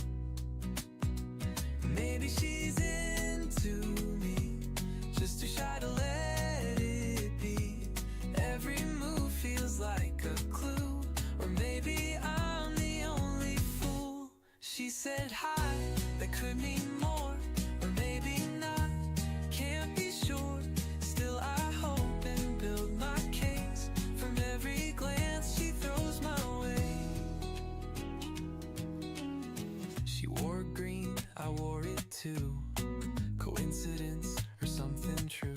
Maybe she's into me, just too shy to let it be. Every move feels like a clue, or maybe I'm the only fool. She said hi, that could mean more, or maybe not, can't be sure. Still I hope and build my case from every glance she throws my way. She wore green, I wore it too. Coincidence or something true?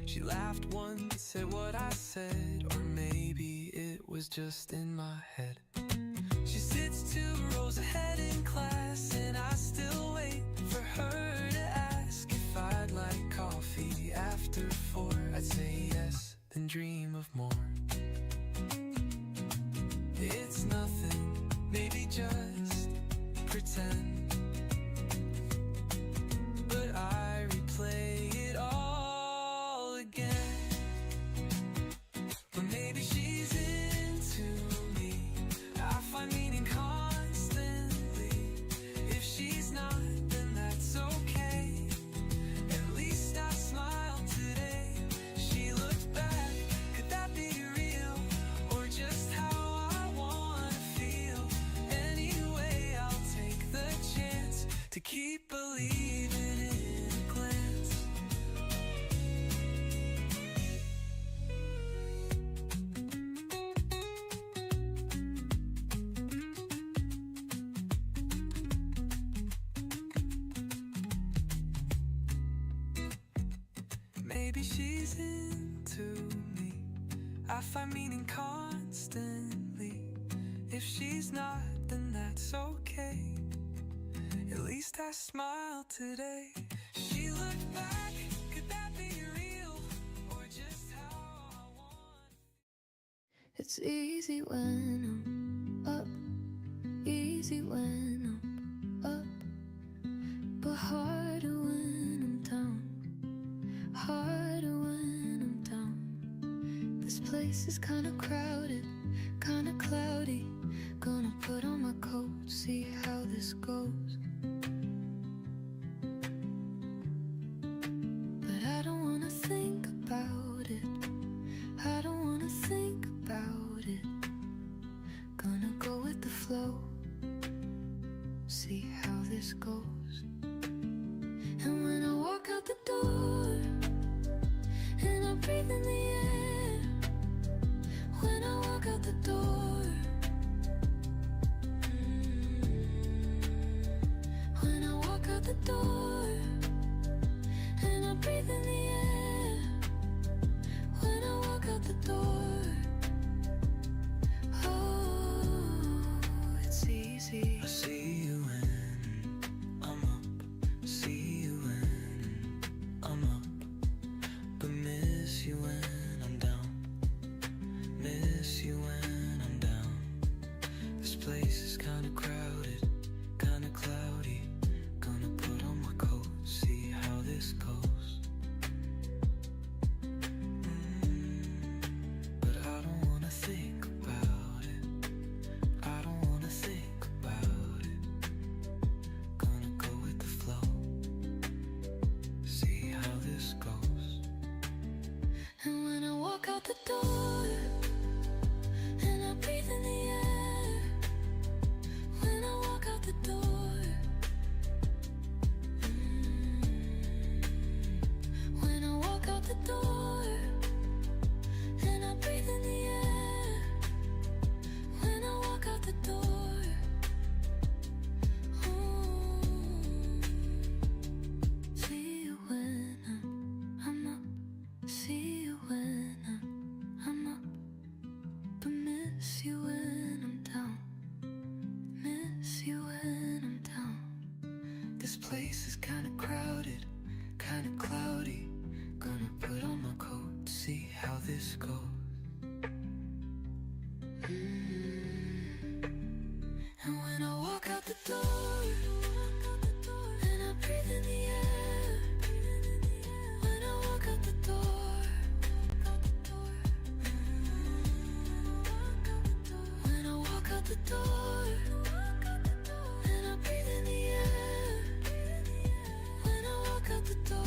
She laughed once, said what I said, or maybe it was just in my head. She sits 2 rows ahead in class, and I still wait for her to ask if I'd like coffee after 4. I'd say yes, then dream of more. It's nothing, maybe just pretend, but I replay it all again. But maybe she's into me, I find meaning constantly. If she's not, then that's okay, at least I smiled today. She looked back, could that be real, or just how I wanna feel? Anyway, I'll take the chance to keep believing in a glance. Maybe she's into me, I find meaning constantly. If she's not, then that's okay, at least I smiled today. She looked back, could that be real, It's easy when I'm up, easy when I'm up, but harder when I'm down, harder when I'm down. This place is kinda crowded, kinda cloudy. Gonna put on my coat, see how this goes. But I don't wanna think about it, I don't wanna think about it. Gonna go with the flow, see how this goes. And when I walk out the door, and I breathe in the air, when I walk out the door, when I walk out the door, and I breathe in the air, when I walk out the door, oh, it's easy. I see you when I'm up, see you when I'm up, but miss you when I'm down, miss you when I'm down. This place is kinda crowded, kinda cloudy. Gonna put on my coat, see how this goes. But I don't wanna think about it, I don't wanna think about it. Gonna go with the flow, see how this goes. And when I walk out the door, and I breathe in the air, when I walk out the door, when I walk out the door, and I breathe in the air, when I walk out the door, oh, see you when I'm up, see you when I'm up, but miss you when I'm down, miss you when I'm down. This place is kinda crowded, kinda cloudy. Gonna put on my coat, see how this goes. And when I walk out the door, and I breathe in the air, when I walk out the door, when I walk out the door, and I breathe in the air, when I walk out the door.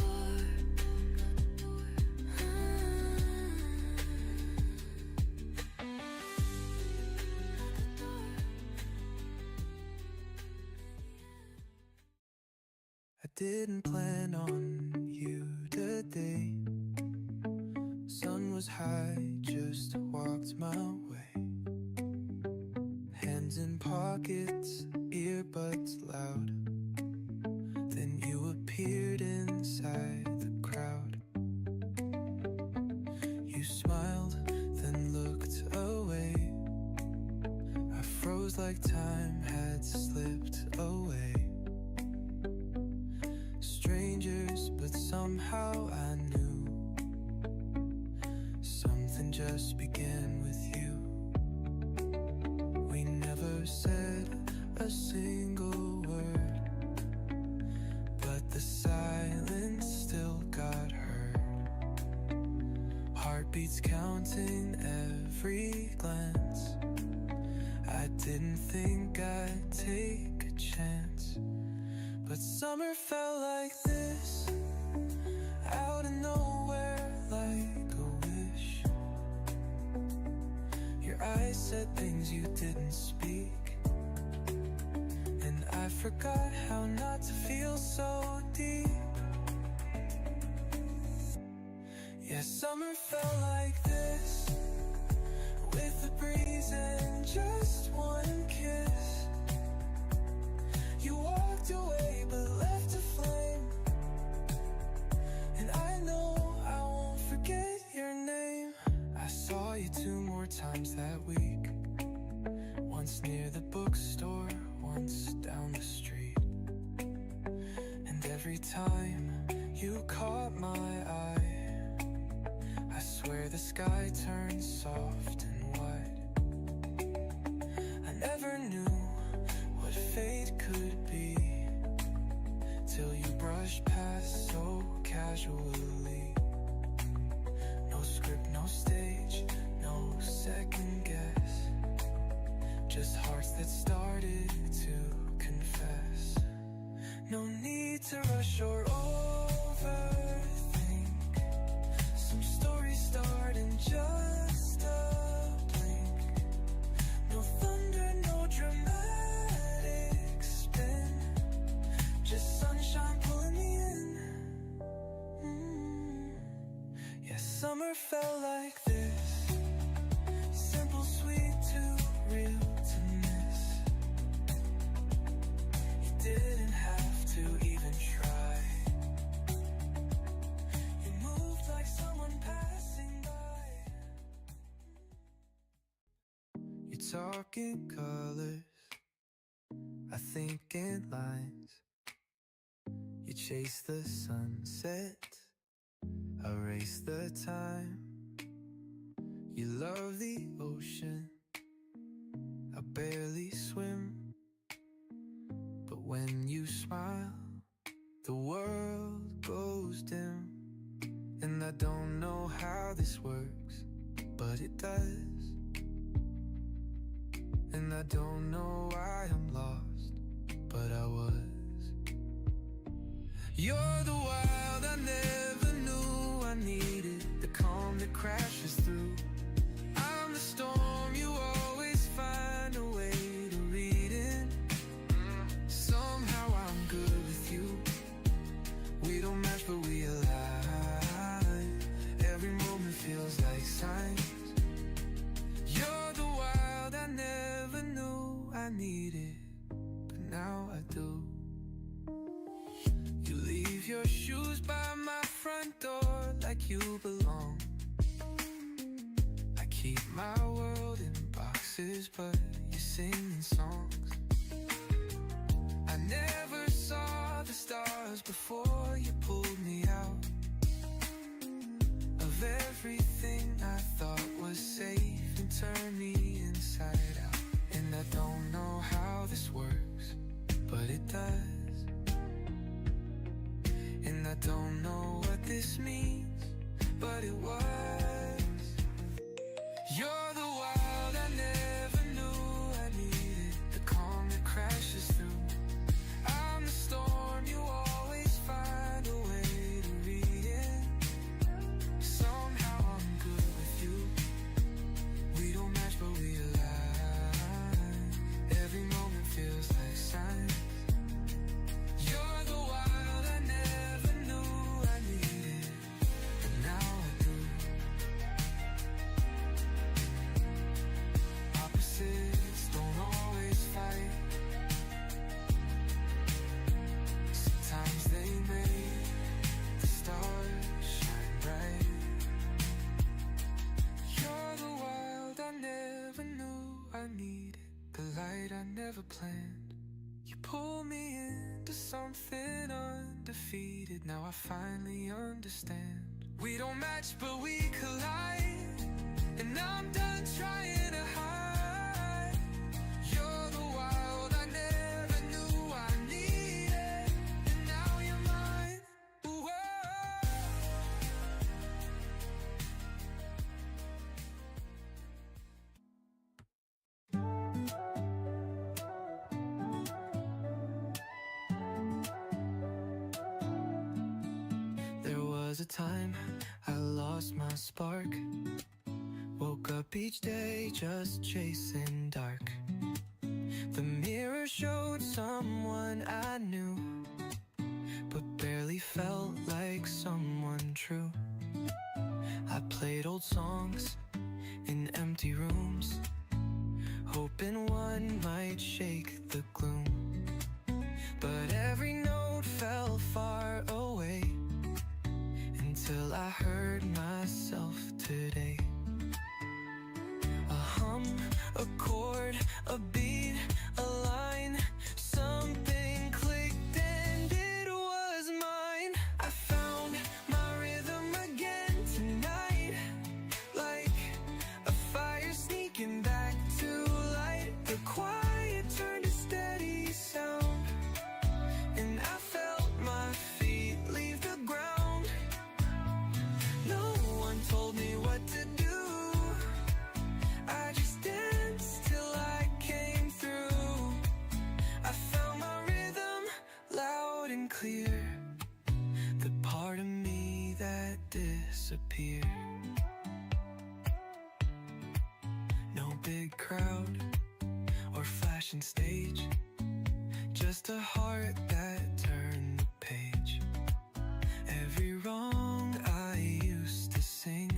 I didn't plan on you today. Sun was high, just walked my way. Hands in pockets, earbuds loud. Then you appeared inside the crowd. You smiled, then looked away. I froze like time had slipped away. Strangers, but somehow I knew something just began with you. We never said a single word, but the silence still got heard. Heartbeats counting every glance. I didn't think I'd take a chance, but summer felt like this, out of nowhere like a wish. Your eyes said things you didn't speak, and I forgot how not to feel so deep. Yeah, summer felt like this, with a breeze and just one kiss. You walked away but left a flame, and I know I won't forget your name. I saw you 2 more times that week, once near the bookstore, once down the street. And every time you caught my eye, I swear the sky turned soft and wide. could be, till you brush past so casually. No script, no stage, no second guess, just hearts that started to confess. No need to rush or overthink. Some stories start in just a blink. No thunder, no dramatic spin, just sunshine pulling me in. Yeah, summer felt like this, simple, sweet, too real to miss. You didn't have to even try. You moved like someone passing by. You talk in colors, I think in lines. You chase the sunset, I race the time. You love the ocean, I barely swim. But when you smile, the world goes dim. And I don't know how this works, but it does. And I don't know why I'm lost, but I was. You're the wild I never knew I needed, the calm that crashes through. I'm the storm you always find a way to read in. Somehow I'm good with you. We don't match but we align. Every moment feels like signs. You're the wild I never knew I needed, but now I do. You leave your shoes by my front door like you belong. I keep my world in boxes, but you're singing songs. I never saw the stars before you pulled me out of everything I thought was safe and turned me inside out. And I don't know how this works, but it does. And I don't know what this means, but it was. You're the wild I never knew I needed, the calm that crashes through. I'm the storm you always find a way to read in. Somehow I'm good with you. We don't match but we align. Every moment feels like signs. You're the wild I never knew I needed, but now I do. Opposites don't always fight. Sometimes they make the stars shine bright. You're the wild I never knew I needed, the light I never planned. You pull me into something undefeated. Now I finally understand. We don't match but we collide, and I'm done trying to hide. You're the wild I never knew I needed, and now you're mine. Whoa. There was a time I lost my spark. Woke up each day just chasing dark. The mirror showed someone I knew, but barely felt like someone true. I played old songs in empty rooms, hoping one might shake the gloom. But every note fell far away, until I heard myself today. A hum, a chord, a beat, a line, something clicked and it was mine. I found my rhythm again tonight, like a fire sneaking back to light. The quiet turned to steady sound. disappear. No big crowd or flashing stage, just a heart that turned the page. Every wrong I used to sing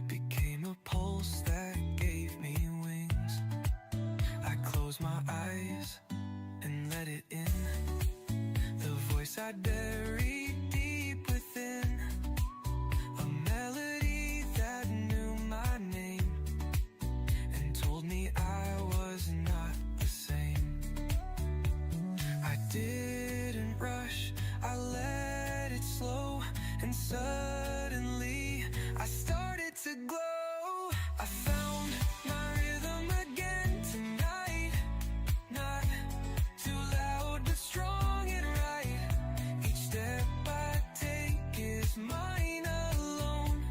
became a pulse that gave me wings. I closed my eyes and let it in, the voice I'd buried deep within, a melody that knew my name and told me I was not the same. I didn't rush, I let it slow, and suddenly I started to glow. I found my rhythm again tonight, not too loud but strong and right. Each step I take is mine alone,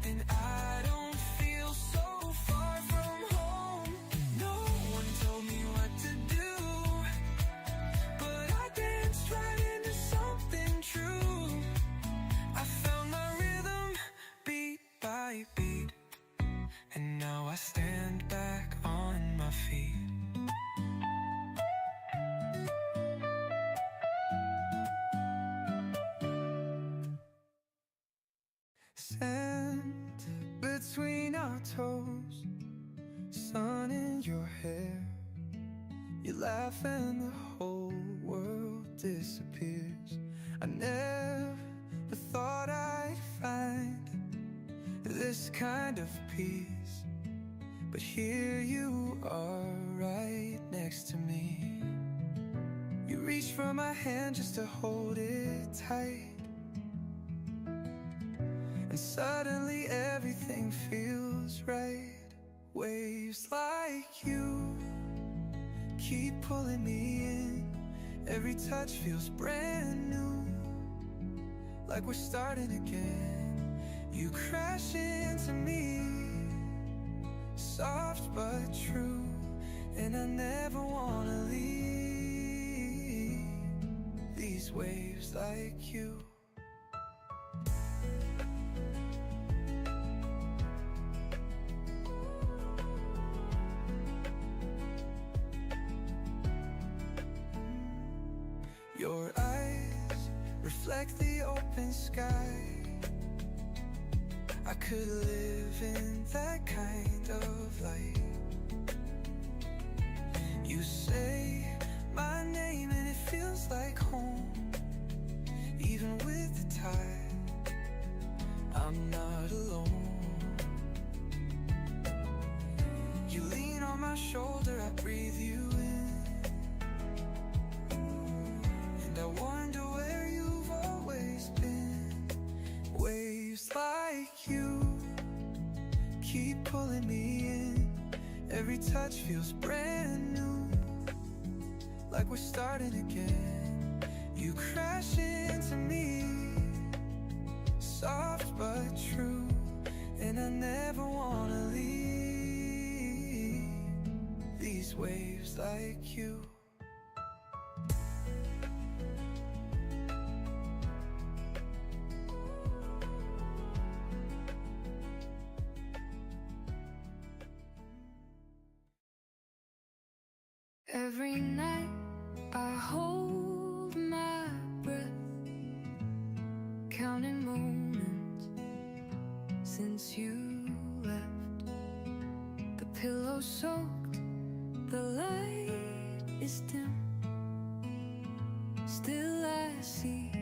and I don't feel so far from home. No one told me what to do, but I danced right into something true. I found my rhythm beat by beat, and now I stand back on my feet. Sand between our toes, sun in your hair. You laugh and the whole world disappears. I never thought I'd find this kind of peace, but here you are right next to me. You reach for my hand just to hold it tight, and suddenly everything feels right. Waves like you keep pulling me in. Every touch feels brand new, like we're starting again. You crash into me, soft but true, and I never wanna leave these waves like you. Your eyes reflect the open sky. I could live in that kind of light. You say my name and it feels like home, even with the tide. I'm not alone. You lean on my shoulder, I breathe you in, and I wonder where you've always been. Waves like you keep pulling me in. Every touch feels brand new, like we're starting again. You crash into me, soft but true, and I never wanna leave these waves like you. Every night I hold my breath, counting moments since you left. The pillow soaked, the light is dim, still I see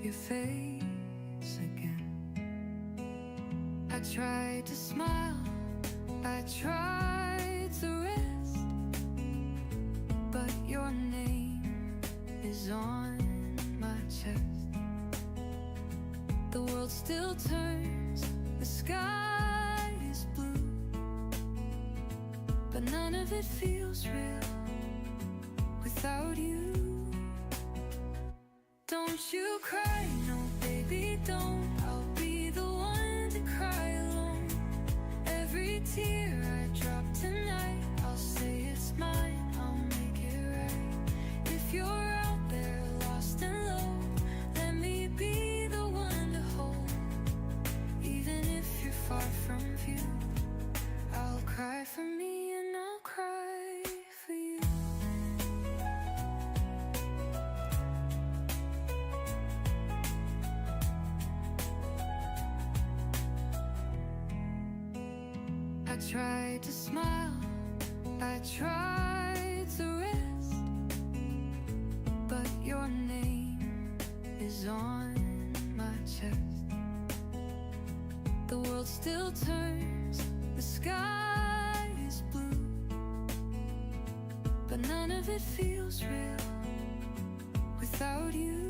your face again. I tried to smile, I tried to rest, but your name is on my chest. The world still turns, the sky is blue, but none of it feels real without you. Don't you cry, no baby, don't. I'll be the one to cry alone. Every tear I drop tonight, I'll say it's mine, I'll make it right. If you're out there lost and low, let me be the one to hold. I tried to smile, I tried to rest, but your name is on my chest. The world still turns, the sky is blue, but none of it feels real without you.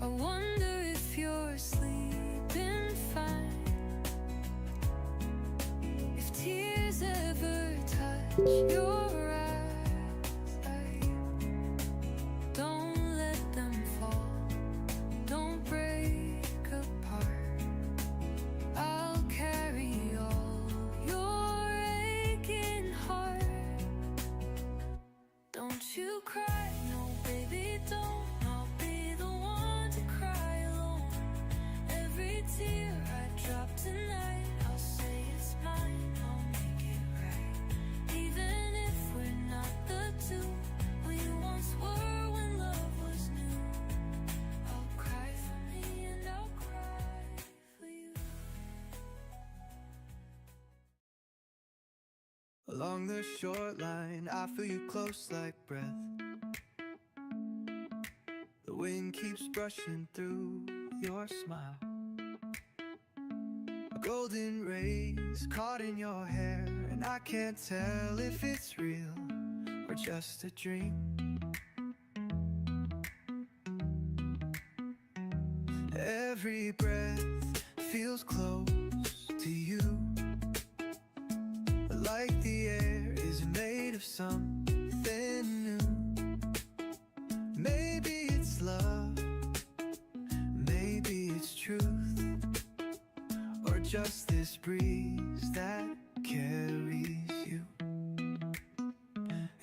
I wonder if you're sleeping fine, if tears ever touch your eyes. Don't let them fall, don't break apart. I'll carry all your aching heart. Don't you cry, no baby, don't. I'll be the one to cry alone. Every tear I drop tonight, I'll say it's mine, I'll make it right. Even if we're not the two we once were when love was new. I'll cry for me and I'll cry for you. Along the short line, I feel you close like breath. The wind keeps brushing through your smile. Golden rays caught in your hair, and I can't tell if it's real or just a dream. Every breath feels close to you, like the air is made of something new. Maybe it's love, maybe it's truth, or just this breeze that carries you.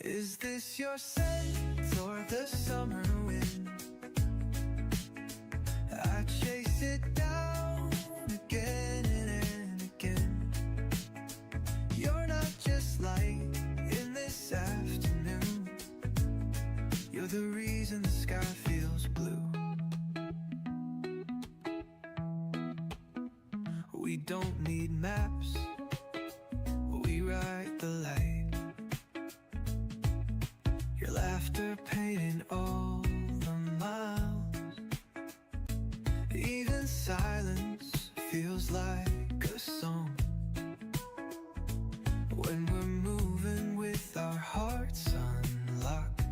Is this your scent or the summer wind? I chase it down again and again. You're not just light in this afternoon, you're the reason the sky feels blue. We don't need maps, we ride the light. Your laughter painting all the miles. Even silence feels like a song when we're moving with our hearts unlocked.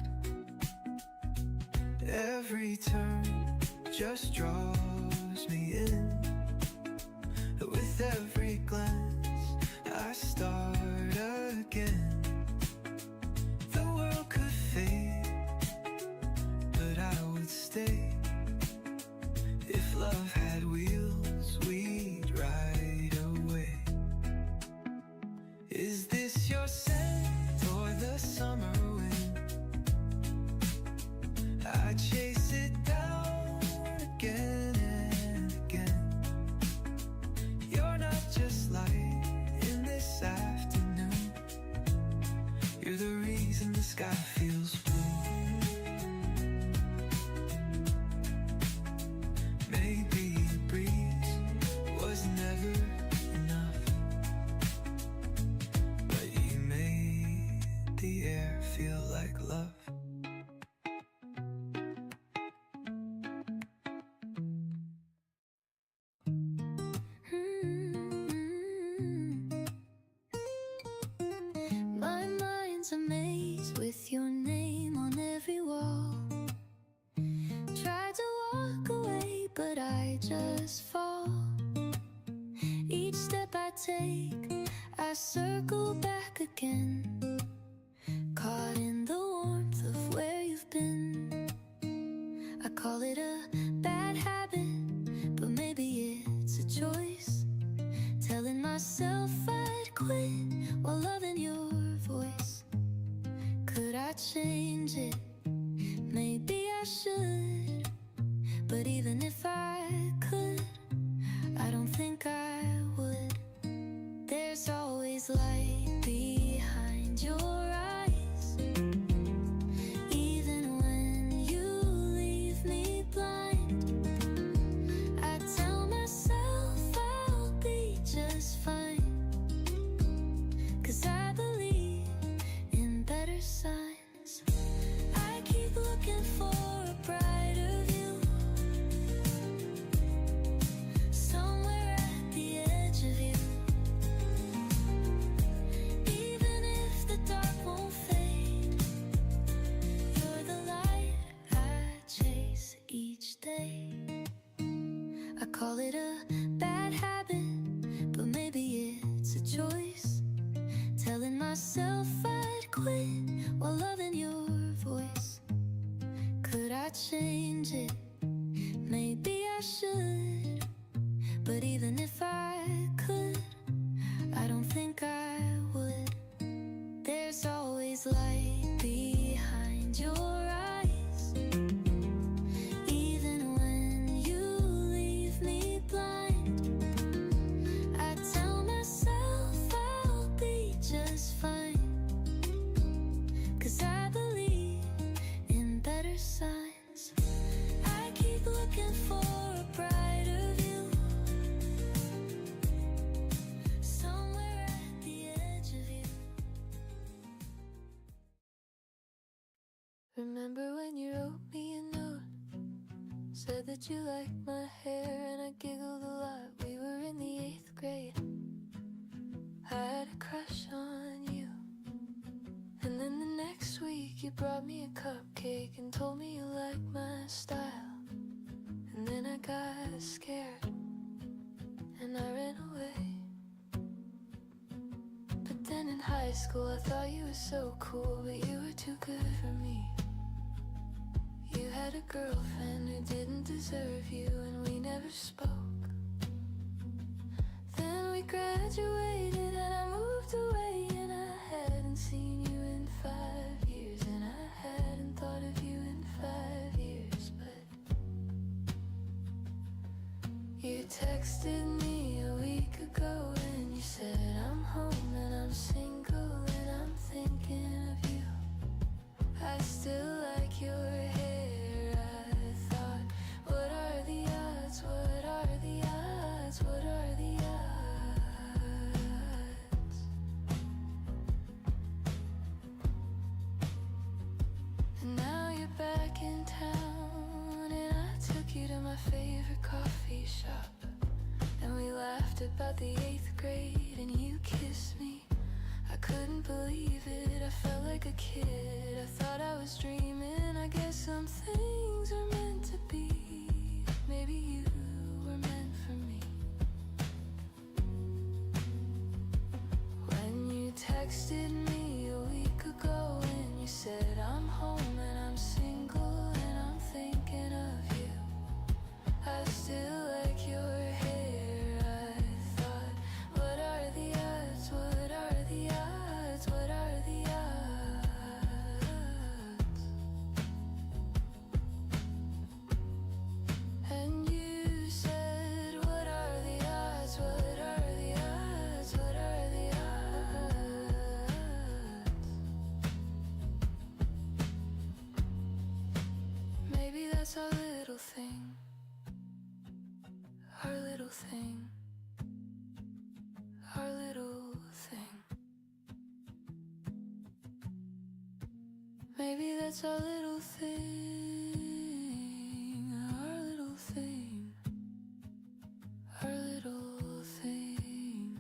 Every turn just draws me in. With every glance, I start again. The world could fade, but I would stay. If love had wheels, we'd ride away. Is this your scent or the summer wind? I chase it down again and again. You're not just light in this afternoon, you're the reason the sky feels blue. Maybe the breeze was never enough, but you made the air feel like love. My mind's a maze with your name on every wall. Tried to walk away, but I just fall. Each step I take, I circle back again. Caught in the warmth of where you've been. I call it a bad habit, but maybe it's a choice. Telling myself I'd quit while loving your voice. Could I change it? Maybe I should. But even if I could, I don't think I would. There's always light behind your eyes, even when you leave me blind. I tell myself I'll be just fine, Call it a bad habit, but maybe it's a choice. Telling myself I'd quit while loving your voice. Could I change it? Maybe I should. But even if I could, I don't think I would. There's always light behind your eyes, even when you leave me blind. I tell myself I'll be just fine, 'cause I believe in better signs. I keep looking for a brighter view, somewhere at the edge of you. Remember when you wrote me a note, said that you liked my hair, and I giggled a lot. We were in the 8th grade. I had a crush on you. And then the next week you brought me a cupcake and told me you liked my style. And then I got scared and I ran away. But then in high school I thought you were so cool, but you were too good for me. You had a girlfriend who didn't deserve you, and we never spoke. Then we graduated and I moved away, and I hadn't seen you in 5 years, and I hadn't thought of you in 5 years. But you texted me a week ago and you said I'm home and I'm single and I'm thinking of you. I still like your hair. I thought, what are the odds? What are the odds? What are the odds? And now you're back in town, and I took you to my favorite coffee shop, and we laughed about the 8th grade, and you kissed me. I couldn't believe it, I felt like a kid. I thought I was dreaming. I guess some things are meant to be. Maybe you were meant for me. When you texted me a week ago and you said I'm home and I'm single and I'm thinking of you. I still like your hair. I thought, what are the odds? What are the odds? What are the odds? And you said, what are the odds? What are the odds? What are the odds? Maybe that's our little thing. Our little thing. Our little thing. Maybe that's our little thing. Our little thing. Our little thing.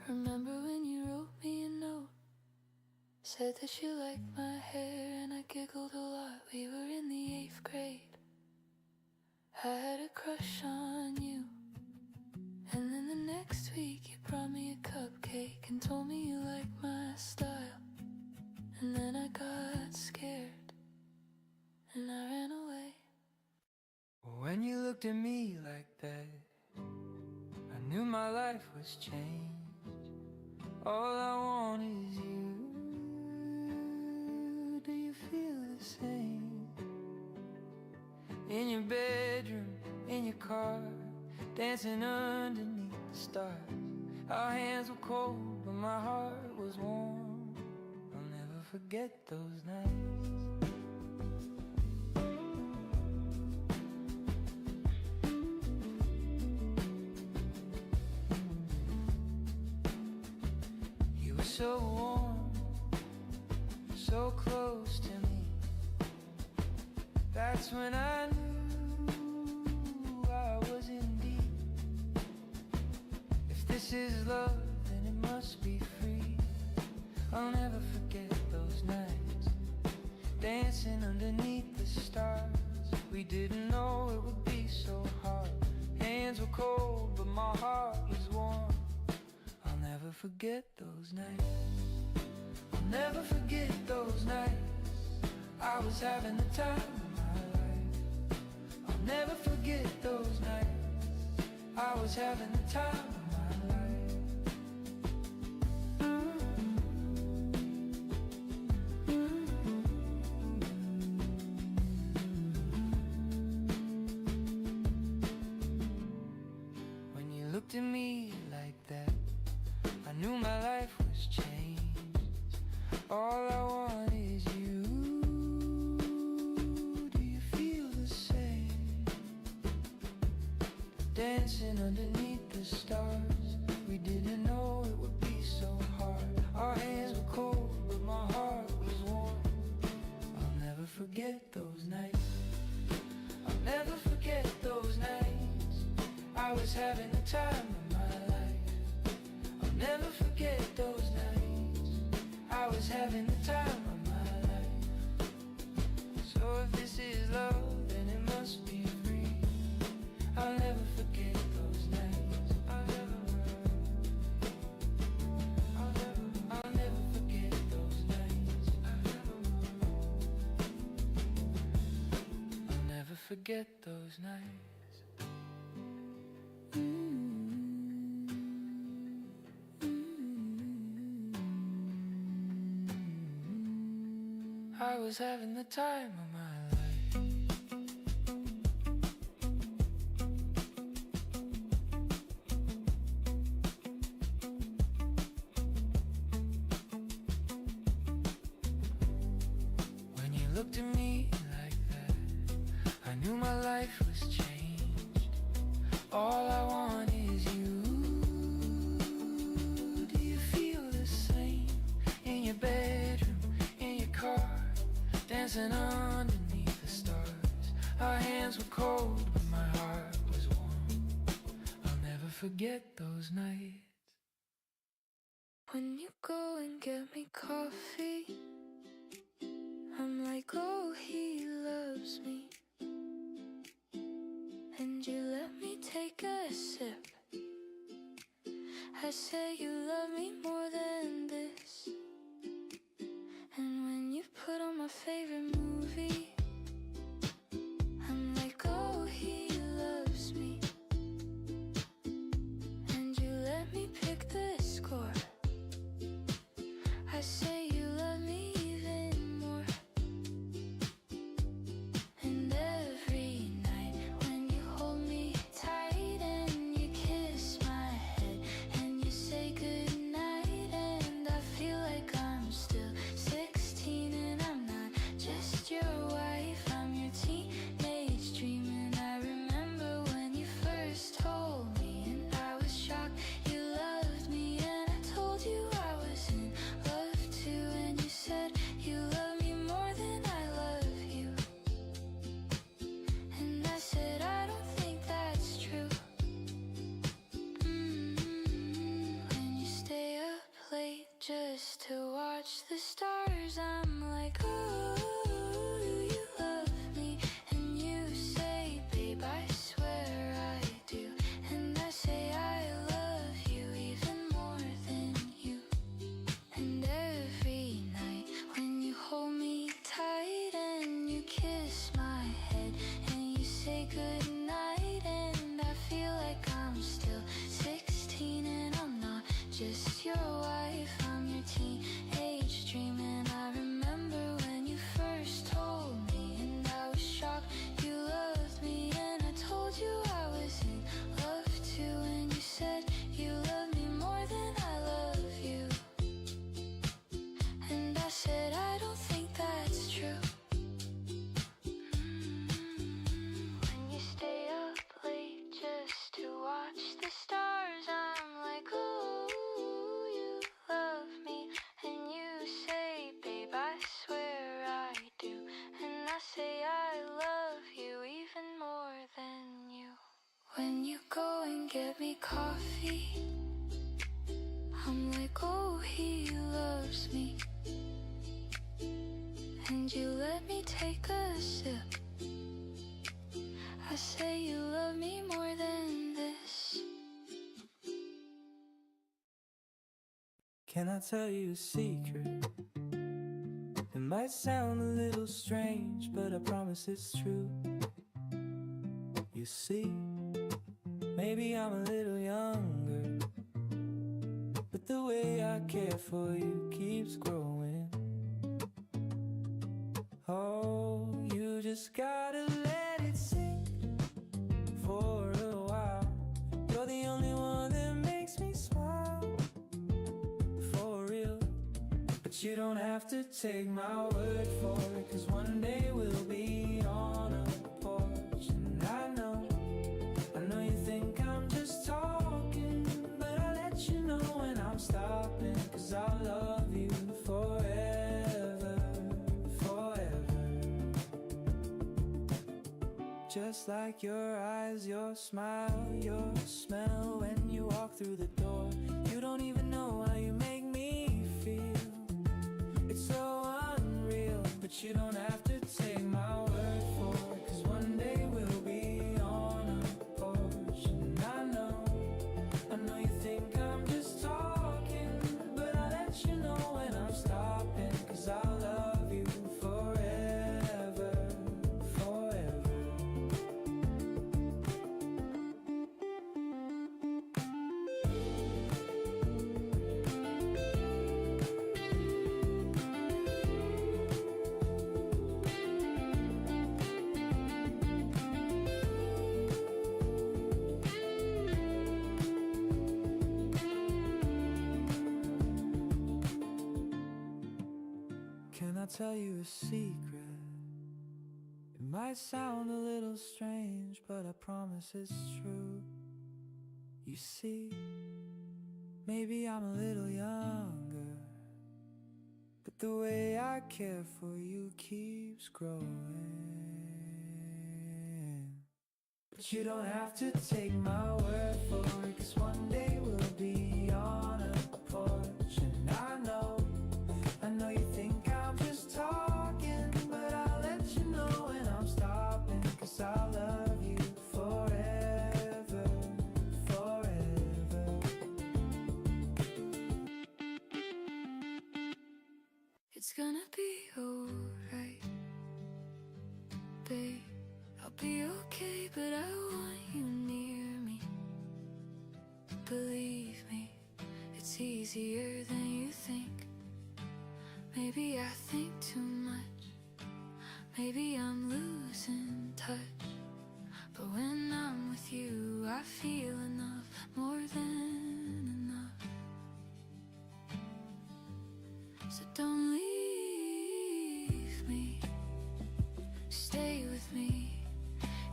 Remember when you wrote me a note, said that you liked my hair, and I giggled a lot. We were in the 8th grade. I had a crush on you. And then the next week you brought me a cupcake and told me you liked my style. And then I got scared and I ran away. When you looked at me like that, I knew my life was changed. All I want is you. Do you feel the same? In your bedroom, in your car, dancing underneath the stars. Our hands were cold, but my heart was warm. I'll never forget those nights. You were so warm, so close to me. That's when I knew I was in deep. If this is love, then it must be free. I'll never forget those nights, dancing underneath the stars. We didn't know it would be so hard. Hands were cold, but my heart was warm. I'll never forget those nights. I'll never forget those nights. I was having the time of my life. I'll never forget those nights. I was having the time of my life. When you looked at me like that, I knew my life was changed. All I want is you. Do you feel the same? Dancing underneath the stars. We didn't know it would be so hard. Our hands were cold, but my heart was warm. I'll never forget those nights. I'll never forget those nights. I was having the time of my life. I'll never forget those nights. I was having the time of my life. So if this is love, then it must be free. I'll never forget those nights. I'll never forget those nights. I'll never forget those nights. I was having the time of my life. When you looked at me like that, I knew my life was changed. All I want is you. Do you feel the same? In your bedroom, in your car, dancing underneath the stars. Our hands were cold, but my heart was warm. I'll never forget those nights. When you go and get me coffee, I'm like, oh, he loves me. And you let me take a sip. I say you love me more than this. And when you put on my favorite movie, I'm like, oh, he loves me. And you let me pick the score. I say you love me even more. And every night when you hold me tight and you kiss my head and you say goodnight, and I feel like I'm still 16 and I'm not just your wife, I'm your teenage dream. And I remember when you first told me, and I was shocked you loved me, and I told you I was in love too, and you said you love me more than I love you. And I said I don't think that's true. When you stay up late just to watch the stars, I'm like, oh, do you love me? And you say, babe, I swear I do. And I say I love you even more than you. And every night when you hold me tight and you kiss my head and you say goodnight, and I feel like I'm still 16 and I'm not just your wife, I'm your teenage dream. And I remember when you first told me, and I was shocked you loved me, and I told you I was in love too, and you said you love me more than I love you. And I said I don't think that's true. When you stay up late just to watch the stars, I'm like, oh, you love me. And you say, babe, I swear I do. And I say I love you even more than you. When you go and get me coffee, I'm like, oh, he loves me. And you let me take a sip. I say you love me more than this. Can I tell you a secret? It might sound a little strange, but I promise it's true. You see, maybe I'm a little younger, but the way I care for you keeps growing. Oh, you just gotta let it sink for a while. You're the only one that makes me smile, for real. But you don't have to take my word for it, 'cause one day we'll be on a porch. And I know you think I'm just talking, but I'll let you know when I'm stopping, 'cause I love you forever, forever. Just like your eyes, your smile, your smell when you walk through the door. You don't even know how you make me feel. It's so unreal, but you don't have to take my word for it, 'cause one day we'll be on a porch. And I know you think I'm just talking, but I'll let you know when I'm stopping, 'cause I love you forever, forever. Can I tell you a secret? It might sound a little strange, but I promise it's true. You see, maybe I'm a little younger, but the way I care for you keeps growing. But you don't have to take my word for it, 'cause one day we'll be on a porch. And I know you think I'm just talking, but I'll let you know when I'm stopping, 'cause I love you forever, forever. It's gonna be alright, babe. I'll be okay, but I want you near me. Believe me, it's easier than you think. Maybe I think too much, maybe I'm losing touch, but when I'm with you I feel enough, more than enough. So don't leave me, stay with me.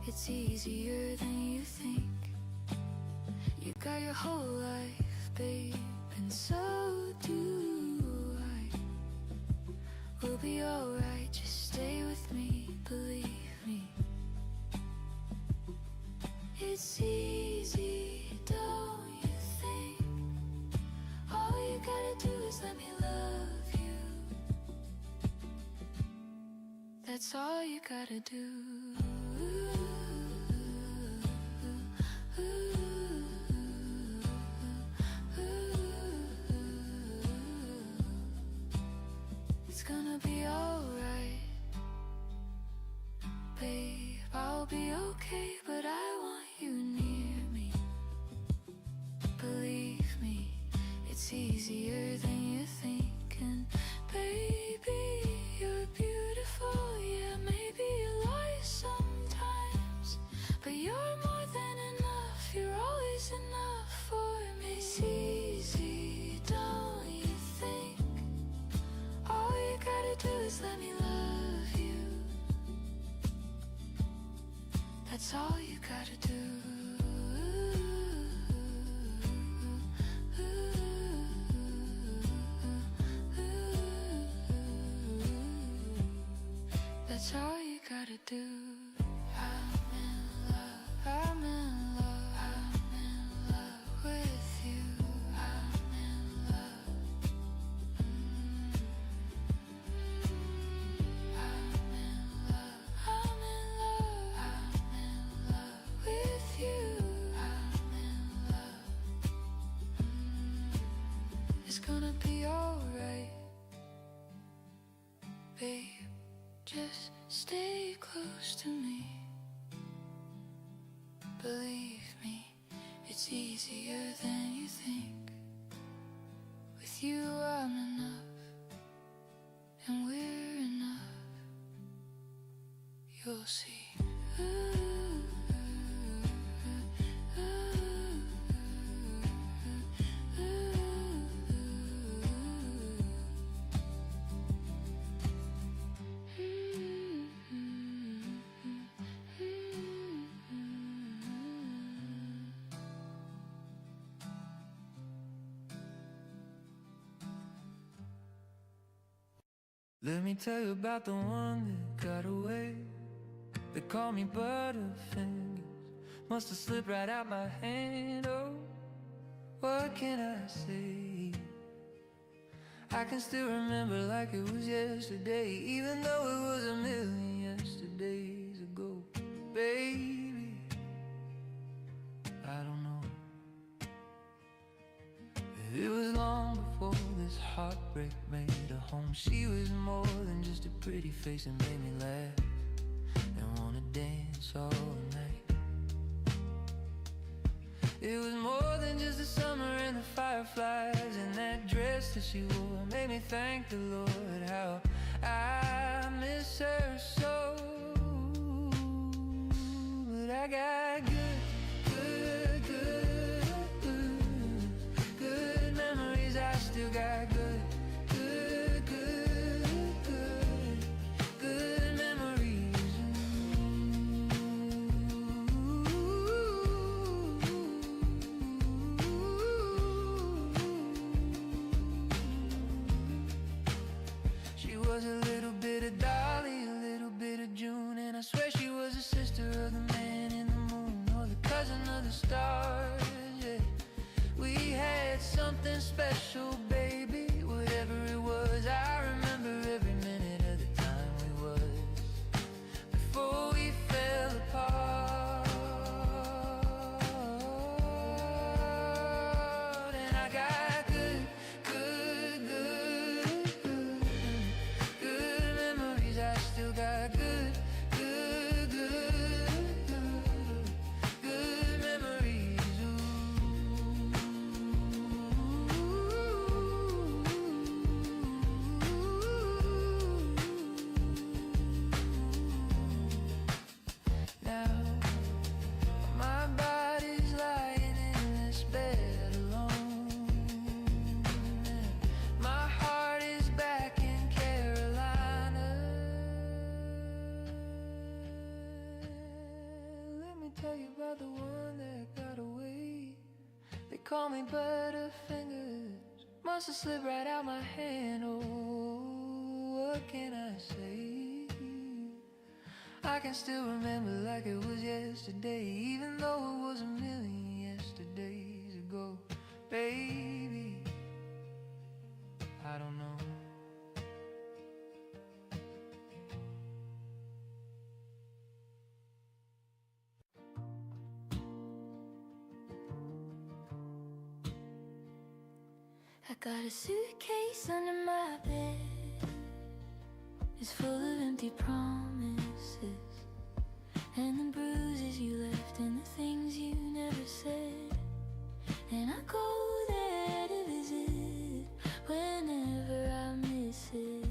It's easier than you think. You got your whole life, babe, and so do I. We'll be alright, just stay with me, believe me. It's easy, don't you think? All you gotta do is let me love you. That's all you gotta do. It's gonna be alright, babe, I'll be okay, but I want you near me. Believe me, it's easier than you think. And baby, you're beautiful, yeah, maybe you lie sometimes, but you're more than enough, you're always enough for me. It's easy, don't you think? All you gotta do is let me love you. That's all you gotta do. That's all you gotta do. I'm in love, I'm in love, I'm in love with you. I'm in love. I'm in love, I'm in love, I'm in love. Believe me, it's easier than you think. With you I'm enough, and we're enough. You'll see. Let me tell you about the one that got away. They call me Butterfingers. Must have slipped right out my hand. Oh, what can I say? I can still remember like it was yesterday, even though it was a million yesterdays ago. Baby, I don't know. It was long before this heartbreak made a home. She was more than just a pretty face and made me laugh and wanna dance all night. It was more than just the summer and the fireflies, and that dress that she wore made me thank the Lord. How I miss her so. But I got good memories. I still got good memories. She was a little bit of Dolly, a little bit of June, and I swear she was a sister of the man in the moon, or the cousin of the stars, yeah. We had something special, baby, whatever it was. I remember every minute of the time we was before we fell apart. And I got good memories. I still got good memories. Now my body's lying in this bed alone, and my heart is back in Carolina. Let me tell you about the one that got away. They call me Butterfingers. Must have slipped right out my hand. Oh, what can I say? I can still remember like it was yesterday, even though it was a million yesterdays ago. Baby, I don't know. I got a suitcase under my bed. It's full of empty promises, and the bruises you left and the things you never said. And I go there to visit whenever I miss it.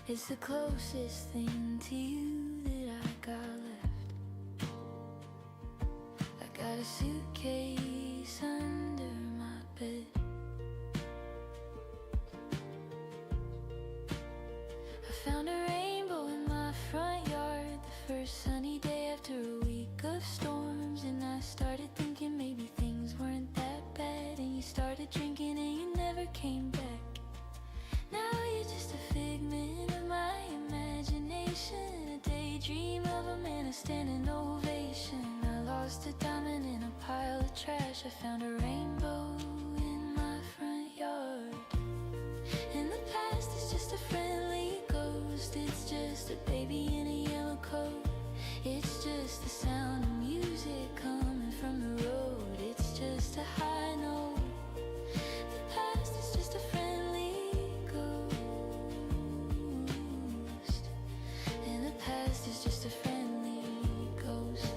It's the closest thing to you that I got left. I got a suitcase under my bed. I found a rainbow in my front yard the first sunny day after a week of storms. And I started thinking maybe things weren't that bad, and you started drinking and you never came back. Now you're just a figment of my imagination, a daydream of a man, a standing ovation. I lost a diamond in a pile of trash. I found a rainbow in my front yard. And the past is just a friendly ghost. It's just a baby in a yellow coat. It's just the sound of music coming from the road. It's just a high note. The past is just a friendly ghost. And the past is just a friendly ghost.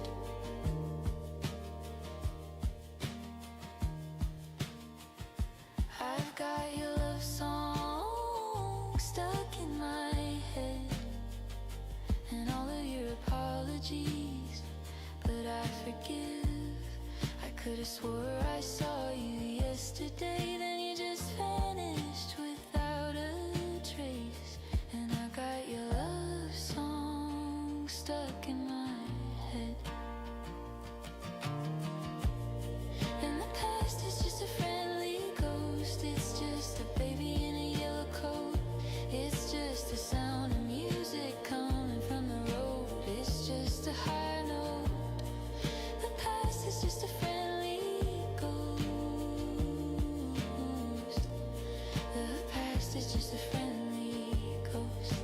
forgive. I could have swore I saw you yesterday, then you just vanished without a trace. And I got your love song stuck in my head. And the past is just a friendly ghost. It's just a baby in a yellow coat. It's just the sound of music coming from the road. It's just a high note. The past is just a friendly ghost. The past is just a friendly ghost.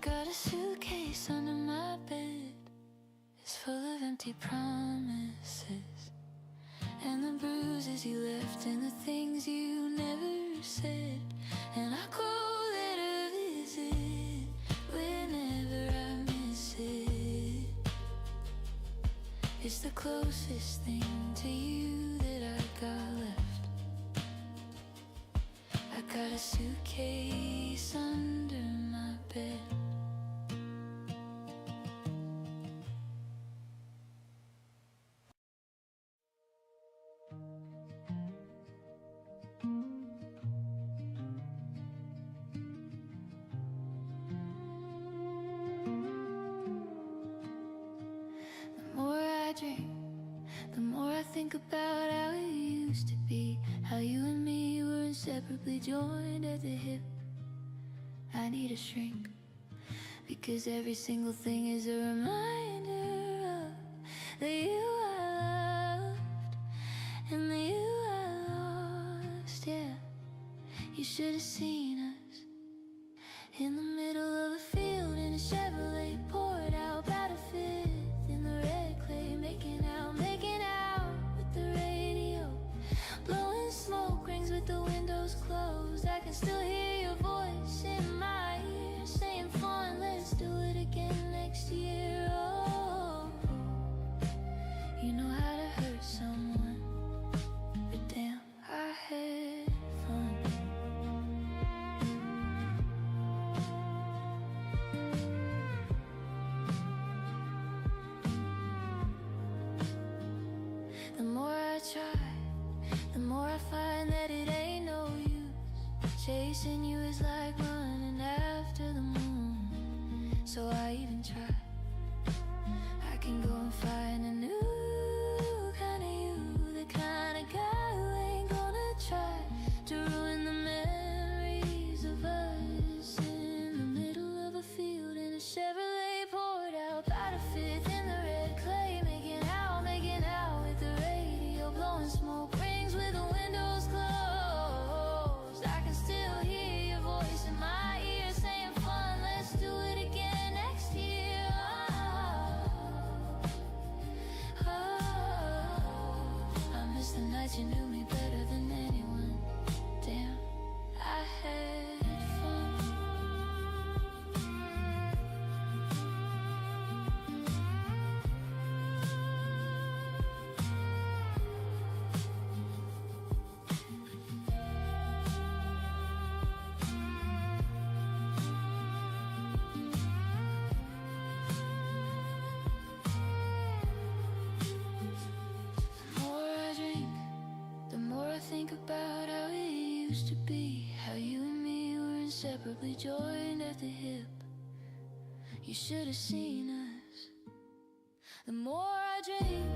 Got a suitcase under my bed. It's full of empty promises, and the bruises you left, and the things you never said. And I go there to visit whenever I miss it. It's the closest thing to you that I got left. I got a suitcase under my bed. The more I drink, the more I think about how it used to be. How you and me were inseparably joined at the hip. I need a shrink, because every single thing is a reminder of the you I loved and the you I lost. Yeah, you should have seen us in the middle of a field in a Chevrolet, poured out about a fifth in the red clay, making out with the radio, blowing smoke rings with the windows closed. I can still hear your voice in my ear saying, "Fun, let's do it again next year." Oh, you know how to hurt someone, but damn, I had fun. The more I try, the more I find that it ain't no use. Chasing you is like running after the moon. So I even try. I can go and find a new kind of you, the kind of guy who ain't gonna try to ruin the memories of us in the middle of a field in a Chevrolet, poured out about a fifth in the red clay, making out with the radio, blowing smoke rings with the windows closed. I can still hear your voice in my ear saying, "Fun, let's do it again next year." Oh, I miss the nights you knew me better than anyone. Damn, I had fun. The more I drink, the more I think about how it used to be. How you and me were inseparably joined at the hip. You should have seen us. The more I drink,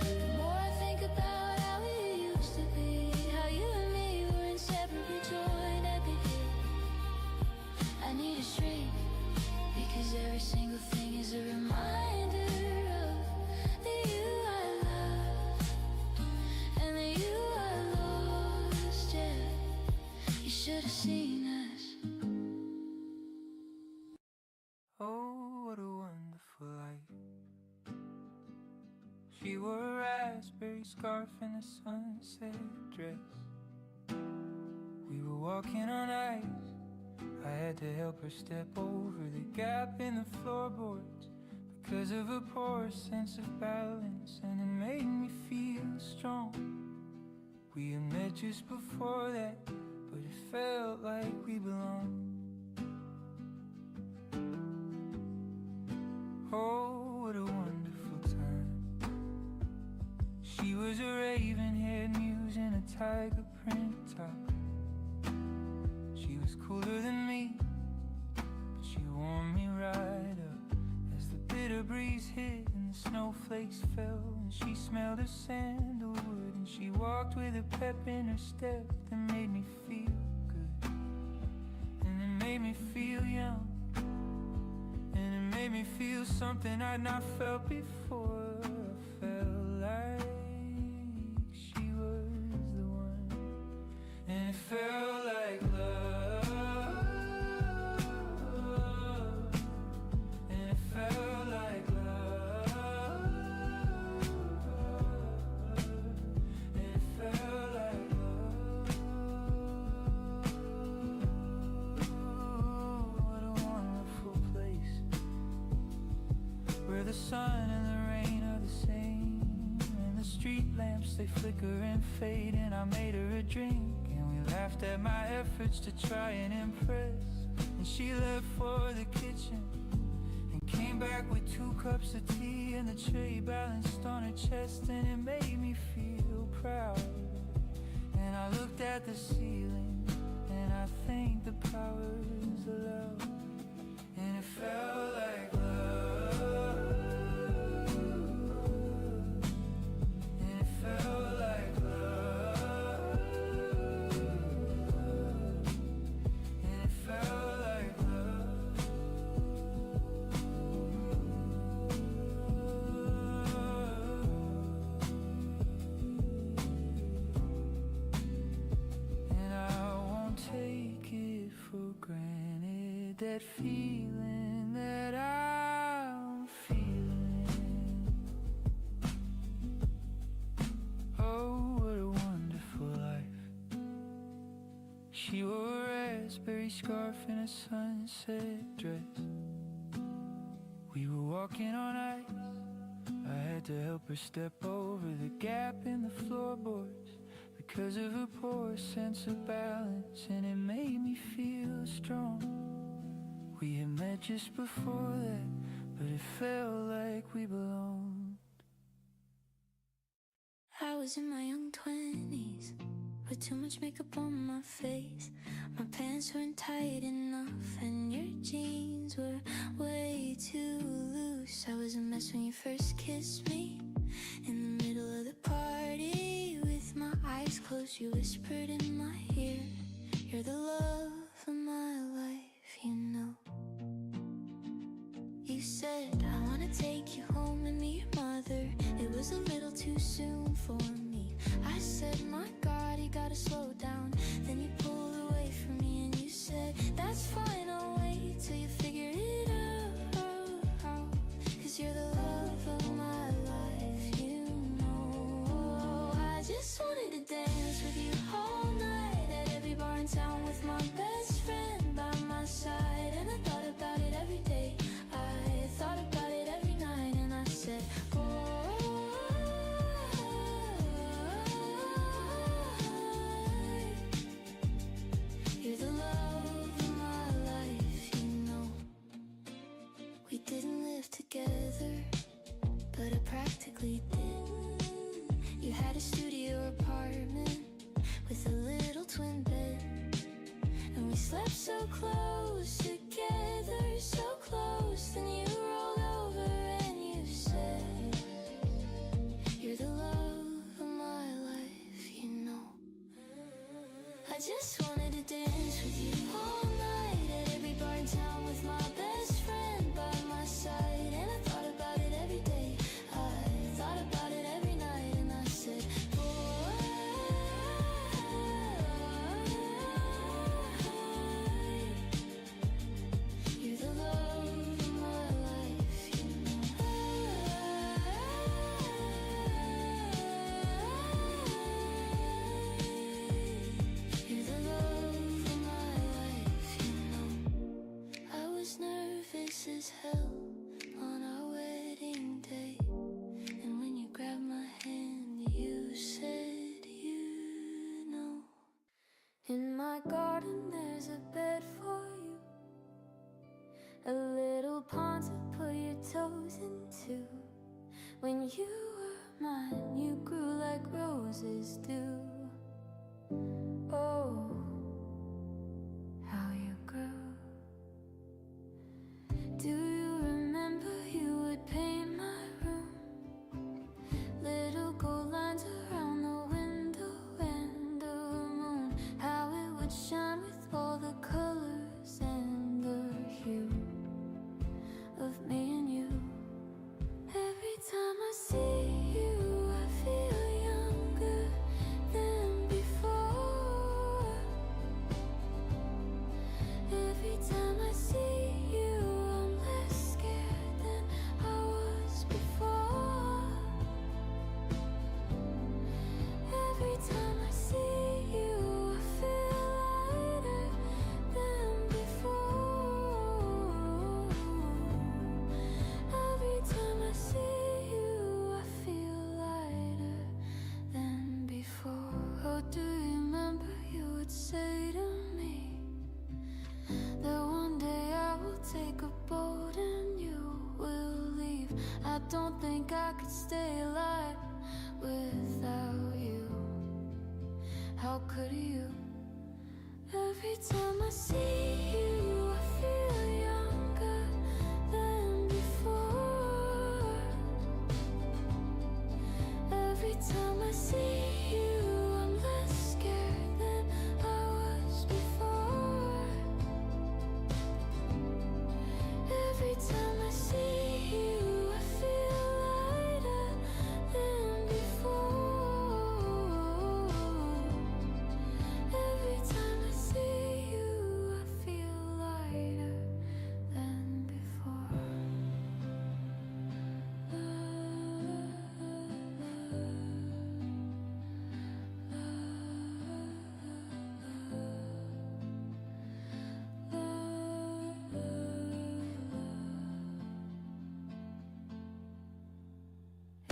the more I think about how it used to be. How you and me were inseparably joined at the hip. I need a shrink, because every single thing is a reminder of the you I love and the you I lost. Yeah, you should have seen us. Oh, what a wonderful life. She wore a raspberry scarf and a sunset dress. walking on ice. I had to help her step over the gap in the floorboards because of a poor sense of balance, and it made me feel strong. We had met just before that, but it felt like we belonged. Oh, what a wonderful time. She was a raven-haired muse in a tiger print top. She was cooler than me, but she warmed me right up as the bitter breeze hit and the snowflakes fell. And she smelled of sandalwood, and she walked with a pep in her step that made me feel good. And it made me feel young, and it made me feel something I'd not felt before. I felt like she was the one, and it felt like love, and it felt like love, and it felt like love. What a wonderful place, where the sun and the rain are the same, and the street lamps, they flicker and fade. And I made her a drink, and we laughed at my efforts to try and impress. And she left for the kitchen and came back with 2 cups of tea and the tray balanced on her chest, and it made me feel proud. And I looked at the ceiling and I thanked the powers of love, and it felt like love, and it felt like love, and it felt like love. And I won't take it for granted, that feeling that I'm feeling. Oh, what a wonderful life. She wore a raspberry scarf and a sunset dress. We were walking on ice. I had to help her step over the gap in the floorboards because of her poor sense of balance, and it made me feel strong. We had met just before that, but it felt like we belonged. I was in my young 20s with too much makeup on my face. My pants weren't tight enough and your jeans were way too loose. I was a mess when you first kissed me in the middle of the party. With my eyes closed, you whispered in my ear, you're the love of my life, you know. You said, I wanna take you home and meet your mother. It was a little too soon for me. I said, my God, you gotta slow down. Then you pulled away from me and you said, that's fine, I'll wait till you figure it out. Cause you're the love of my life, you know. I just wanted to dance with you all night at every bar in town with my best friend by my side. And I thought about it every day, I thought about it every night, and I said, you're the love of my life, you know. We didn't live together, but I practically did. You had a studio apartment with a little twin bed, and we slept so close together, so close. Then you rolled over and you said, you're the love of my life, you know. I just wanted to dance with you all night at every bar in town with my best friend by my side. And I thought about it every day, I thought about it every night, and I said, you're the love of my life, you know. You're the love of toes into. When you were mine, you grew like roses do. Oh, how you grew. Do you remember you would paint my room? Little gold lines around the window and the moon. How it would shine with all the colors and the hue of me and you. Every time I see you, I feel younger than before. Every time I see you, I'm less scared than I was before. Every time I see you, I feel lighter than before. Every time I see you, I feel lighter than before. Oh, do you remember you would say to me that one day I will take a boat and you will leave? I don't think I could stay alive without you. How could you? Every time I see you, I feel younger than before. Every time I see you, I'm less scared than I was before. Every time I see you, I feel lighter than before. Every time I see you, I feel lighter than before.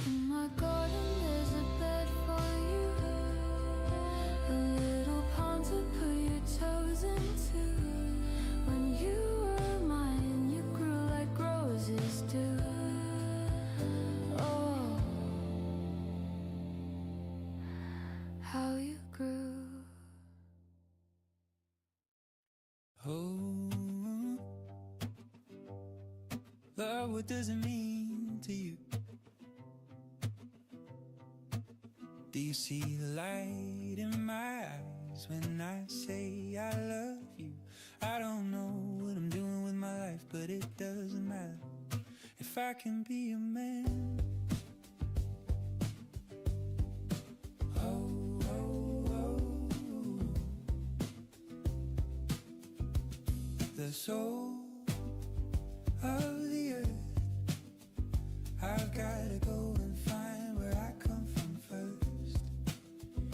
In my garden there's a bed for you, a little pond to put your toes into. When you were mine, you grew like roses do. Oh, how you grew. Oh, love, what does it mean to you? Do you see the light in my eyes when I say I love you? I don't know what I'm doing with my life, but it doesn't matter if I can be a man. Oh, oh, oh. The soul of the earth, I've gotta go and find where I come from first.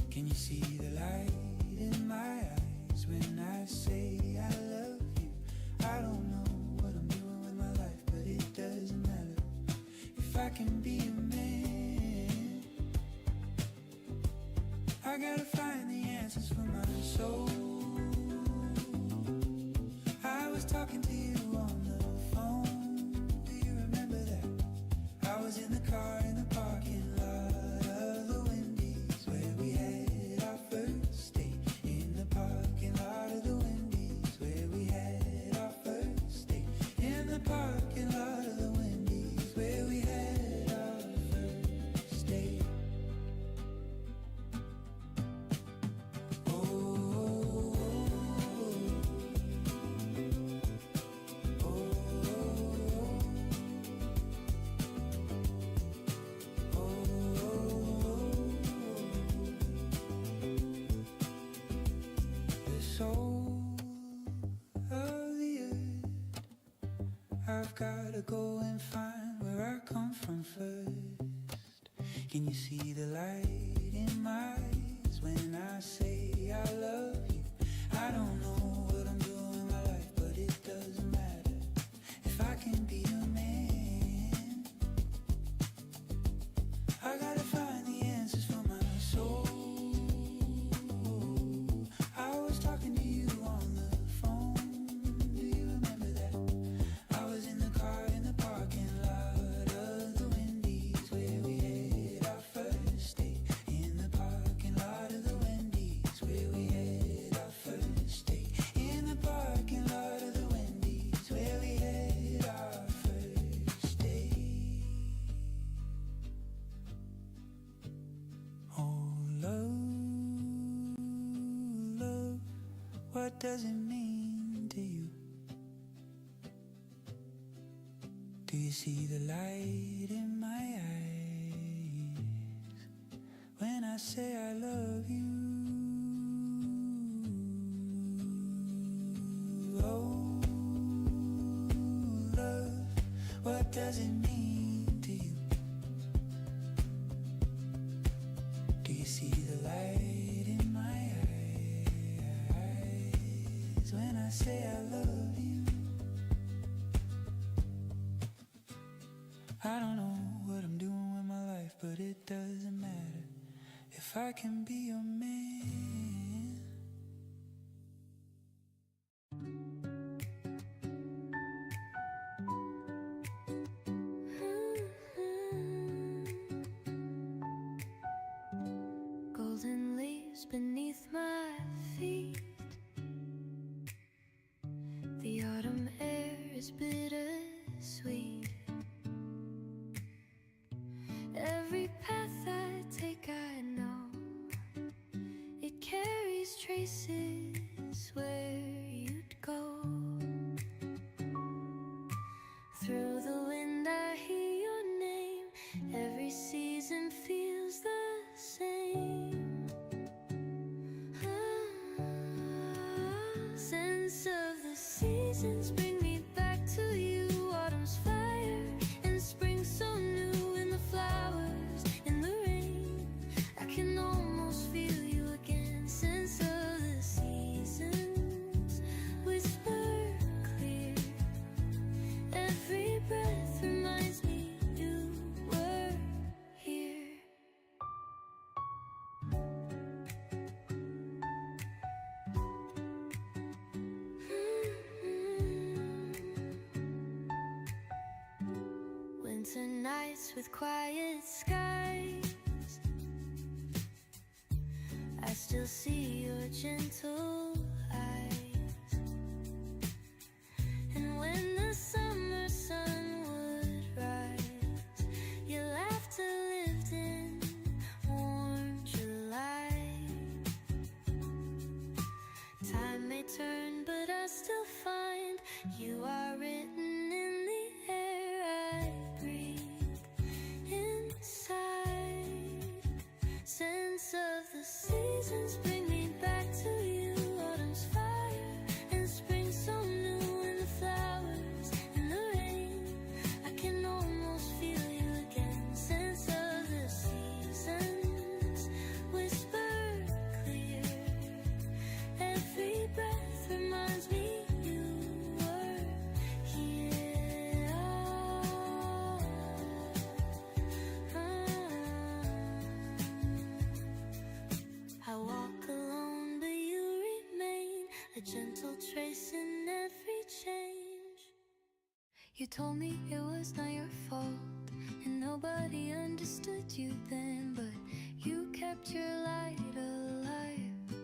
Can you see the light in my eyes when I say I love you? I don't know what I'm doing with my life, but it doesn't matter if I can be a man. I gotta find the answers for my soul. I was talking to you on the phone. Do you remember that? I was in the car in the parking lot of the Wendy's where we had our first date. In the parking lot of the Wendy's where we had our first date. In the parking lot of the Wendy's where we had our first date. Oh, the soul of the earth, I've gotta go and find where I come from first. Can you see the light in my eyes when I say I love you? I don't know what I'm doing with my life, but it doesn't matter if I can be a man. I gotta find the answers for my soul. I was talking to you on the phone. Do you remember that? I was in the car in the parking lot does it mean to you? Do you see the light in my eyes when I say I love you? Oh, love, what does it mean to you? Do you see the light in my eyes when I say I love you? I don't know what I'm doing with my life, but it doesn't matter if I can be your man. Golden leaves beneath my feet. The autumn air is bittersweet. Every path I take, I know it carries traces where you'd go. Through the wind I hear your name. Every season feels the same. Sense of the seasons bring me back to you. Autumn's fire and spring so new. In the flowers, in the rain, I can almost feel you again. Sense of the seasons whisper clear. Every breath reminds me you were here. Winter nights with quiet skies, I still see your gentle eyes. And when the summer sun would rise, your laughter lived in warm July. Time may turn, but I still find you are written in the air I breathe inside. Sense of the seasons bring me back to you. Autumn's fire and spring so new. In the flowers, in the rain, I can almost feel you again. Sense of the seasons whisper clear. Every breath reminds me you were here. I walk alone, but you remain a gentle trace in every change. You told me it was not your fault, and nobody understood you then, but you kept your light alive.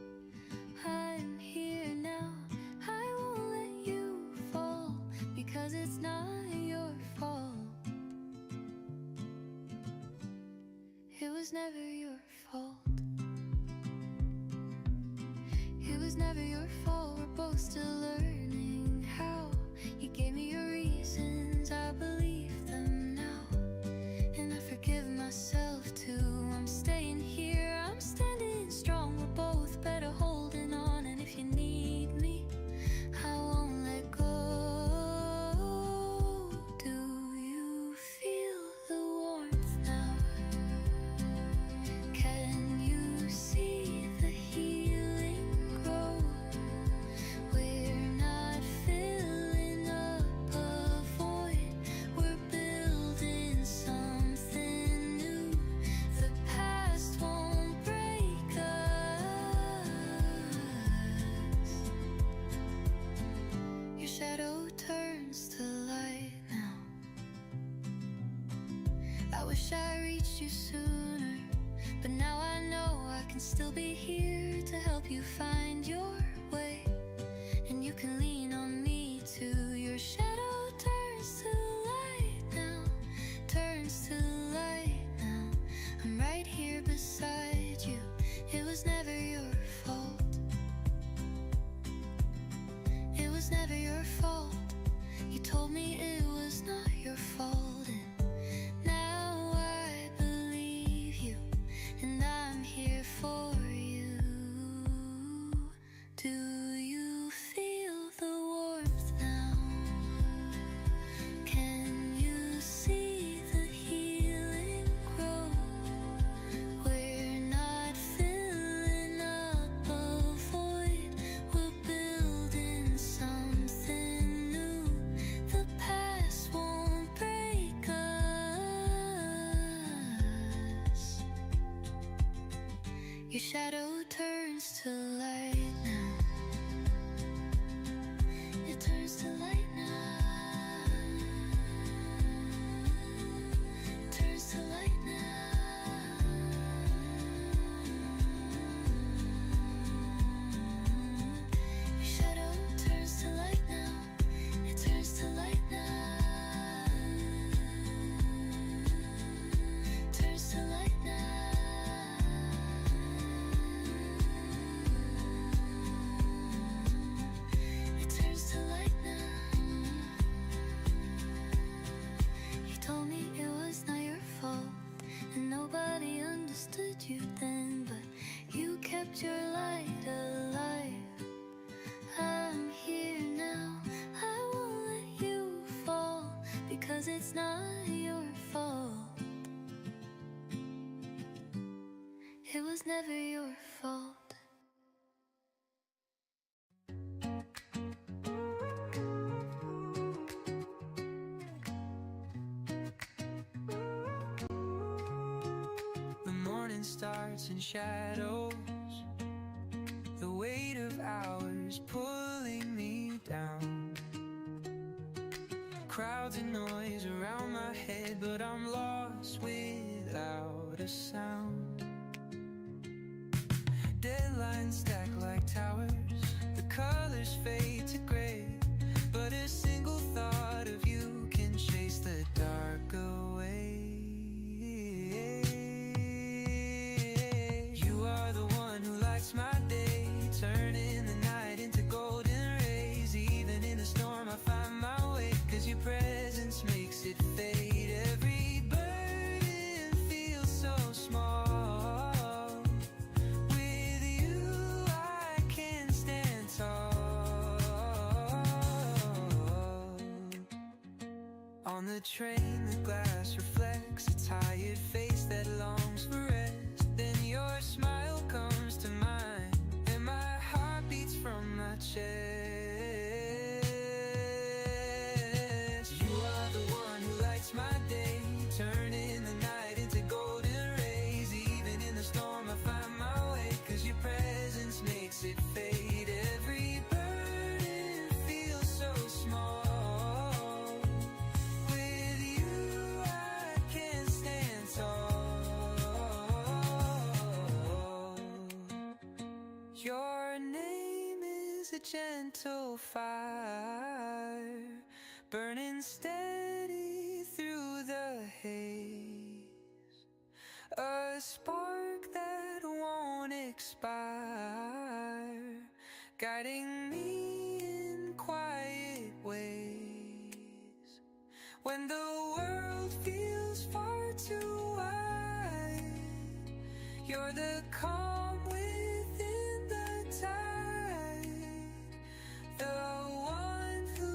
I'm here now, I won't let you fall, because it's not your fault. It was never your fault. It was never your fault, we're both still learning how. You gave me your reasons, I believe them now. And I forgive myself too. I'm staying here, I'm standing strong. We're both better holding on, and if you need me, I won't let go. Do you feel the warmth now? Can you see the healing grow? We're not filling up a void, we're building something new. The past won't break us. Your shadow turns to light now. I wish I reached you sooner, but now I know I can still be here to help you find your way. And you can lean on me too. Your shadow turns to light now, turns to light now. I'm right here beside you. It was never your fault. Your shadow turns to light now. It turns to light now. It turns to light now. Your shadow turns to light now. It turns to light now. Turns to light now. It turns to light now. You told me it was not your fault, and nobody understood you then, but you kept your light alive. I'm here now, I won't let you fall, because it's not your fault. It was never your fault. The morning starts in shadows, the weight of hours pulling me down. Crowds and noise around my head, but I'm lost without a sound. Deadlines stack like towers, the colors fade to gray, but a single thought of you can chase the dark away. You are the one who lights my day, turning the night into golden rays. Even in the storm I find my way, 'cause your presence makes it fade. Every burden feels so small. With you I can stand tall. On the train the glass reflects a tired face that longs for rest. Then your smile comes to mine, and my heart beats from my chest. You are the one who lights my day, turning the night into golden rays. Even in the storm I find my way, 'cause your presence makes it fade. Every burden feels so small. With you I can stand tall. Your name is a gentle fire, burning steady through the haze. A spark that won't expire, guiding me in quiet ways. When the world feels far too wide, you're the calm within the tide. The one who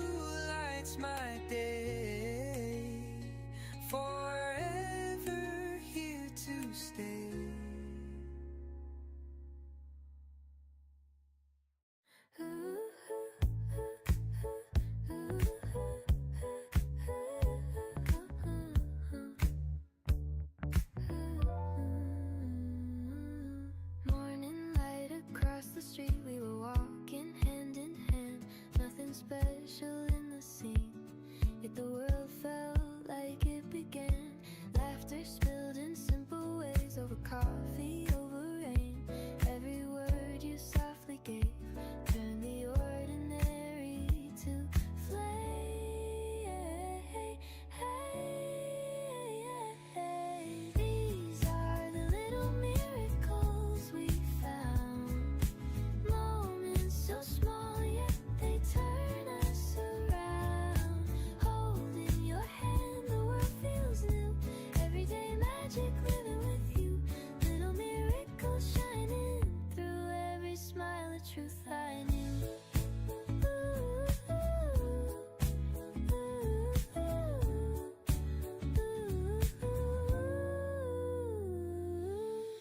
lights my day, forever here to stay. Morning light across the street, we were walking hand in hand. Nothing special in the scene, yet the world felt like it began. Laughter spilled in simple ways, over coffee, over rain. Every word you softly gave turned the ordinary to flame. These are the little miracles we found. Moments so small, yet they turn us around. Holding your hand, the world feels new. Everyday magic living with you. Little miracles shining through every smile, a truth I knew.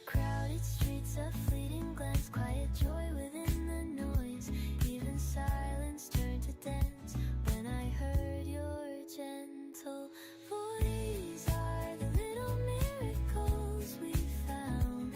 Crowded streets, a fleeting glance, quiet joy within the noise. Even silence turned to dance when I heard your gentle voice. Are the little miracles we found.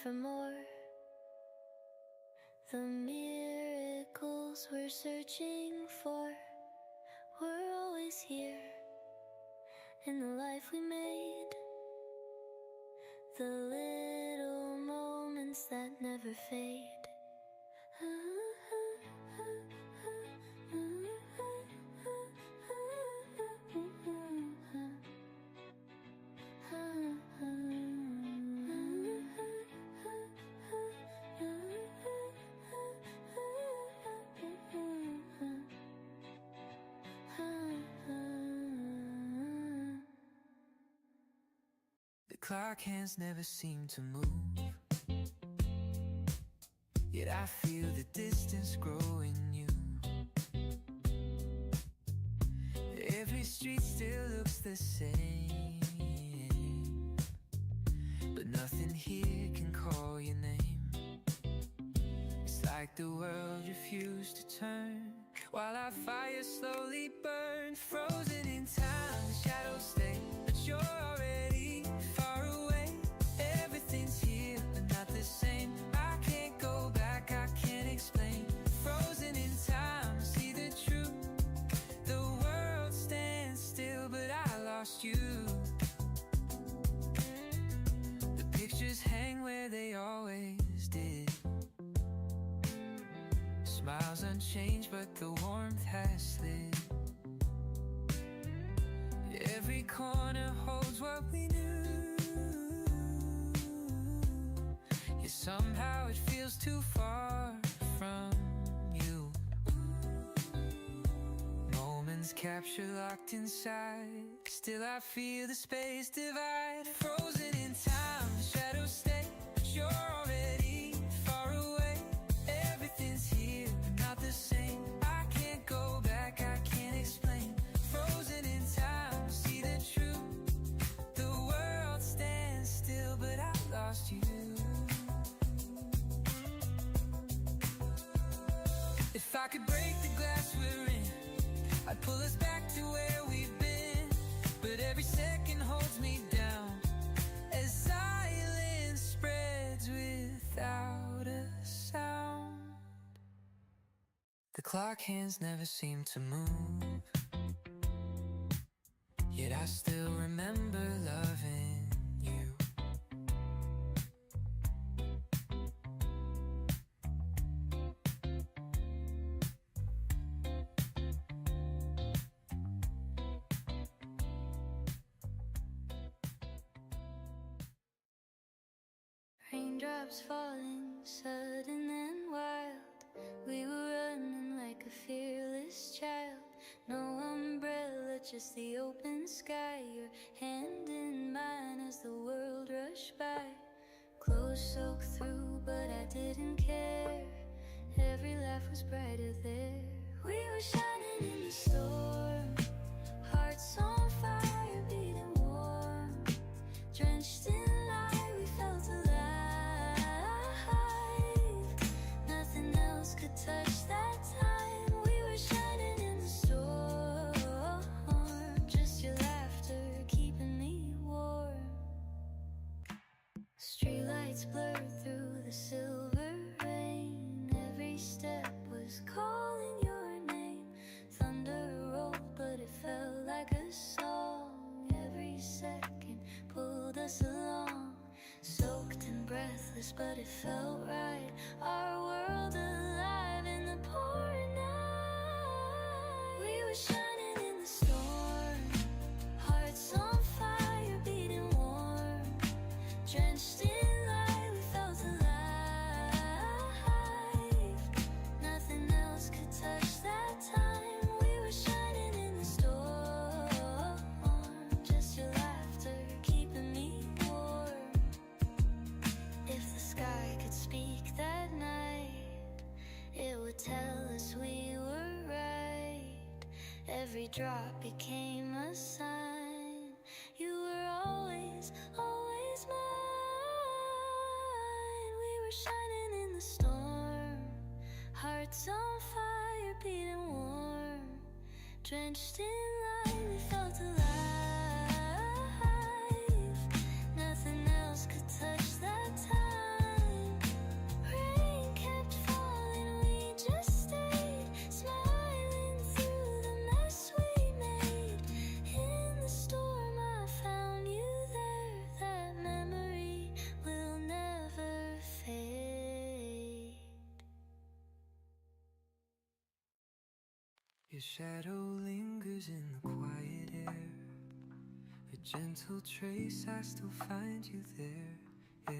for more. The miracles we're searching for were always here in the life we made. The little moments that never fade. The clock hands never seem to move, yet I feel the distance grow in you. Every street still looks the same, but nothing here can call your name. It's like the world refused to turn, while our fire slowly burned. Frozen in time, the shadows stay, but you're already far away. Everything's here, but not the same. I can't go back, I can't explain. Frozen in time, see the truth. The world stands still, but I lost you. The pictures hang where they always did. Smiles unchanged, but the warmth has slid. Every corner holds what we knew, yet somehow it feels too far from you. Moments captured, locked inside, still I feel the space divide. Frozen in time, the shadows stay, but you're already far away. Everything's here, but not the same. I can't go back, I can't explain. Frozen in time, see the truth. The world stands still, but I lost you. If I could break the glass we're in, I'd pull us back to where we've been. But every second holds me down as silence spreads without a sound. The clock hands never seem to move, yet I still remember loving you. Raindrops falling, sudden and wild. We were running like a fearless child. No umbrella, just the open sky. Your hand in mine as the world rushed by. Clothes soaked through, but I didn't care. Every laugh was brighter there. We were shining in the storm, hearts on fire, beating warm. Drenched in light, we felt alive. Nothing else could touch that time. We were shining in the storm, just your laughter keeping me warm. Streetlights blurred through the silver rain. Every step was calling your name. Thunder rolled, but it felt like a song. Every second pulled us along. Soaked and breathless, but it felt right. Our world alive in the pouring night. We were shining in the storm, hearts on fire, beating warm. Drenched in light, we felt alive. Nothing else could touch that time. We were shining in the storm, just your laughter keeping me warm. If the sky could speak that night, it would tell us we were right. Every drop became a sign. You were always, always mine. We were shining in the storm, hearts on fire, beating warm. Drenched in light, we felt alive. Nothing else could touch that time. Your shadow lingers in the quiet air. A gentle trace, I still find you there.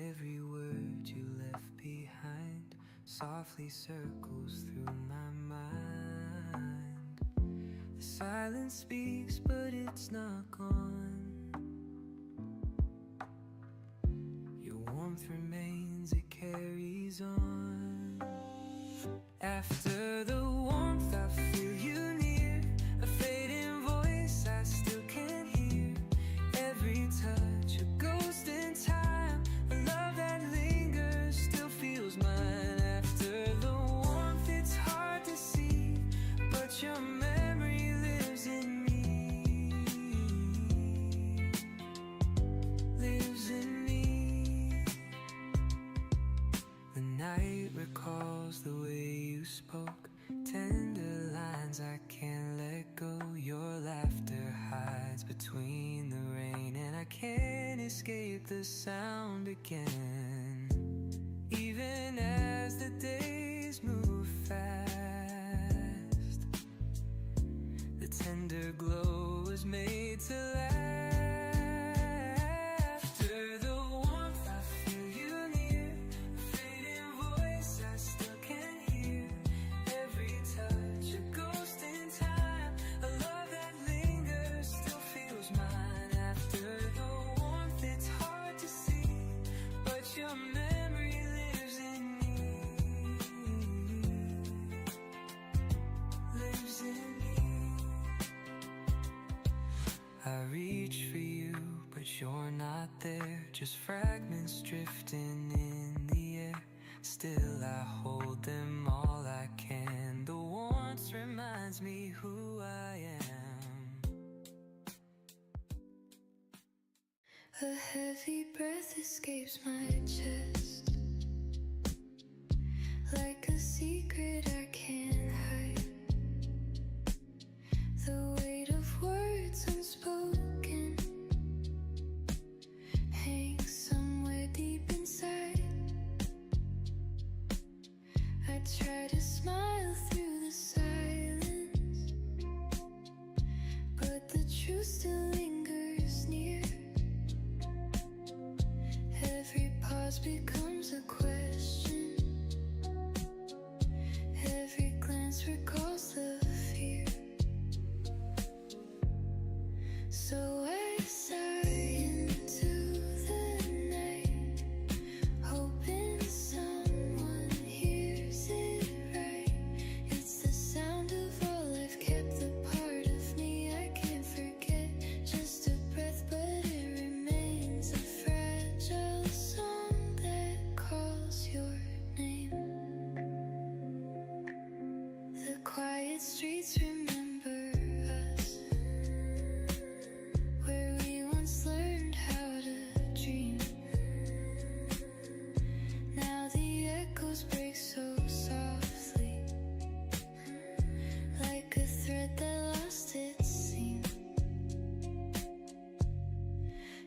Every word you left behind softly circles through my mind. The silence speaks, but it's not gone. Your warmth remains, it carries on. After the warmth, I feel you near. A fading voice I still can hear. Every touch, a ghost in time. A love that lingers still feels mine. After the warmth, it's hard to see, but your memory lives in me. Lives in me. The night recalls the way you spoke. Tender lines I can't let go. Your laughter hides between the rain, and I can't escape the sound again. Even as the days move fast, the tender glow is made to last. After the warmth, I feel you near. A fading voice I still can hear. Every touch, a ghost in time. A love that lingers still feels mine. After the warmth, it's hard to see, but your memory lives in me. Lives in me. I reach for you, but you're not there. Just fragments drifting in the air. Still I hold them all I can. The warmth reminds me who I am. A heavy breath escapes my chest, like a secret I can't hide. The weight of words unspoken hangs somewhere deep inside. I try to smile through the silence, but the truth still lingers near. Every pause becomes a question. Every glance recalls the fear. So I sigh into the night, hoping someone hears it right. It's the sound of all I've kept, the part of me I can't forget. Just a breath, but it remains a fragile song that calls your name. The quiet streets remember us, where we once learned how to dream. Now the echoes break so softly, like a thread that lost its seam.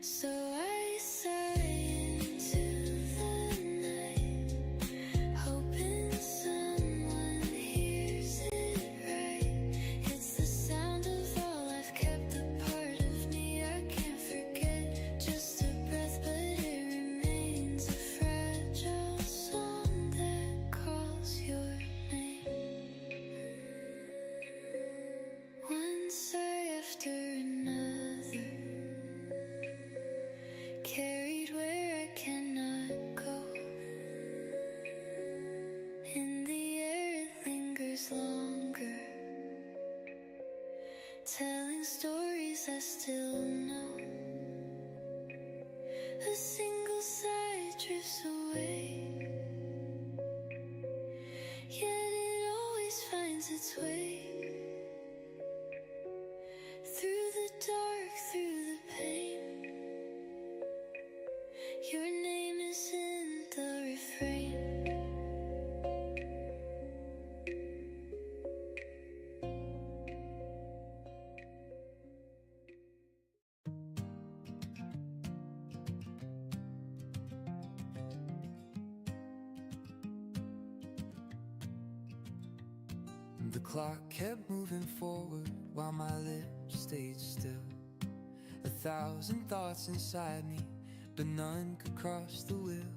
So I sigh into the night, hoping someone hears it right. It's the sound of all I've kept, the part of me I can't forget. Just a breath, but it remains a fragile song that calls your name. One sigh after another, carried where I cannot go. In the air it lingers longer, telling stories I still know. A single sigh drifts away, yet it always finds its way. Through the dark, through the pain, your name is in the refrain. The clock kept moving forward while my lips stayed still. 1,000 thoughts inside me, but none could cross the will.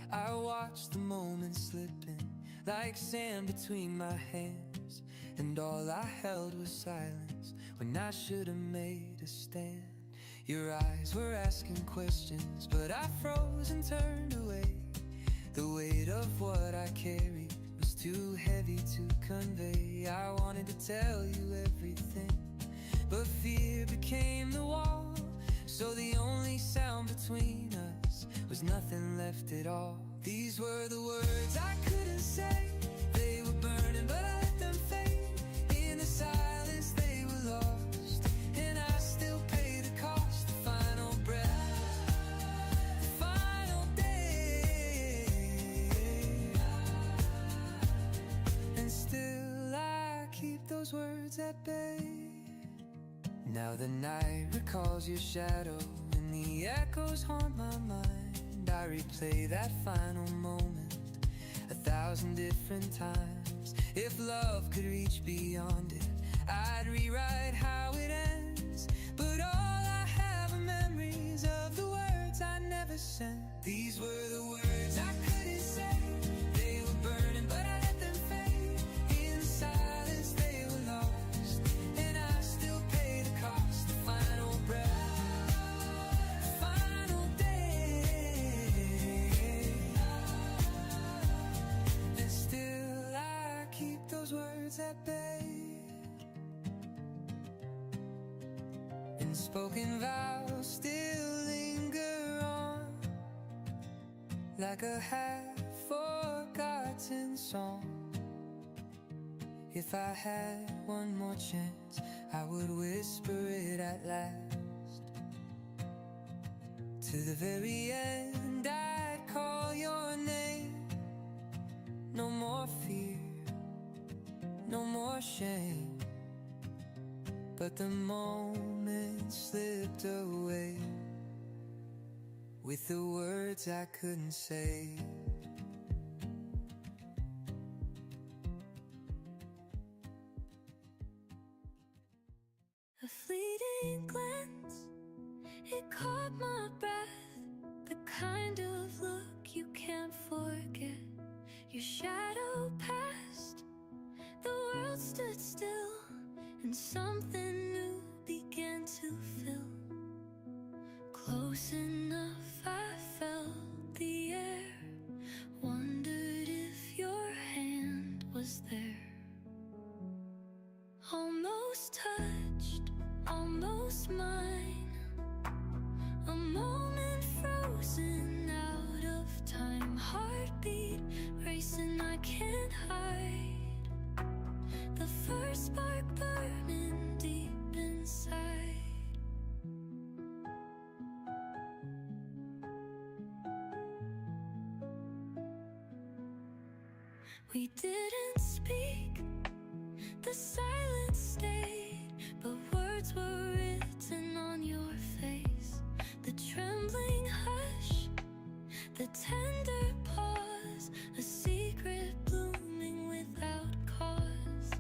I watched the moments slipping like sand between my hands, and all I held was silence when I should have made a stand. Your eyes were asking questions, but I froze and turned away. The weight of what I carried was too heavy to convey. I wanted to tell you everything, but fear became the wall. So the only sound between us was nothing left at all. These were the words I couldn't say. They were burning, but I let them fade. In the silence they were lost, and I still pay the cost. The final breath, the final day, and still I keep those words at bay. Now the night recalls your shadow, and the echoes haunt my mind. I replay that final moment 1,000 different times. If love could reach beyond it, I'd rewrite how it ends. But all I have are memories of the words I never sent. These were the words I couldn't say. They were burning, but I let them fade. In the silence they were lost, and I still pay the cost. The final breath, the final day, and still I keep those words at bay. Unspoken vows still linger on, like a half-forgotten song. If I had one more chance, I would whisper it at last. To the very end, I'd call your name. No more fear, no more shame. But the moment slipped away with the words I couldn't say. A fleeting glance, it caught my breath. The kind of look you can't forget. Your shadow passed, the world stood still, and something new began to fill. Close enough, I felt the air. Wondered if your hand was there. Almost touched, almost mine. A moment frozen out of time. Heartbeat racing, I can't hide. The first spark burning deep inside. We didn't speak, the silence stayed, but words were written on your face. The trembling hush, the tender pause, a secret blooming without cause.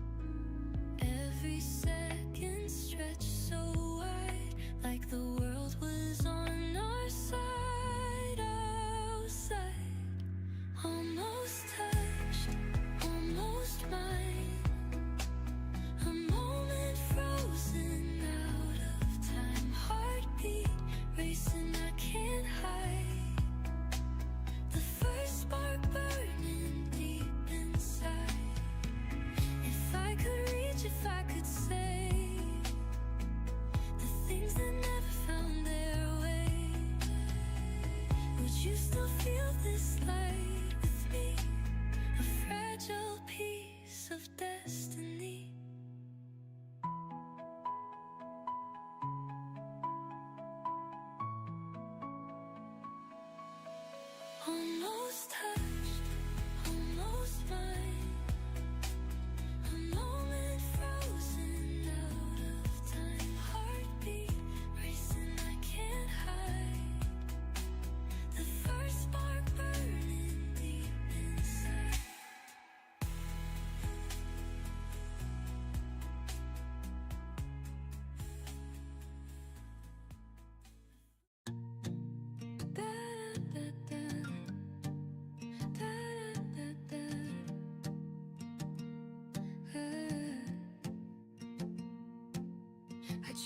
Every second stretched so wide, like the world was on our side, outside. Almost touched, almost mine. A moment frozen out of time. Heartbeat racing, I can't hide. The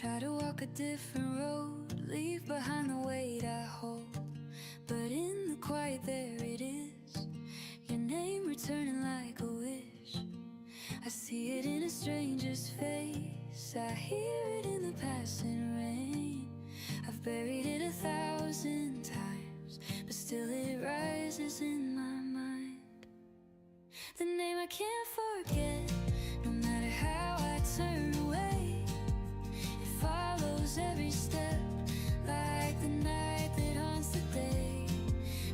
Try to walk a different road, leave behind the weight I hold. But in the quiet there it is, your name returning like a wish. I see it in a stranger's face, I hear it in the passing rain. I've buried it 1,000 times, but still it rises in my mind. The name I can't forget, no matter how I turn away. It follows every step, like the night that haunts the day.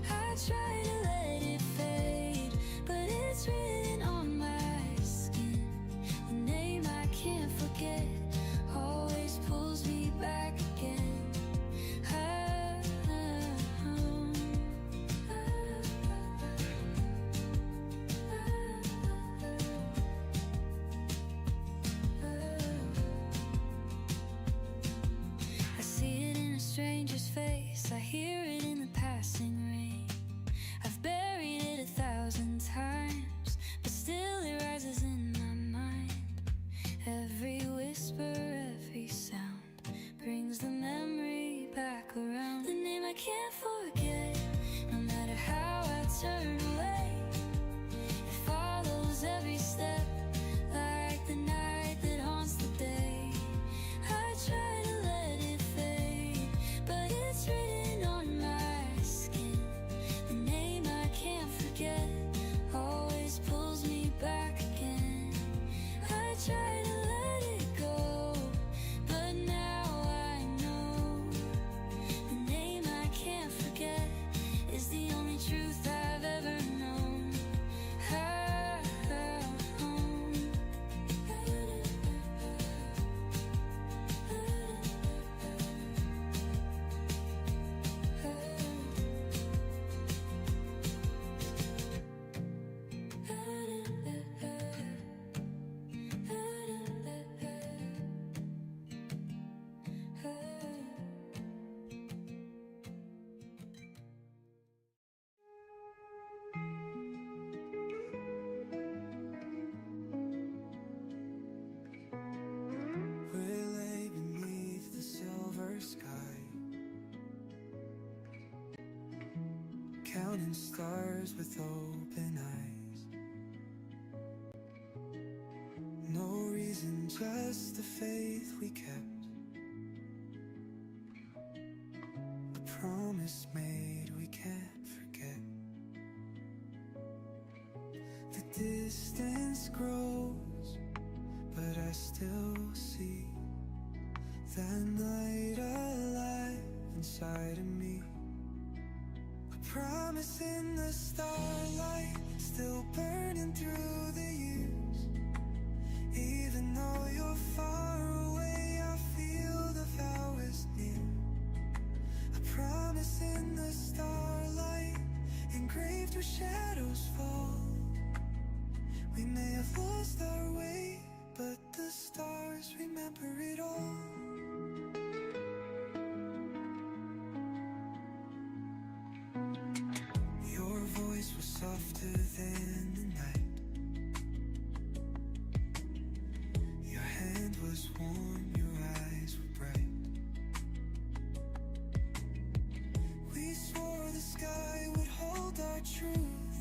I try to let it fade, but it's written on my skin. The name I can't forget always pulls me back again. I see it in a stranger's face, I hear it in the passing rain. I've buried it 1,000 times, but still it rises in my mind. Every whisper, every sound brings the memory back around. The name I can't forget, no matter how I turn away. It follows every step, like the night that haunts the day. I try to let it fade, but it's written on my skin. The name I can't forget always pulls me back again. I try to let it go, but now I know the name I can't forget is the only truth I've ever known. We lay beneath the silver sky, counting stars with open eyes. No reason, just the faith we kept, a promise made we can't forget. The distance grows, but I still see that night alive inside of me. A promise in the starlight, still burning through the years. Even though you're far away, I feel the vow is near. A promise in the starlight, engraved where shadows fall. We may have lost our way, but the stars remember it all. Your voice was softer than the night. Your hand was warm, your eyes were bright. We swore the sky would hold our truth,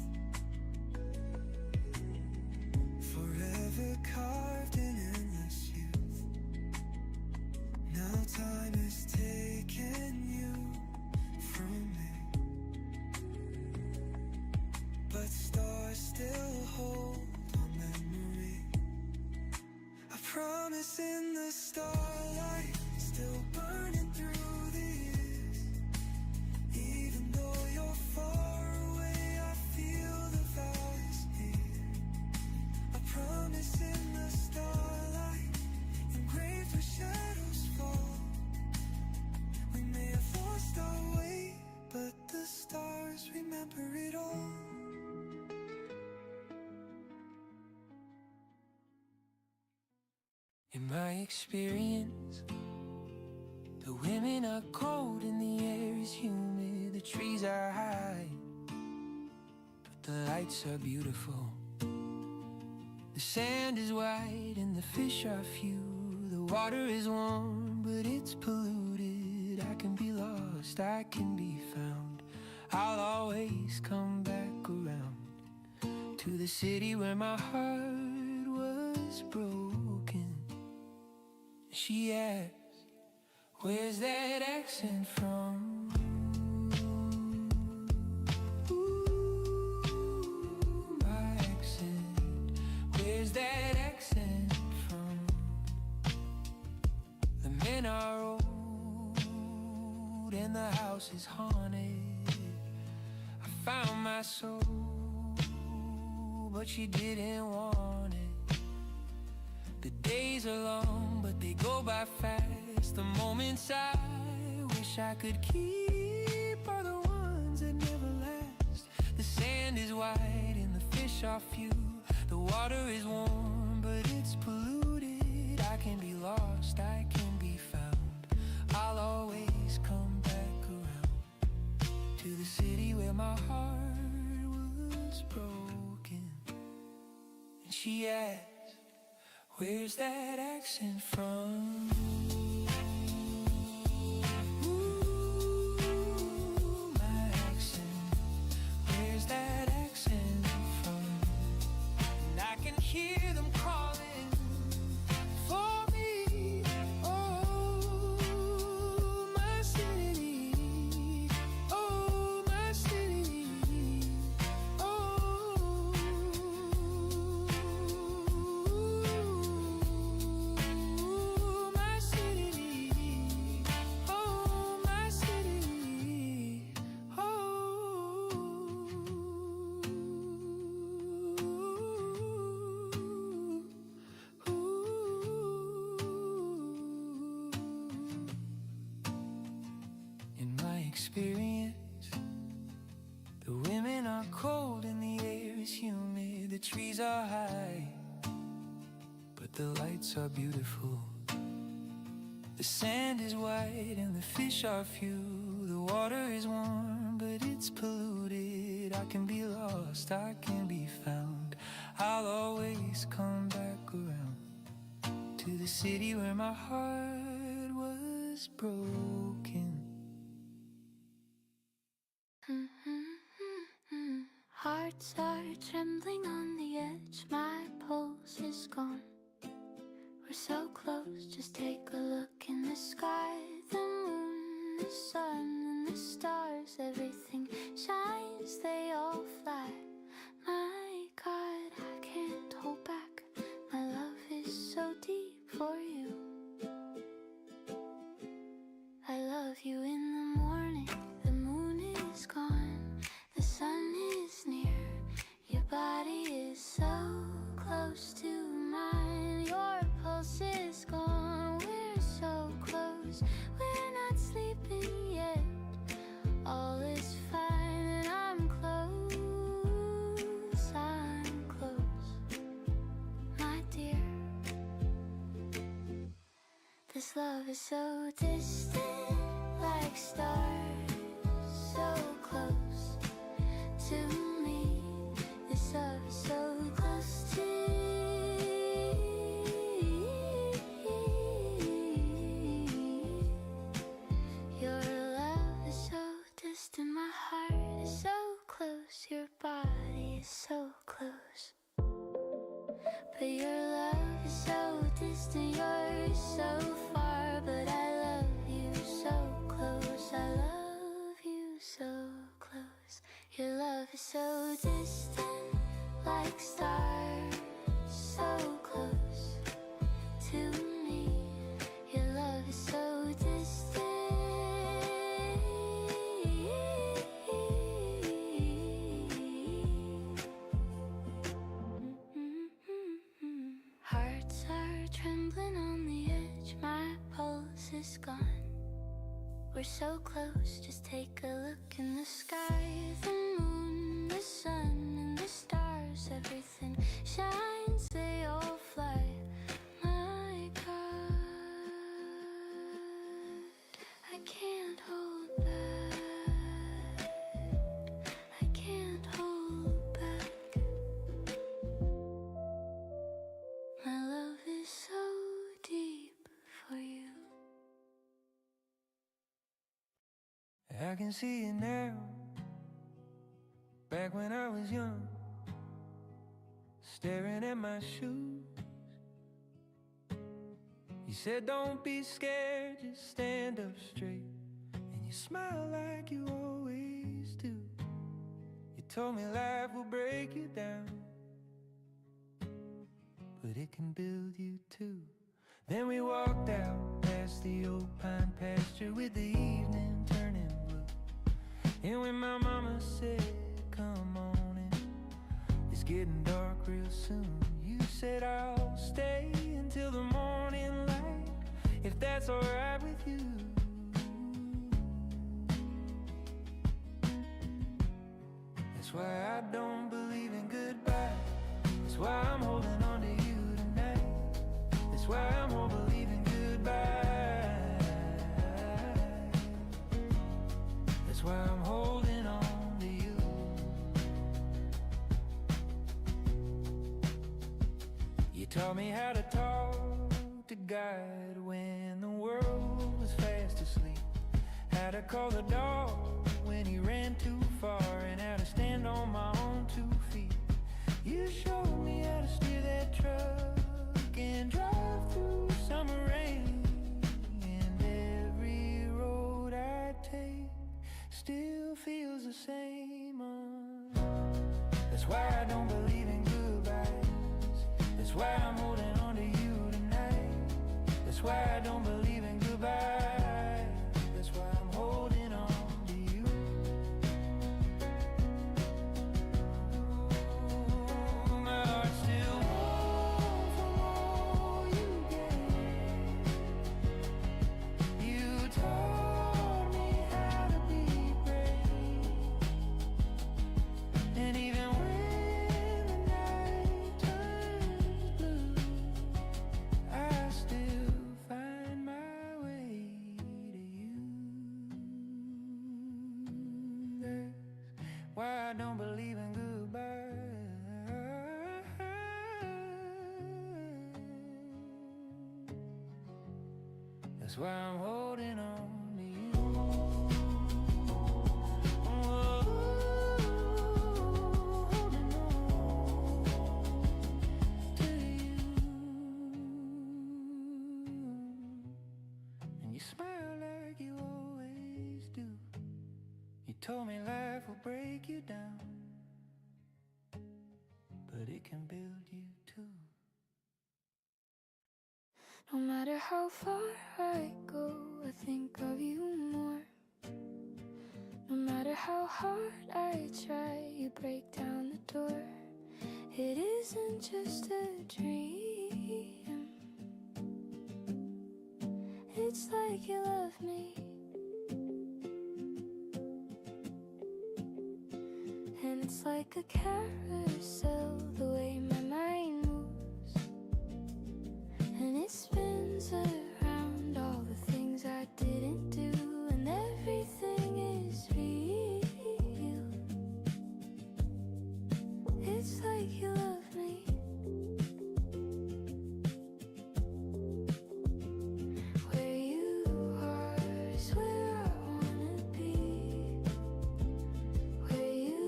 forever carved in endless youth. Now time has taken you from me, but stars still hold our memory. I promise in the starlight, still burning through the years. Even though you're far away, I feel the vow is near. A promise in the starlight, engraved where shadows fall. We may have lost our way, but the stars remember it all. In my experience, the women are cold and the air is humid, the trees are high, but the lights are beautiful. The sand is white and the fish are few, the water is warm, but it's polluted. I can be lost, I can be found. I'll always come back around to the city where my heart was broken. She asked, where's that accent from? Ooh, my accent. Where's that accent from? The men are old and the house is haunted. I found my soul, but she didn't want it. The days are long, but they go by fast. The moments I wish I could keep are the ones that never last. The sand is white and the fish are few. The water is warm, but it's polluted. I can be lost, I can be found. I'll always come back around to the city where my heart was broken. And she asked, where's that accent from? Ooh, my accent. Where's that accent from? And I can hear them calling for me. Oh, my city. Oh, my city. Oh, my city. Oh, my city. In my experience, the women are cold and the air is humid. The trees are high, but the lights are beautiful. The sand is white and the fish are few. The water is warm, but it's polluted. I can be lost, I can be found. I'll always come back around to the city where my heart was broken. Hearts are trembling on the edge, my pulse is gone. We're so close, just take a look in the sky. The moon, the sun, and the stars, everything shines, they all fly. My God, I can't hold back, my love is so deep for you. I love you in the morning, the moon is gone, the sun is near, your body is so close to mine. Your pulse is gone, we're so close, we're not sleeping yet. All is fine and I'm close, my dear. This love is so distant, like stars, so close to me. This love is so close to your love is so distant, my heart is so close, your body is so close. But your love is so distant, you're so far. But I love you so close, I love you so close. Your love is so distant, like stars, so close to me. Your love is so distant. Hearts are trembling on the edge, my pulse is gone. We're so close, just take a look in the sky. The moon, the sun, and the stars, everything shines, they all fly. My God, I can't hold back, I can't hold back. My love is so deep for you. I can see it now. Back when I was young, staring at my shoes. You said don't be scared, just stand up straight. And you smile like you always do. You told me life will break you down, but it can build you too. Then we walked out past the old pine pasture with the evening turning blue. And when my mama said, come on in, it's getting dark real soon, you said I'll stay until the morning light, if that's alright with you. That's why I don't believe in goodbye. That's why I'm holding on to you tonight. That's why I'm all believing goodbye. That's why I'm holding on to you. You taught me how to talk to God when the world was fast asleep, how to call the dog when he ran too far, and how to stand on my own 2 feet. You showed me how to steer that truck and drive through summer rain, and every road I take still feels the same. That's why I don't believe in goodbyes. That's why I'm holding on to you tonight. That's why I don't believe in goodbyes. That's why I'm holding on to you. My heart still wants from all you gave. You taught me how to be brave, and even when the night turns blue, I still find my way to you. That's why I don't believe in goodbye. That's why I'm holding on to you. Whoa, holding on to you. And you smile like you always do. You told me life will break you down, but it can build you too. No matter how far I go, I think of you more. No matter how hard I try, you break down the door. It isn't just a dream, it's like you love me. And it's like a carousel, the way my mind moves, and it spins around all the things I didn't do, and everything is real. It's like you love me. Where you are is where I wanna be. Where you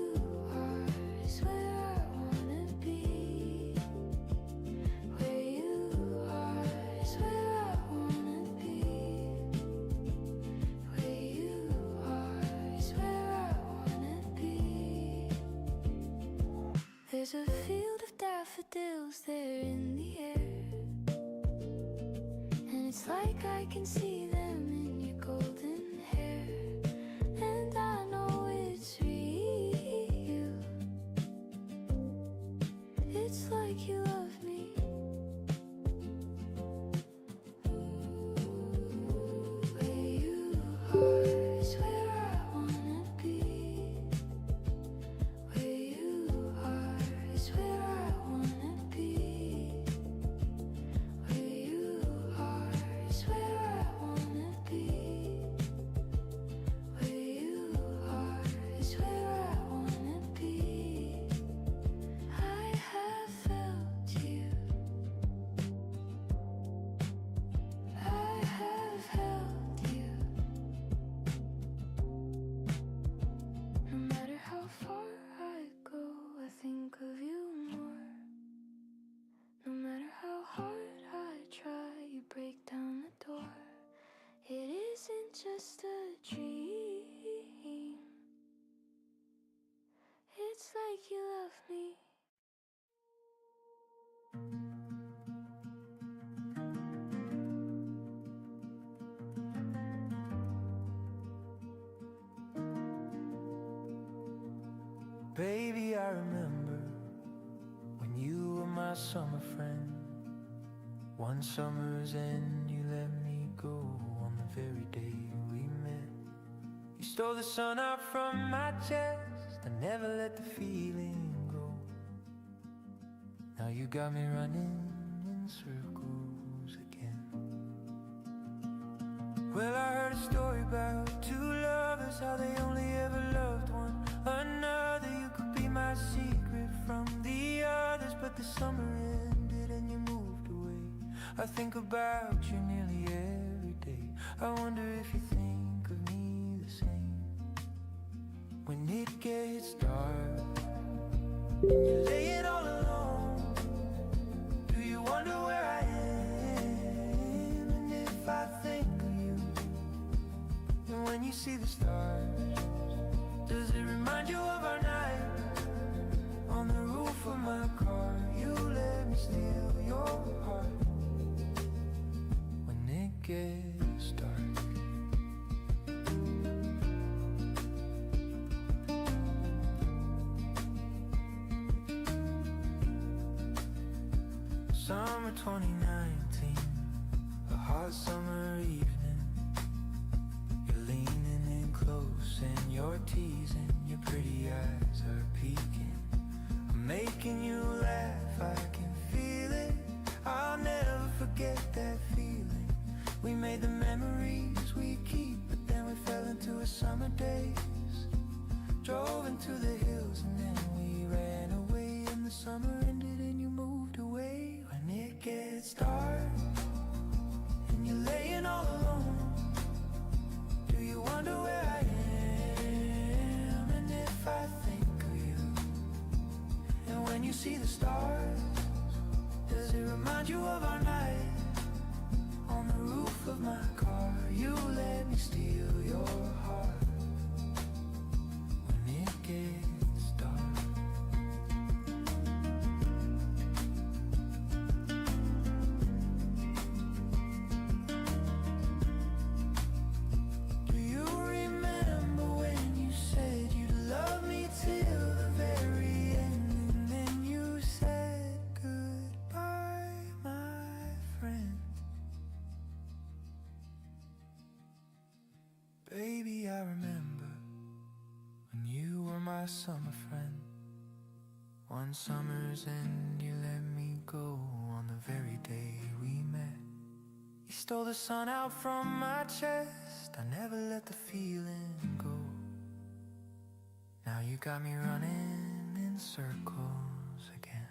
are is where I wanna be. Where you are is where I wanna be. Where you are is where I wanna be. There's a field of daffodils there in the air, and it's like I can see them in your golden hair. And I know it's real. It's like you love me. Where you are is where I wanna be. Where you are is where I wanna be. Where you are is where I wanna be. Where you are is where I wanna be. I have felt you Baby, I remember when you were my summer friend. One summer's end, you let me go on the very day we met. You stole the sun out from my chest, I never let the feeling go. Now you got me running in circles again. Well, I heard a story about two lovers, how they only ever loved one another. You could be my secret from the others, but the summer ended and you moved away. I think about you nearly every day. I wonder if you think of me the same. When it gets dark and you're laying all alone, do you wonder where I am? And if I think of you, and when you see the stars, does it remind you of our night on the roof of my car? You let me steal your heart when it gets dark. Summer 2019, a hot summer evening. You're leaning in close and you're teasing. Your pretty eyes are peeking. I'm making you laugh, I can feel it. I'll never forget that feeling. We made the memories we keep, but then we fell into a summer daze. Drove into the hills and then we ran away, and the summer ended and you moved away. When it gets dark and you're laying all alone, do you wonder where I am? And if I think of you, and when you see the stars, does it remind you of our night on the roof of my car? You let me steal your heart when it gets dark. Do you remember when you said you'd love me till the very end, and then you said goodbye, my friend? Baby, I remember when you were my summer friend. One summer's end, you let me go on the very day we met. You stole the sun out from my chest, I never let the feeling go. Now you got me running in circles again.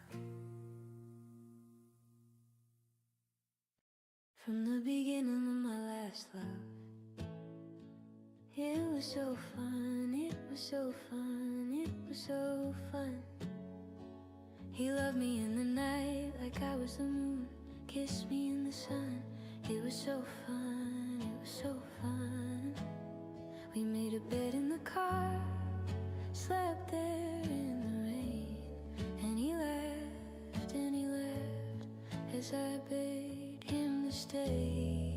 From the beginning of my last love, it was so fun, it was so fun, it was so fun. He loved me in the night like I was the moon, kissed me in the sun. It was so fun, it was so fun. We made a bed in the car, slept there in the rain, and he laughed as I begged him to stay.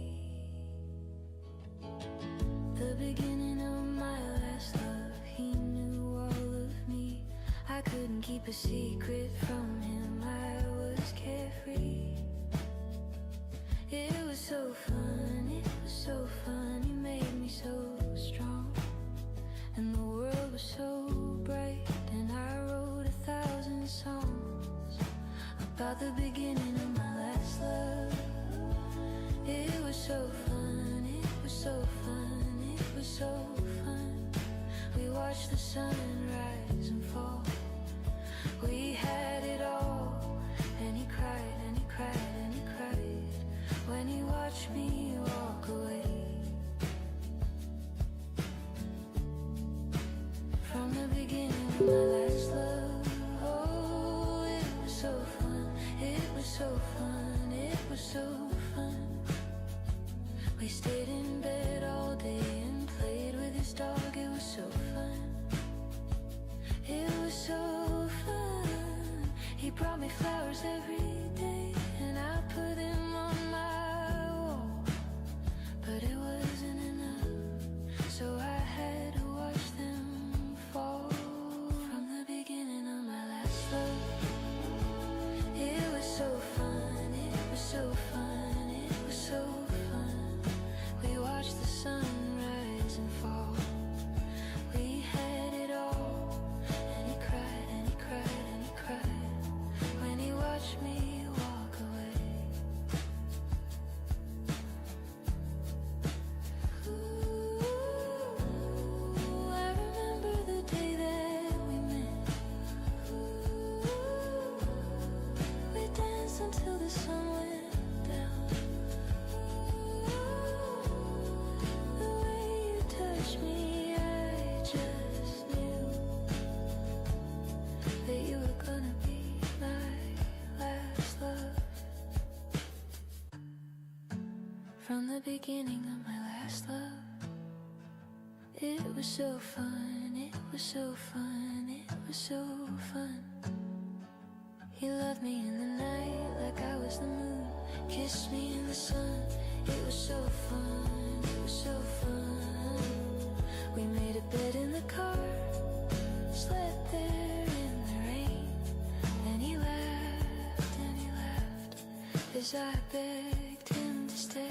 The beginning of my last love, he knew all of me. I couldn't keep a secret from him, I was carefree. It was so fun, it was so fun. You made me so strong, and the world was so bright, and I wrote 1,000 songs about the beginning of my last love. It was so fun, it was so fun, it was so fun. We watched the sun rise and fall. We had it all, and he cried, and he cried, and he cried when he watched me walk away. From the beginning of my last love, oh, it was so fun, it was so fun, it was so fun. We stayed in bed all day and played with his dog, it was so fun. It was so fun. He brought me flowers every day, and I put them on my wall, but it wasn't enough, so I had to watch them fall. From the beginning from the beginning of my last love. It was so fun, it was so fun, it was so fun. He loved me in the night like I was the moon, kissed me in the sun. It was so fun, it was so fun. We made a bed in the car, slept there in the rain. Then he laughed as I begged him to stay.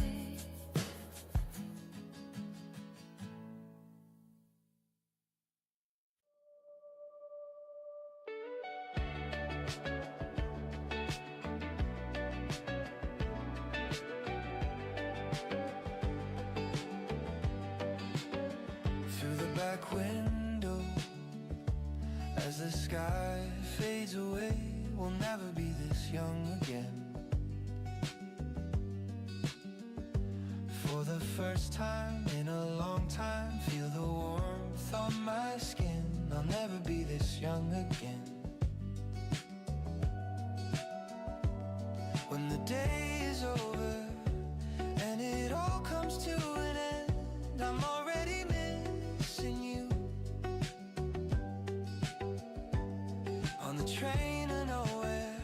Through the back window, as the sky fades away, we'll never be this young again. For the first time in a long time, feel the warmth on my skin. I'll never be this young again. When the day is over and it all comes to an end, I'm already missing you. On the train to nowhere,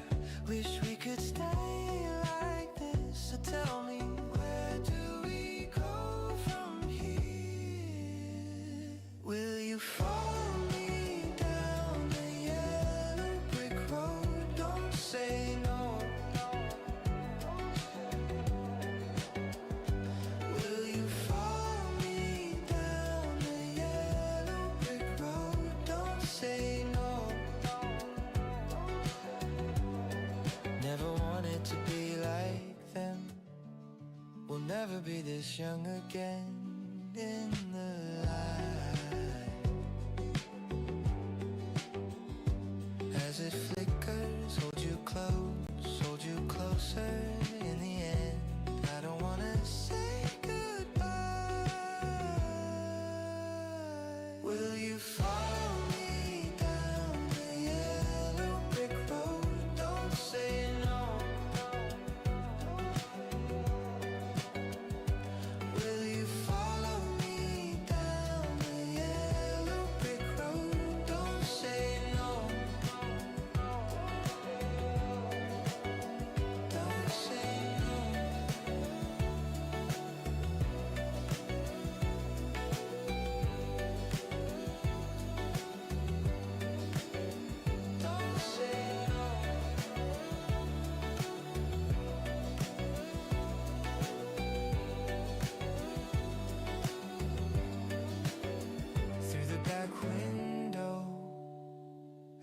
wish we could stay like this. So tell me, where do we go from here? Will you follow me down the yellow brick road? Don't say no. Will you follow me down the yellow brick road? Don't say no. Never wanted to be like them. We'll never be this young again in the light. As it flickers, hold you close, hold you closer. In the end, I don't wanna say goodbye. Will you follow me down the yellow brick road? Don't say no. Will you follow me down the yellow brick road? Don't say no. Don't say no. Don't say no. Through the back window,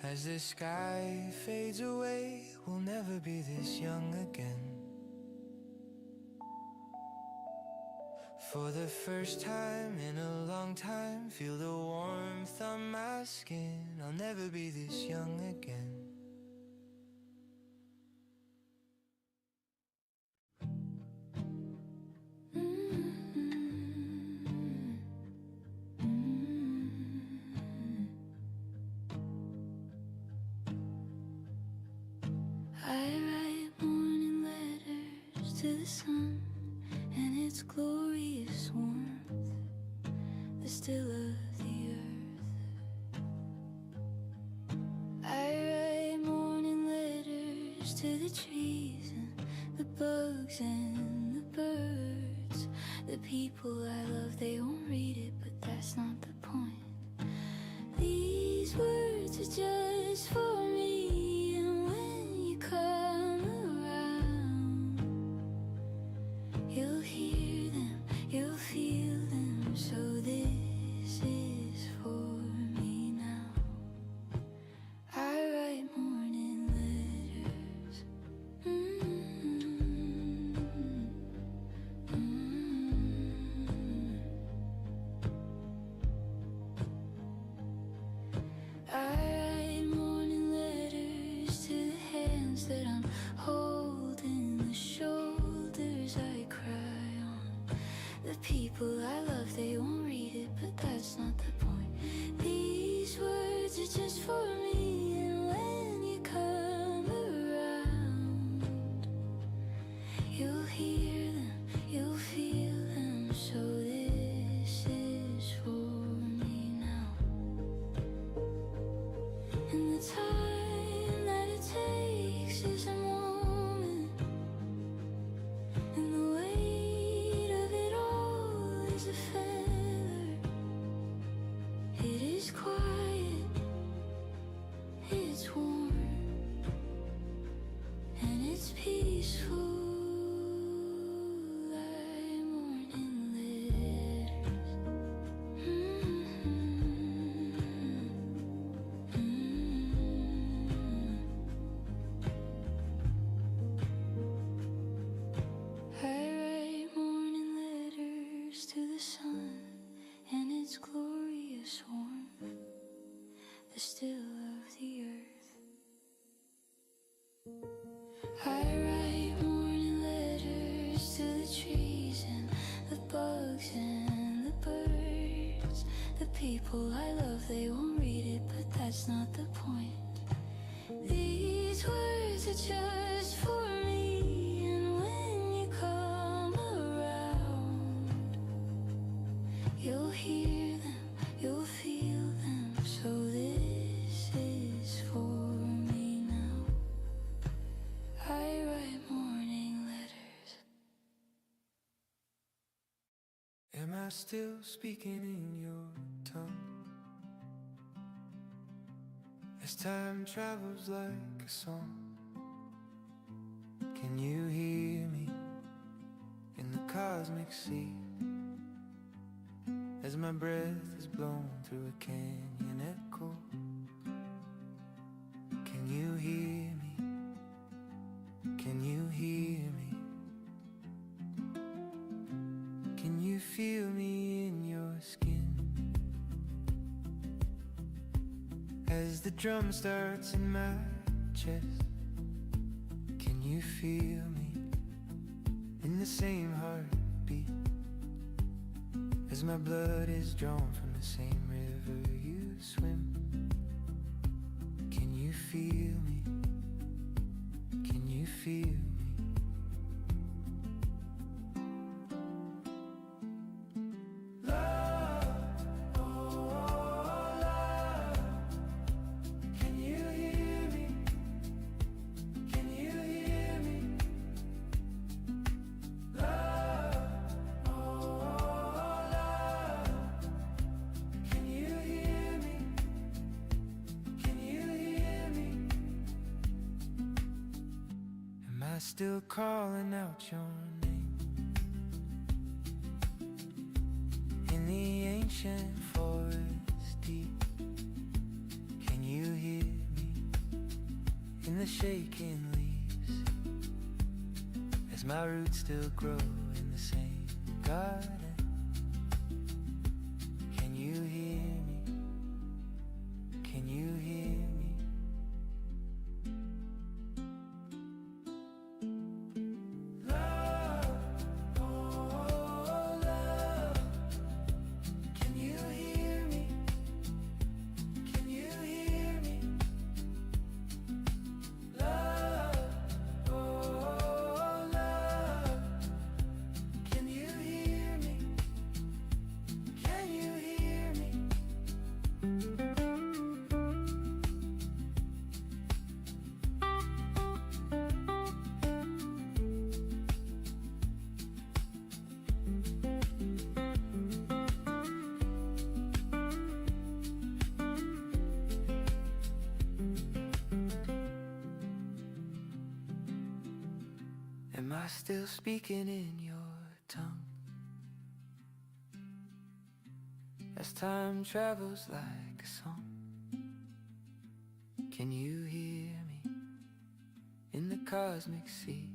as the sky fades away, we'll never be this young again. For the first time in a long time, feel the warmth on my skin. I'll never be this young again. I write morning letters to the sun and its glorious warmth, the still of the earth. I write morning letters to the trees and the bugs and the birds. The people I love, they won't read it, but that's not the point. These words are just for me, and when you come around, you'll hear them, you'll feel them. So this is for me now. I write morning letters. I write morning letters and it's peaceful. Like morning letters. I write morning letters to the sun and its glorious warmth, the still of the earth. I write morning letters to the trees and the bugs and the birds. The people I love, they won't read it, but that's not the point. These words are just for me, and when you come around, you'll hear them, you'll feel them. So this is for me now. I write morning letters. Am I still speaking in your tongue? As time travels like a song, can you hear me in the cosmic sea? As my breath is blown through a canyon echo, can you hear me? Can you hear me? Can you feel me in your skin? As the drum starts in my chest, can you feel me in the same heartbeat? As my blood is drawn from the same river you swim, can you feel me? Can you feel me? Still calling out your name in the ancient forest deep. Can you hear me in the shaking leaves? As my roots still grow in the same garden, can you hear me? Can you hear me? Am I still speaking in your tongue? As time travels like a song, can you hear me in the cosmic sea?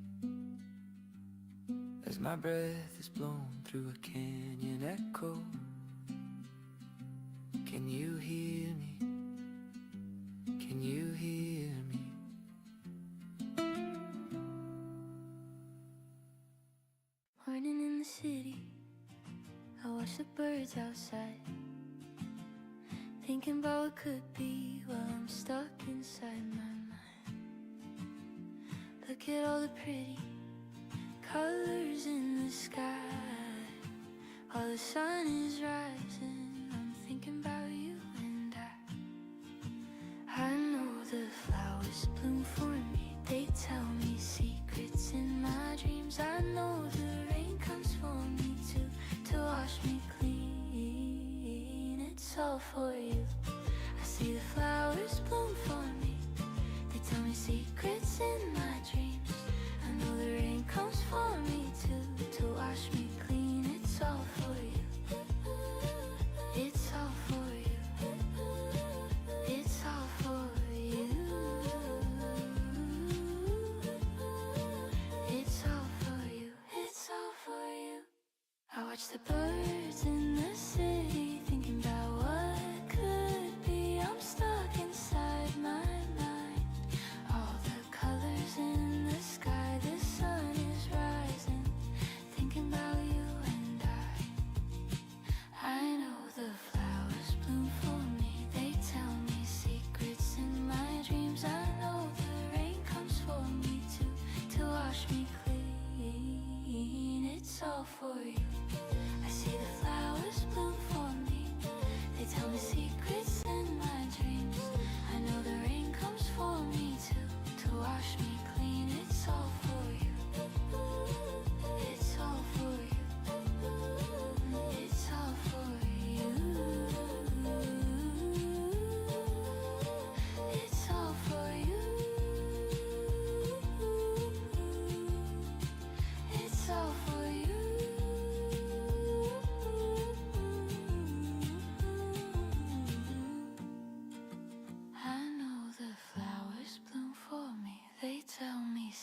As my breath is blown through a canyon echo, can you hear me? Can you hear me? Morning in the city, I watch the birds outside, thinking about what could be while I'm stuck inside my mind. Look at all the pretty colors in the sky. While the sun is rising, I'm thinking about you and I know the flowers bloom for me, they tell me secrets in my dreams. I know the rain comes for me to wash me clean. It's all for you. I see the flowers bloom for me, they tell me secrets in my dreams.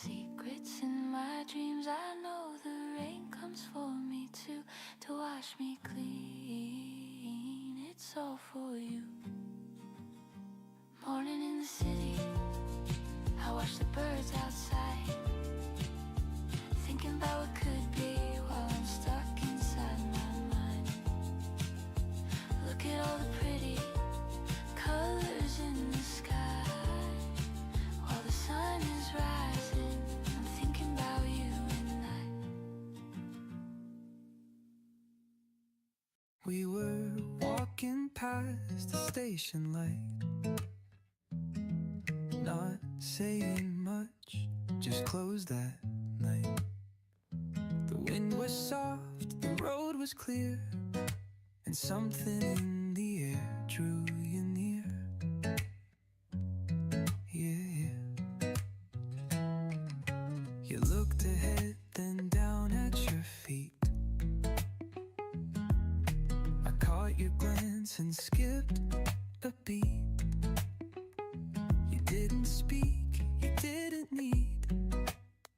secrets in my dreams. I know the rain comes for me too, to wash me clean. It's all for you. Morning in the city, I watch the birds outside, thinking about what could be while I'm stuck inside my mind. Look at all the pretty colors in the sky. While the sun is rising, I'm thinking about you and I. We were walking past the station light, not saying much, just closed that night. The wind was soft, the road was clear, and something in the air drew you near. Yeah, yeah. You looked ahead, then down at your feet. I caught your glance and skipped a beat. You didn't speak, you didn't need.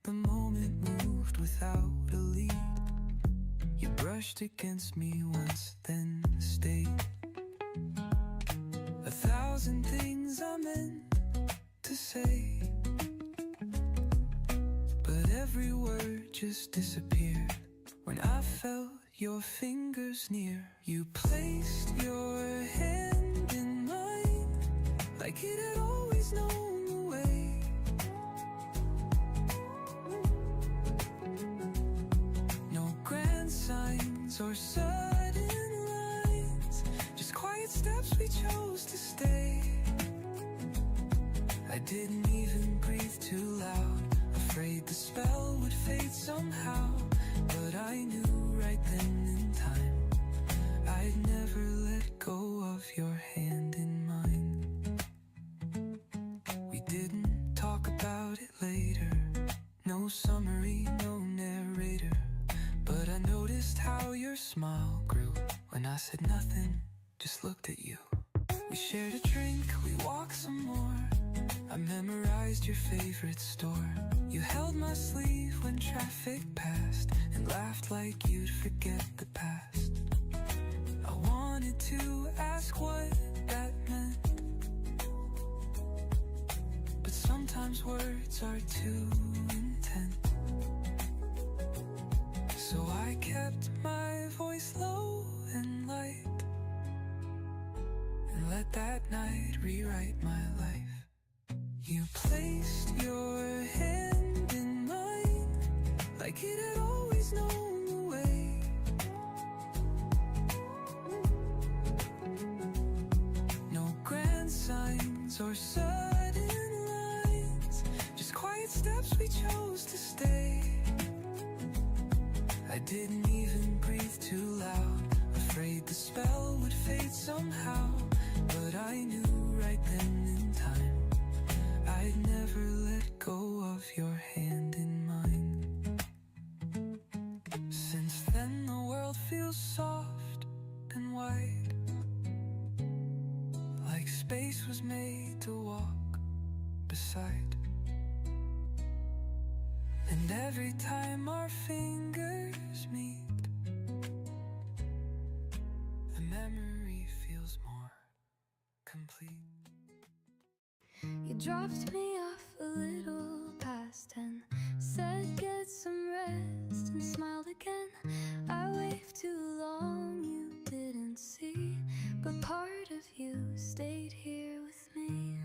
The moment moved without a lead. You brushed against me once, then stayed. 1,000 things I meant to say, but every word just disappeared when I felt your fingers near. You placed your hand in mine, like it had always known the way. No grand signs or sudden lines, just quiet steps we chose to stay. I didn't even breathe too loud, afraid the spell would fade somehow. But I knew right then in time I'd never let go of your hand in mine. We didn't talk about it later, no summary, no narrator, but I noticed how your smile grew when I said nothing, just looked at you. We shared a drink, we walked some more. I memorized your favorite store. You held my sleeve when traffic passed and laughed like you'd forget the past. I wanted to ask what that meant, but sometimes words are too intense. So I kept my voice low and light, and let that night rewrite my life. You placed your hand in mine, like it had always known the way. No grand signs or sudden lines, just quiet steps we chose to stay. I didn't even breathe too loud, afraid the spell would fade somehow. But I knew right then in time I'd never let go of your hand in mine. Since then the world feels soft and wide, like space was made to walk beside. And every time our fingers meet, the memory feels more complete. You dropped me off a little past and said get some rest and smiled again. I waved too long, you didn't see, but part of you stayed here with me.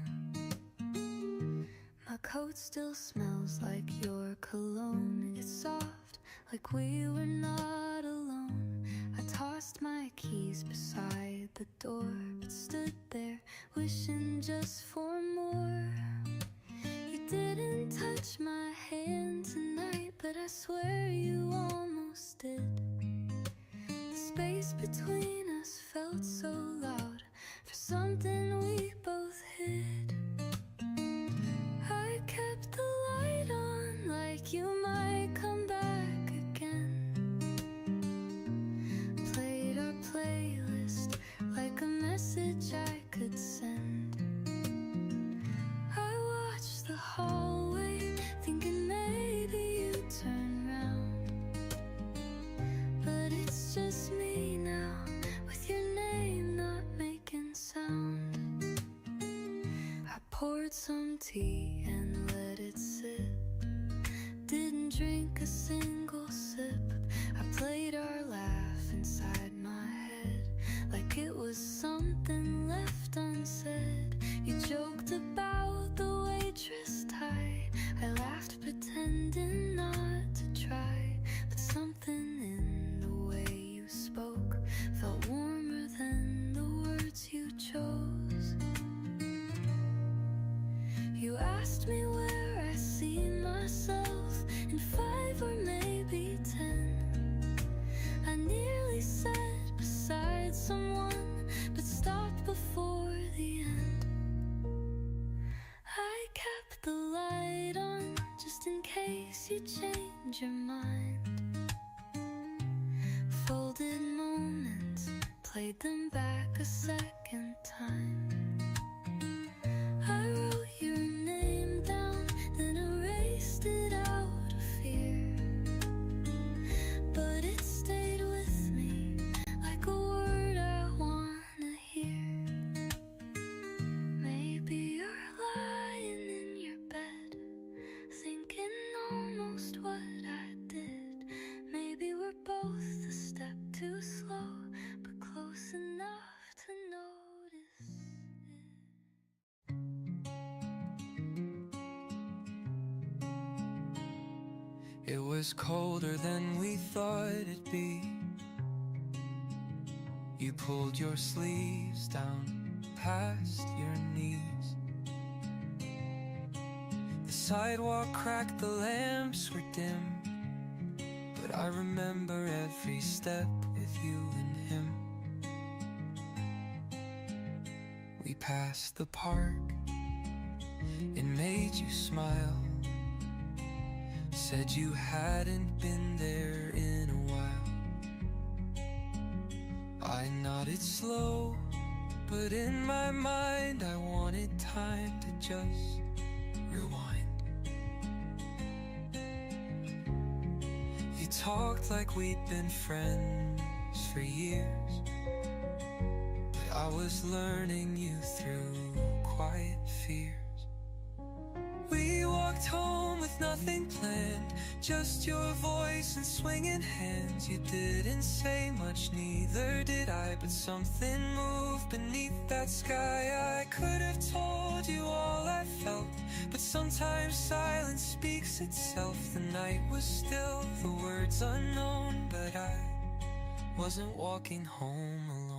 My coat still smells like your cologne. It's soft, like we were not alone. I tossed my keys beside the door, but stood there wishing just for more. You didn't touch my hand tonight, but I swear you almost did. The space between us felt so loud for something we both hid. I kept the light on like you might come back again. Played our playlist like a message I could send. I watched the hallway tea and let it sit. Didn't drink a single sip. I played our laugh inside my head like it was something left unsaid. You joked about the waitress tie. I laughed pretending not to try, but something in the way you spoke felt warmer than the words you chose. You asked me where I see myself in 5 or maybe 10. I nearly said beside someone, but stopped before the end. I kept the light on just in case you change your mind. Folded moments, played them back a second time. I wrote your name down, then erased it out of fear. But it stayed with me like a word I wanna hear. Maybe you're lying in your bed, thinking almost what I did. Maybe we're both a step too slow, but close enough to notice it. It was colder than we thought it'd be. You pulled your sleeves down past your knees. The sidewalk cracked, the lamps were dim, but I remember every step with you and him. We passed the park, it made you smile. Said you hadn't been there in a while. I nodded slow, but in my mind I wanted time to just rewind. You talked like we'd been friends for years, but I was learning you through quiet fears. We walked home with nothing planned, just your voice and swinging hands. You didn't say much, neither did I, but something moved beneath that sky. I could have told you all I felt, but sometimes silence speaks itself. The night was still, the words unknown, but I wasn't walking home alone.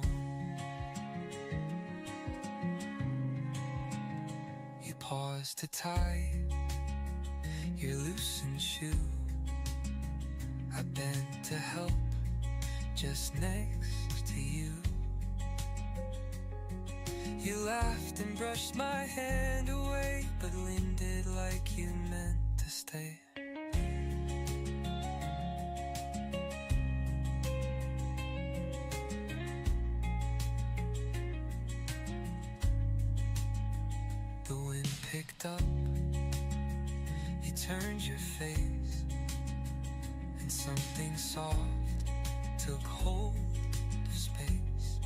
Pause to tie your loosened shoe. I bent to help just next to you. You laughed and brushed my hand away, but leaned it like you meant to stay. The wind picked up, you turned your face, and something soft took hold of space.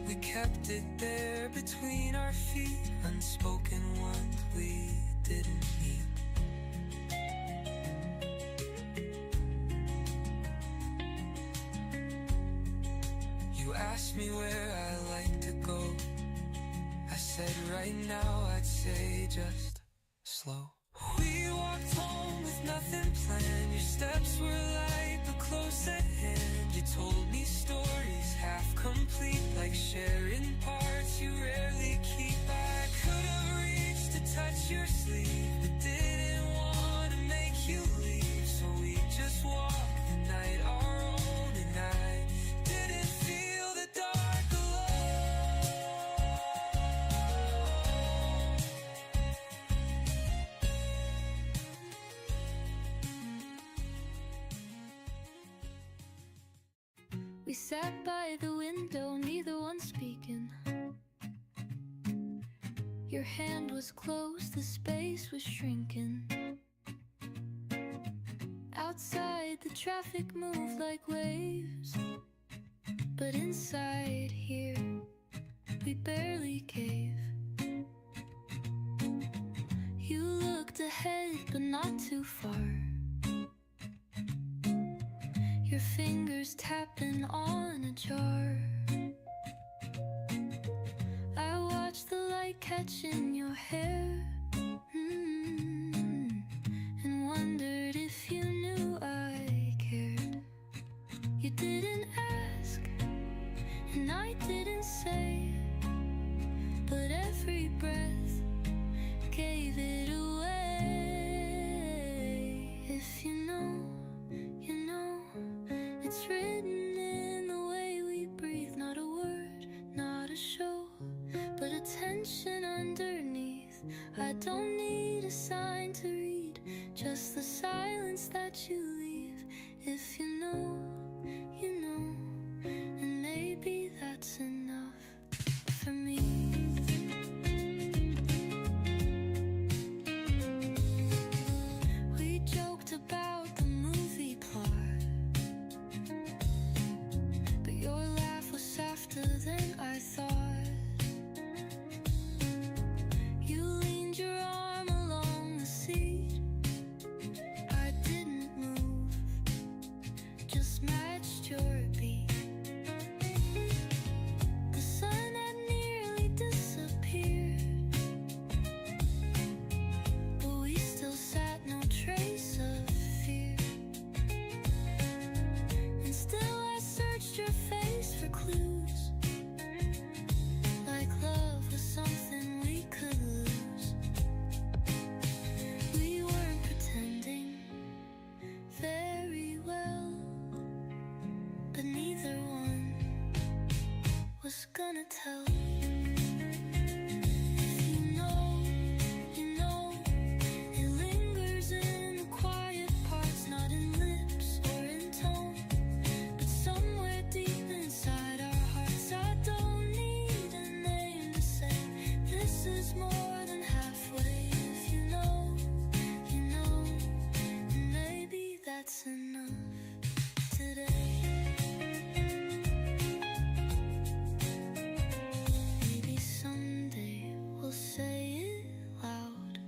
We kept it there between our feet, unspoken ones we didn't need. You asked me where I like to go. I said right now I'd say just slow. We walked home with nothing planned. Your steps were light but close at hand. You told me stories half complete, like sharing parts you rarely keep. I could have reached to touch your sleeve, but didn't want to make you leave. So we just walked the night our own, and I didn't feel the dark alone. We sat by the window, neither one speaking. Your hand was closed, the space was shrinking. Outside, the traffic moved like waves, but inside here, we barely cave. looked ahead, but not too far. Your fingers tapping on a jar. I watched the light catch in your hair, and wondered if you knew I cared. You didn't ask, and I didn't say, but every breath gave it away. If you know, you know, it's written in the way we breathe. Not a word, not a show, but a tension underneath. I don't need a sign to read, just the silence that you leave. If you know, you know, and maybe that's enough for me. We joked about the movie plot, but your laugh was softer than I thought. You leaned your arm along the seat. I didn't move, just matched your beat. The sun had nearly disappeared, but we still sat, no trace of fear. And still I searched your face for clues, like love was something we could lose. We weren't pretending very well, but neither one was gonna tell. If you know, you know, it lingers in the quiet parts, not in lips or in tone, but somewhere deep inside our hearts. I don't need a name to say this is more than halfway. If you know, you know, and maybe that's enough today. Maybe someday we'll say it loud,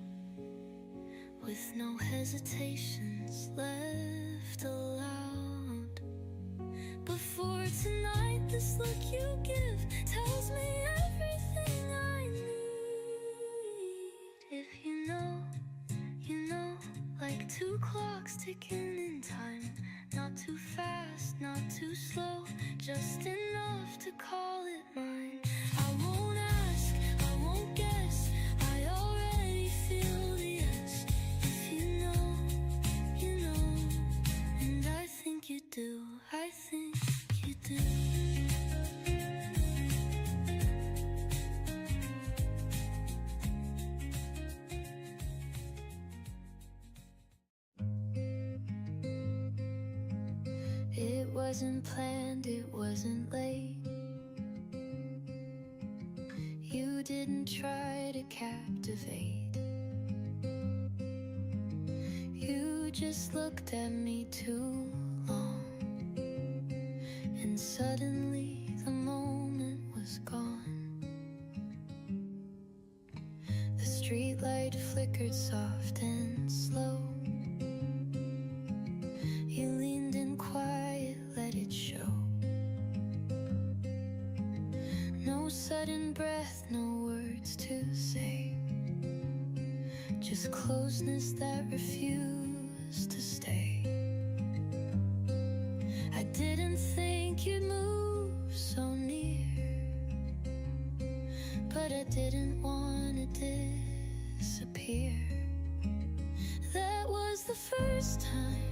with no hesitations left allowed. But for tonight, this look you give tells me everything I need. If you know, like two clocks ticking in time, not too fast, not too slow, just enough to call it mine. I won't ask, I won't guess, I already feel the yes. If you know, and I think you do, I think you do. It wasn't planned, it wasn't late. You didn't try to captivate. You just looked at me too long, and suddenly the moment was gone. The streetlight flickered soft and slow. You leaned in quiet, let it show. No sudden breath, no words to say, just closeness that refused to stay. I didn't think you'd move so near, but I didn't want to disappear. That was the first time,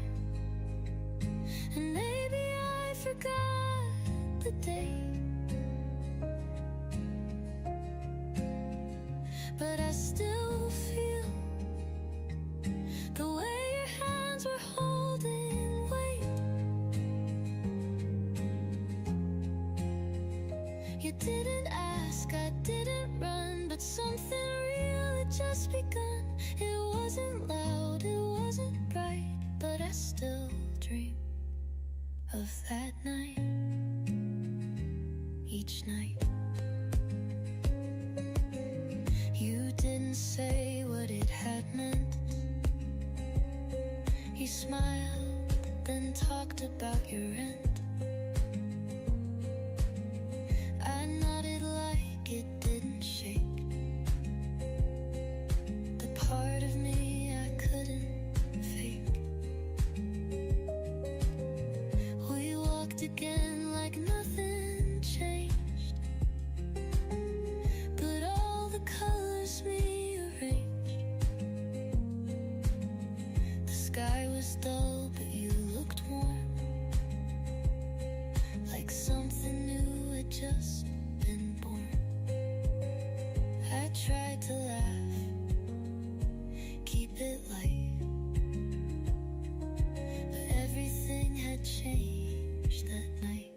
and maybe I forgot the date, but I still feel the way your hands were holding weight. You didn't ask, I didn't run, but something real had just begun. It wasn't loud, it wasn't bright, but I still dream of that night, each night. You didn't say what it had meant, You smiled, then talked about your rent. I nodded like it didn't shake. The part of me I couldn't fake. We walked again like nothing changed, but all the colors rearranged. The sky was dull, but you looked warm, like something new had just been born. I tried to laugh, keep it light, but everything had changed that night.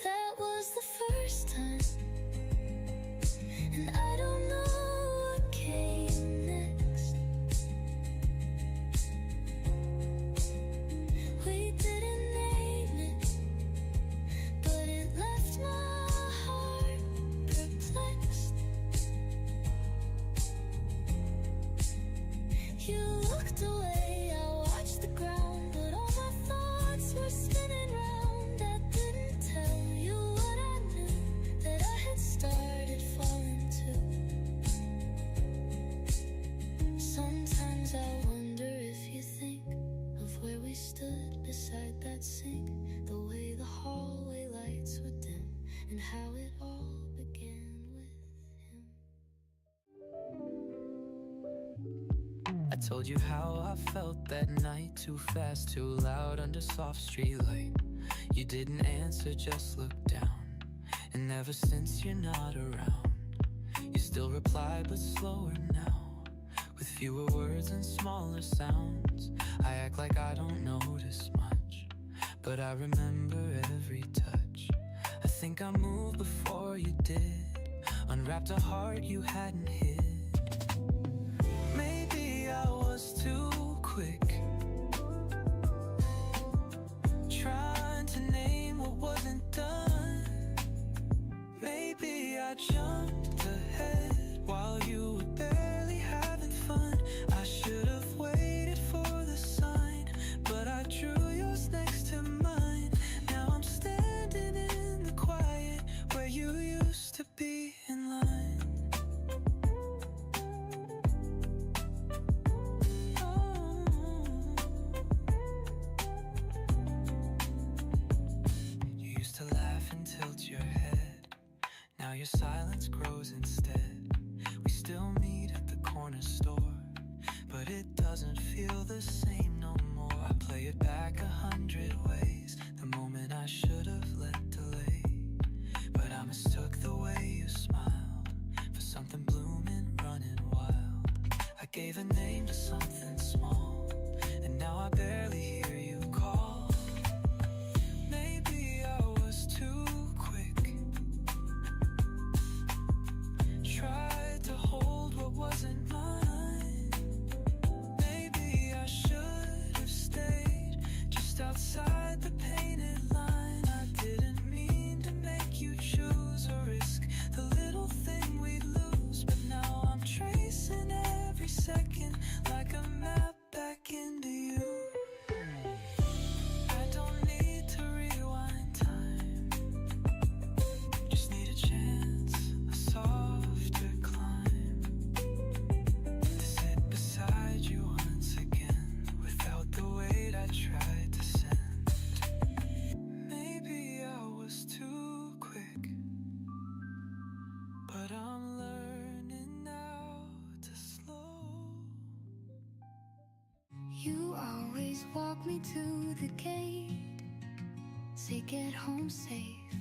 That was the first time, and I don't know what came next. We didn't name it, but it left my heart perplexed. You looked away, I watched the ground, but all my thoughts were spinning round. I didn't tell you what I knew, that I had started falling too. Sometimes I wonder if you think of where we stood beside that sink, the way the hallway lights would dim, and how it all began with him. I told you how I felt that night, too fast, too loud under soft streetlight. You didn't answer, just looked down, and ever since you're not around, you still reply but slower now, with fewer words and smaller sounds. I act like I don't notice much, but I remember every touch. I think I moved before you did, unwrapped a heart you hadn't hid. Maybe I was too quick, trying to name what wasn't done. Maybe I jumped ahead while you were barely having fun. I should have waited for the sign, but I drew yours next to mine. Now I'm standing in the quiet where you used to be in line. You used to laugh and tilt your head, now your silence grows instead. We still meet at the corner store, but it doesn't feel the same no more. I play it back 100 ways, the moment I should have let delay. But I mistook the way you smiled for something blooming, running wild. I gave a name to something small, and now I barely hear you call. Maybe I was too quick, tried to hold what wasn't mine. Maybe I should have stayed just outside the painted line. I didn't mean to make you choose or risk the little thing we'd lose, but now I'm tracing every second like a map back into you. I don't need to rewind time, just need a chance, a softer climb, to sit beside you once again without the weight I tried to send. Maybe I was too quick, but I'm learning now to slow. You always walk me to the gate, say get home safe,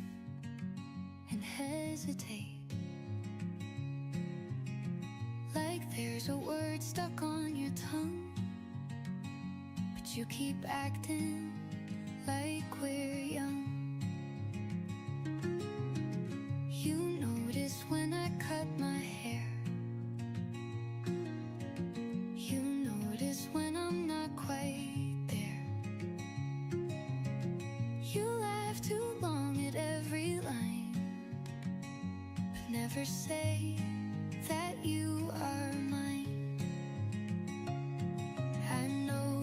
and hesitate, like there's a word stuck on your tongue, but you keep acting like we're young. You notice when I cut my hair, you notice when I'm not quite there. You laugh too long at every line, but never say that you are mine. I know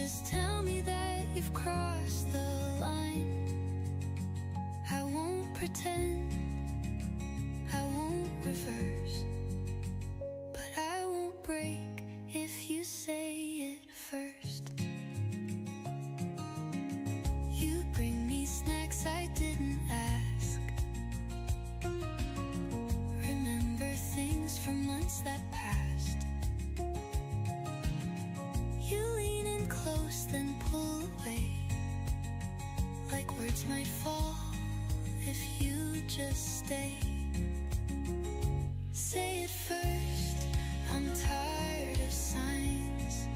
Just tell me that you've crossed the line. I won't pretend, I won't reverse, but I won't break if you say it first. You bring me snacks I didn't ask. Remember things from months that passed. You lean in close, then pull away, like words might fall if you just stay. Say it first, I'm tired of signs,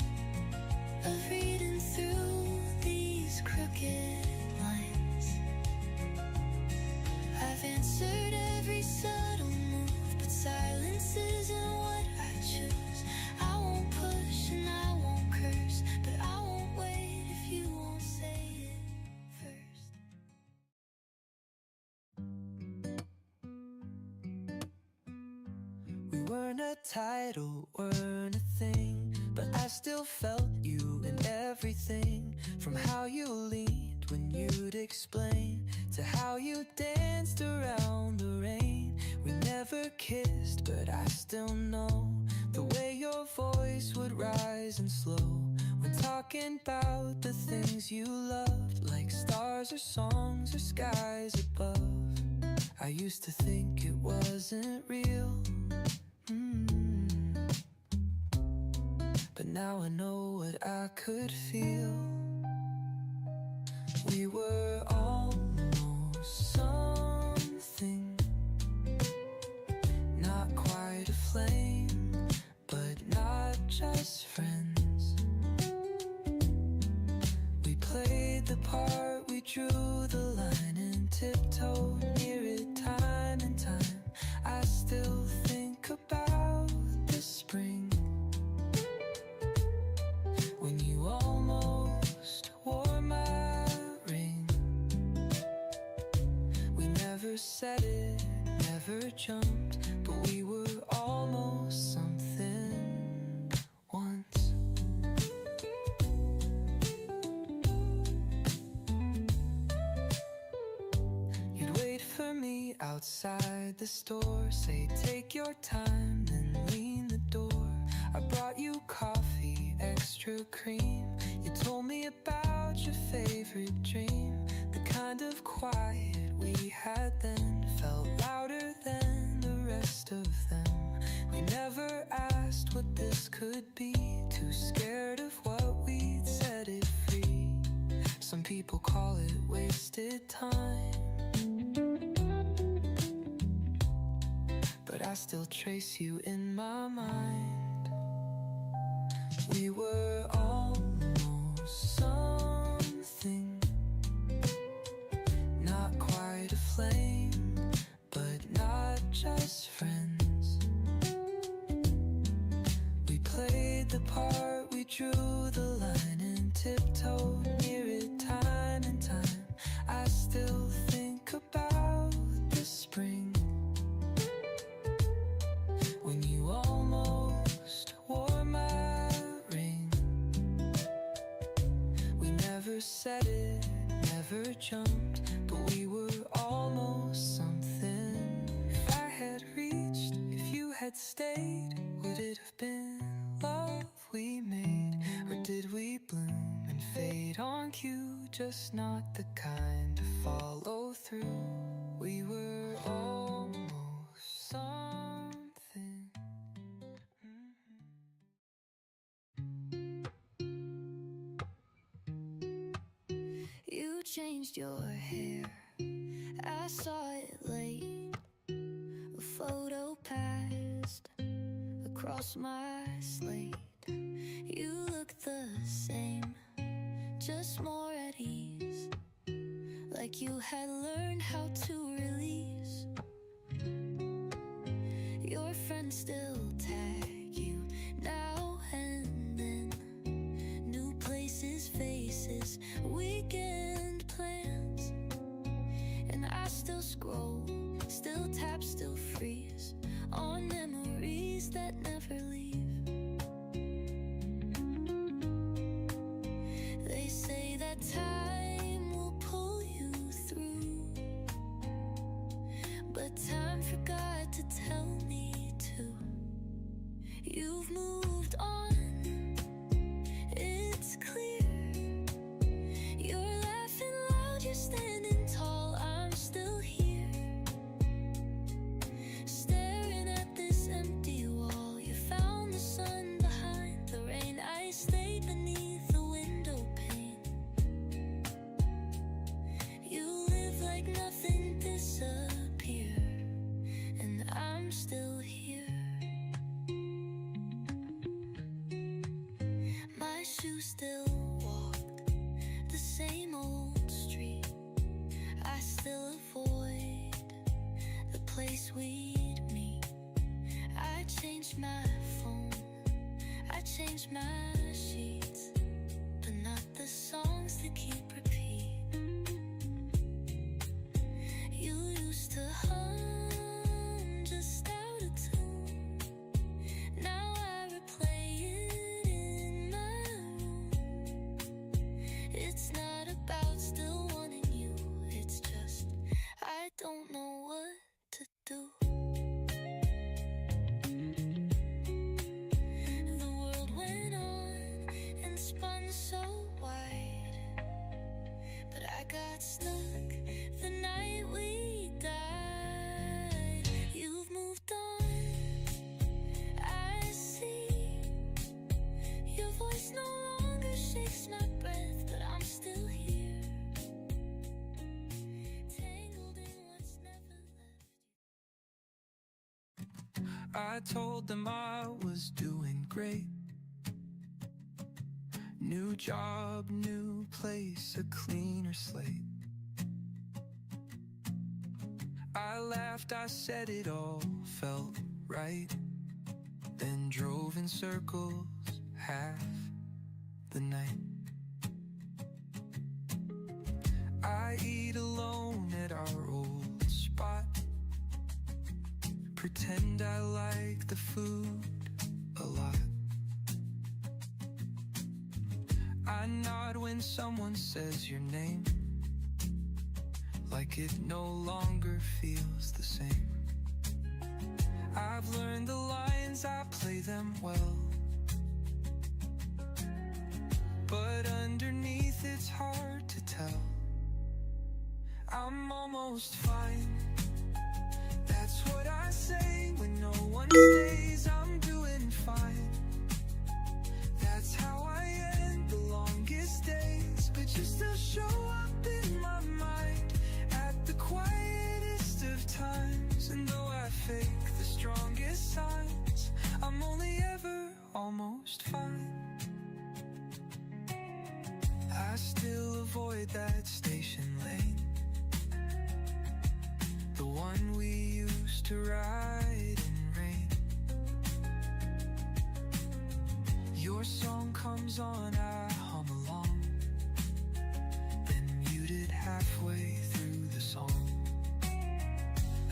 of reading through these crooked lines. I've answered every subtle move, but silence isn't what I choose. I won't push and I won't curse, but I won't wait if you won't say it first. We weren't a title, weren't a thing, but I still felt you in everything. From how you leaned when you'd explain, to how you danced around the rain. We never kissed, but I still know the way your voice would rise and slow when talking about the things you loved, like stars or songs or skies above. I used to think it wasn't real, but now I know what I could feel. We were almost something, not quite a flame, but not just friends. We played the part, we drew the line and tiptoed near it time and time. I still think about the spring when you almost wore my ring. We never said it, never jumped, but we were almost something once. You'd wait for me outside the store, say take your time, then lean the door. I brought you coffee, extra cream. You told me about your favorite dream. The kind of quiet we had then felt louder than the rest of them. We never asked what this could be, too scared of what we'd set it free. Some people call it wasted time, but I still trace you in my mind. We were almost something, not quite a flame, but not just friends. We played the part, we drew the line and tiptoed near it time and time. I still think about the spring when you almost wore my ring. We never said it, never jumped, but we were almost something. If I had reached, if you had stayed, would it have been love we made? Or did we bloom and fade on cue, just not the kind to follow through? We were almost something. You changed your hair, I saw it late. A photo passed across my slate. You look the same, just more at ease, like you had learned how to release. Your friends still tag you now and then, new places, faces, weekend plans. And I still scroll, still tap, still freeze on memories that never leave. that time will pull you through, but time forgot to tell me to. You've moved on, it's clear. You're laughing loud, you're standing tall, I'm still here, staring at this empty wall. You found the sun behind the rain, I stayed beneath the window pane. You live like nothing disappeared, and I'm still here. My shoes still walk the same old street. I still avoid the place we'd meet. I changed my phone, I changed my sheets, but not the songs that keep repeat. You used to hum just out of tune, now I replay it in my room. It's not about still wanting you, it's just I don't know what to do. The world went on and spun so wide, but I got stuck the night we died. You've moved on, I see. Your voice no longer shakes my breath, but I'm still here, tangled in what's never left. I told them I was doing great. New job, new place, a cleaner slate. I laughed, I said it all felt right, then drove in circles half the night. I eat alone at our old spot, pretend I like the food a lot. I nod when someone says your name, like it no longer feels the same. I've learned the lines, I play them well, but underneath it's hard to tell. I'm almost fine, that's what I say when no one stays. I'm doing fine, that's how I end the longest days. But you still show up in my mind at the quietest of times, and though I fake the strongest signs, I'm only ever almost fine. I still avoid that station lane, the one we used to ride in rain. Your song comes on, I hum along, then muted halfway through the song.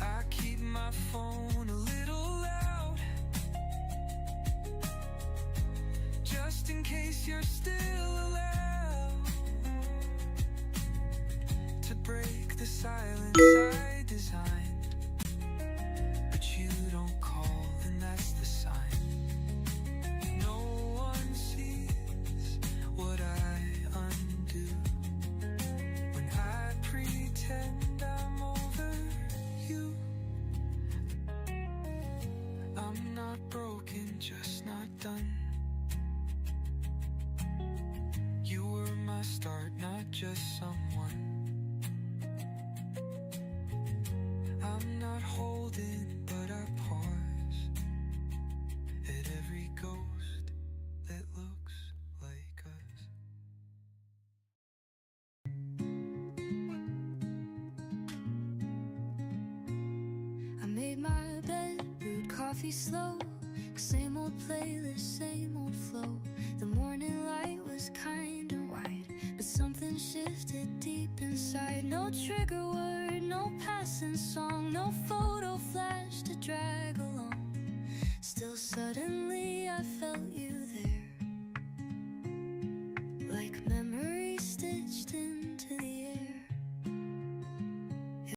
I keep my phone a little loud, just in case you're still allowed to break the silence I designed. But you don't call, and that's the sign. No one sees what I undo when I pretend I'm over you. I'm not broken, just not done. You were my start, not just someone. I'm not holding, but I pause at every ghost that looks like us. I made my bed, brewed coffee slow, same old playlist, same old flow. The morning light was kind and wide, but something shifted deep inside. No trigger word, no passing song, no photo flash to drag along. Still suddenly I felt you there,